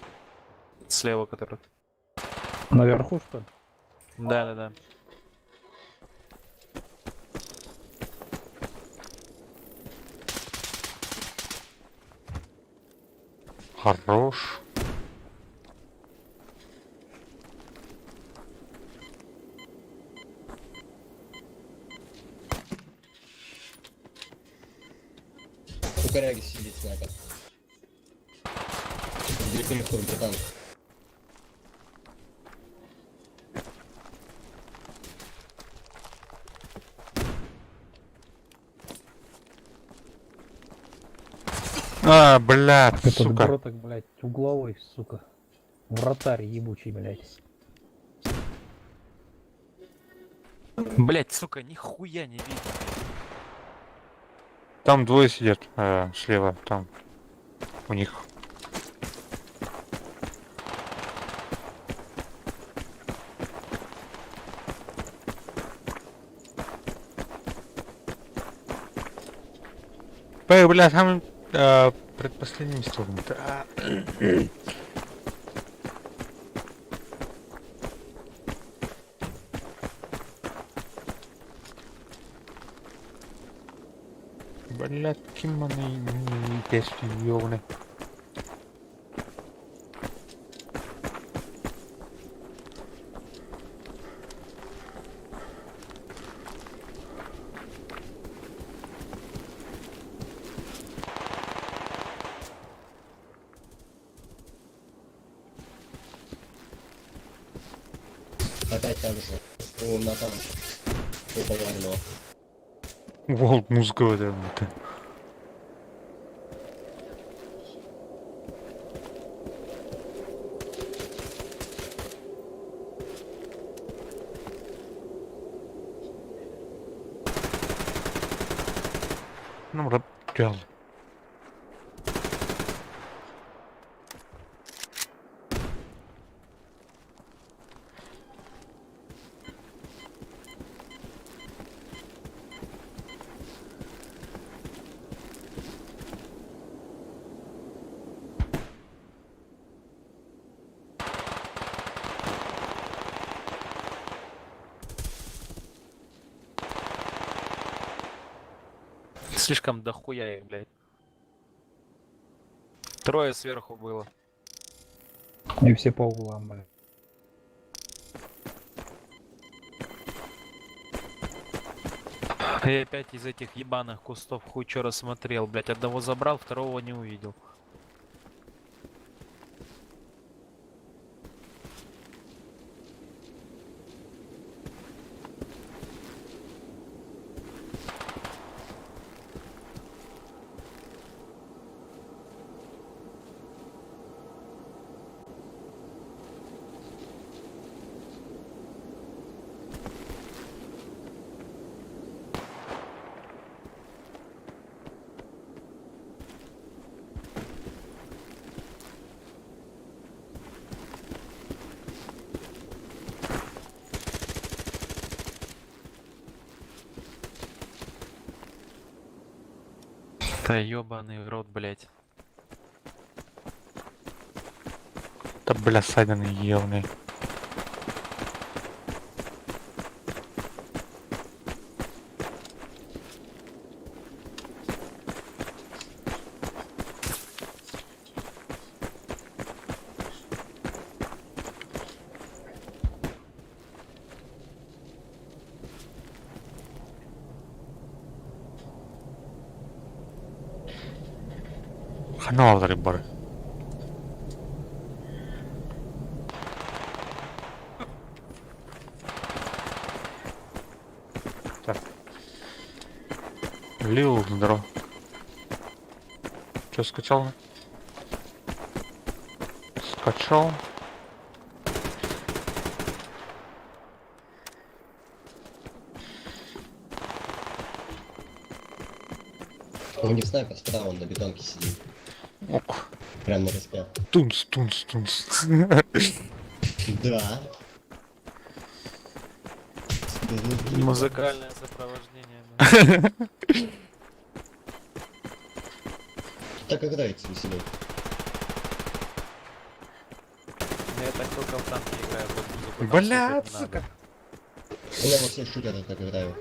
Слева, который. Наверху, что ли? Да. Хорош. У коряги сидит снайпер. Далеко не в танк. А, блядь, Этот сука. броток, блять, угловой, сука. Вратарь ебучий, блять. Блять, сука, нихуя не видно. Там двое сидят, слева, там. У них. Бля, там предпоследним столом. Да. Блядь, киманы тески ёбаные. так же. У нас там половину. Волк, музыка в это. Ну, реально. Слишком дохуя их, блядь. Трое сверху было. И все по углам, блядь. Я опять из этих ебаных кустов хуй чё рассмотрел, блядь. Одного забрал, второго не увидел. Да ёбаный в рот, блядь. Да, бля, сайденый ебаный. Хана бар. Так. Лил, здорово. Че скачал? Скачал. У них снайпер справа, он на бетонке сидит. Ок. Прям на респе. Тунс. Да. Музыкальное сопровождение. Так играется веселей. Я так только в танке играю, вот музыку там Бля, слушать не сука. надо. Я во все шутеры так играю.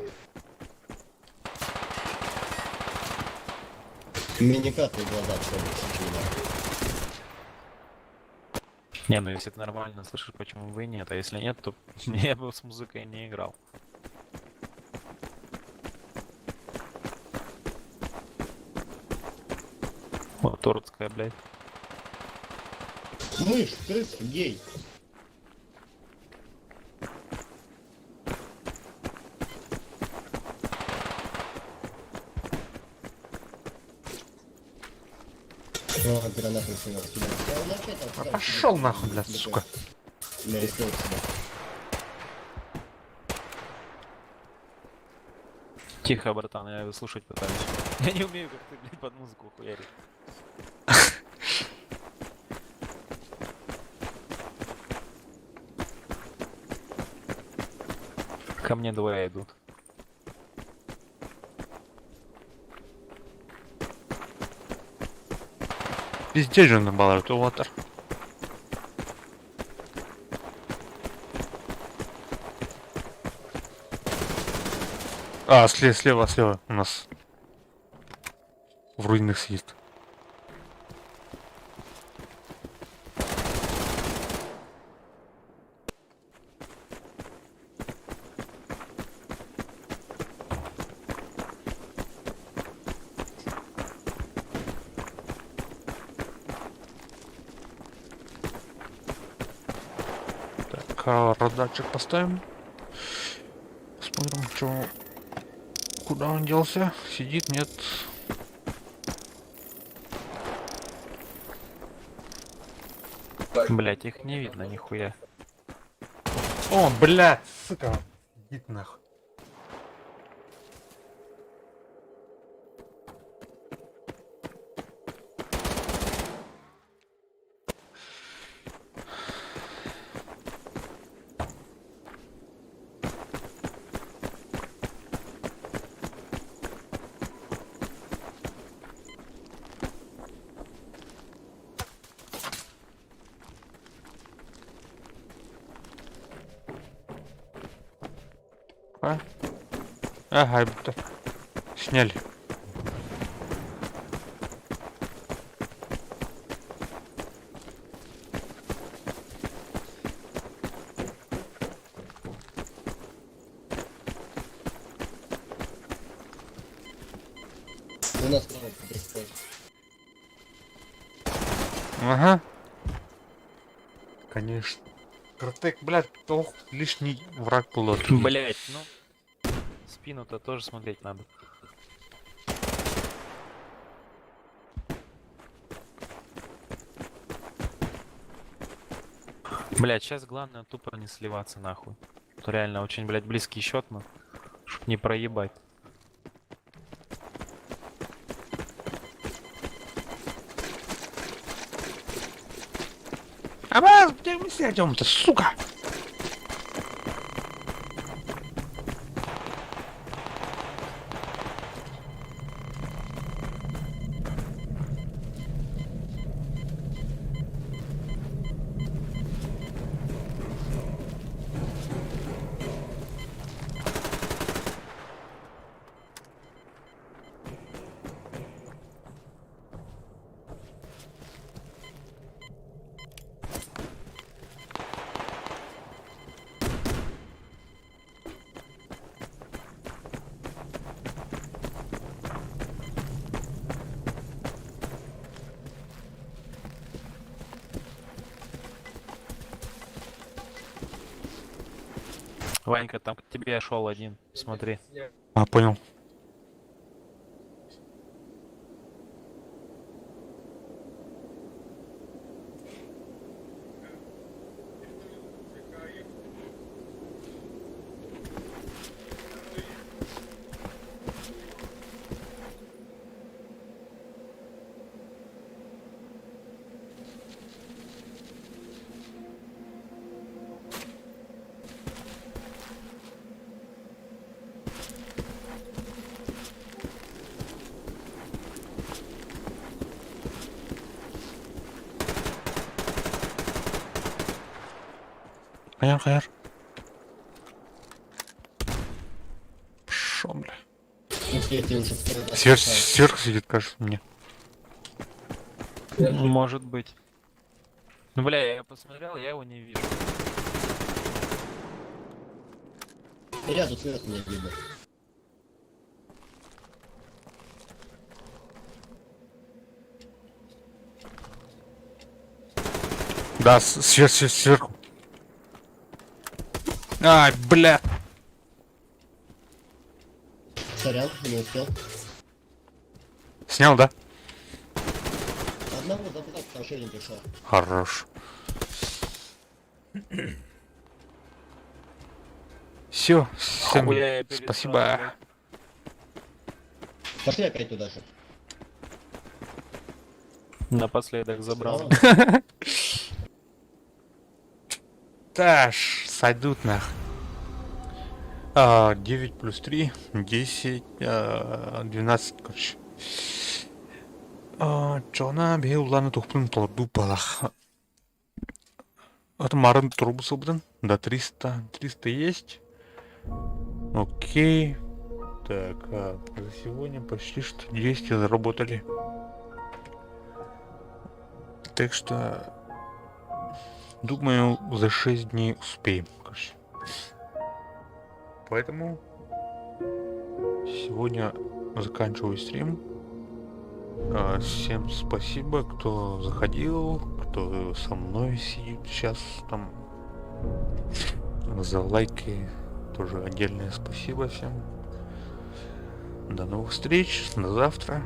Миникаты в глаза, что ли, Не, ну если ты нормально слышишь, почему бы и нет, а если нет, то я бы с музыкой не играл. Вот турецкая, блядь. Мышь, крыс, гей. О, гранату сюда раскидал. Пошел нахуй, блядь, сука. Я рискнул себя. Тихо, братан, я слушать пытаюсь. Я не умею, как ты, блядь, под музыку хуярить. Ко мне двое идут. Пиздец же набалают, Уотер. А, слева у нас в руинах сидит. Так. радарчик поставим. Смотрим, что... Куда он делся? Сидит, нет? Блять, их не видно нихуя. О, блядь, сука. Иди нахуй. А? Ага, будто сняли. У нас коробка происходит. Ага. Конечно. Кротек, блядь, ох, лишний враг был. Блять, ну. Спину-то тоже смотреть надо. Блять, сейчас главное тупо не сливаться нахуй. То реально очень, блять, близкий счет, но чтоб не проебать. А вас, где мы сядем-то, сука? Ванька, там к тебе шел один, смотри. А, понял. Хайер, хайер. Шо, бля. Сверху сидит, кажется, мне. Может быть. Ну, бля, я посмотрел, я его не вижу. Рядом сверху не видно. Да, сверху. Ай, бля. Сорян, не успел. Снял, да? Одного забрал, потому что один пришел. Хорош. Все, всем Хуя я пересрал, спасибо. блядь. Пошли опять туда же. Напоследок забрал. Таш, сойдут нах. 9 плюс 3, 10, 12, короче. Чона бе уланы тухпын торду балах. Это марын трубусы будем. Да, 300 есть. Окей. Так, за сегодня почти что 200 заработали. Так что, думаю, за 6 дней успеем, короче. Поэтому сегодня заканчиваю стрим. Всем спасибо, кто заходил, кто со мной сидит сейчас там За лайки тоже отдельное спасибо всем. До новых встреч, до завтра.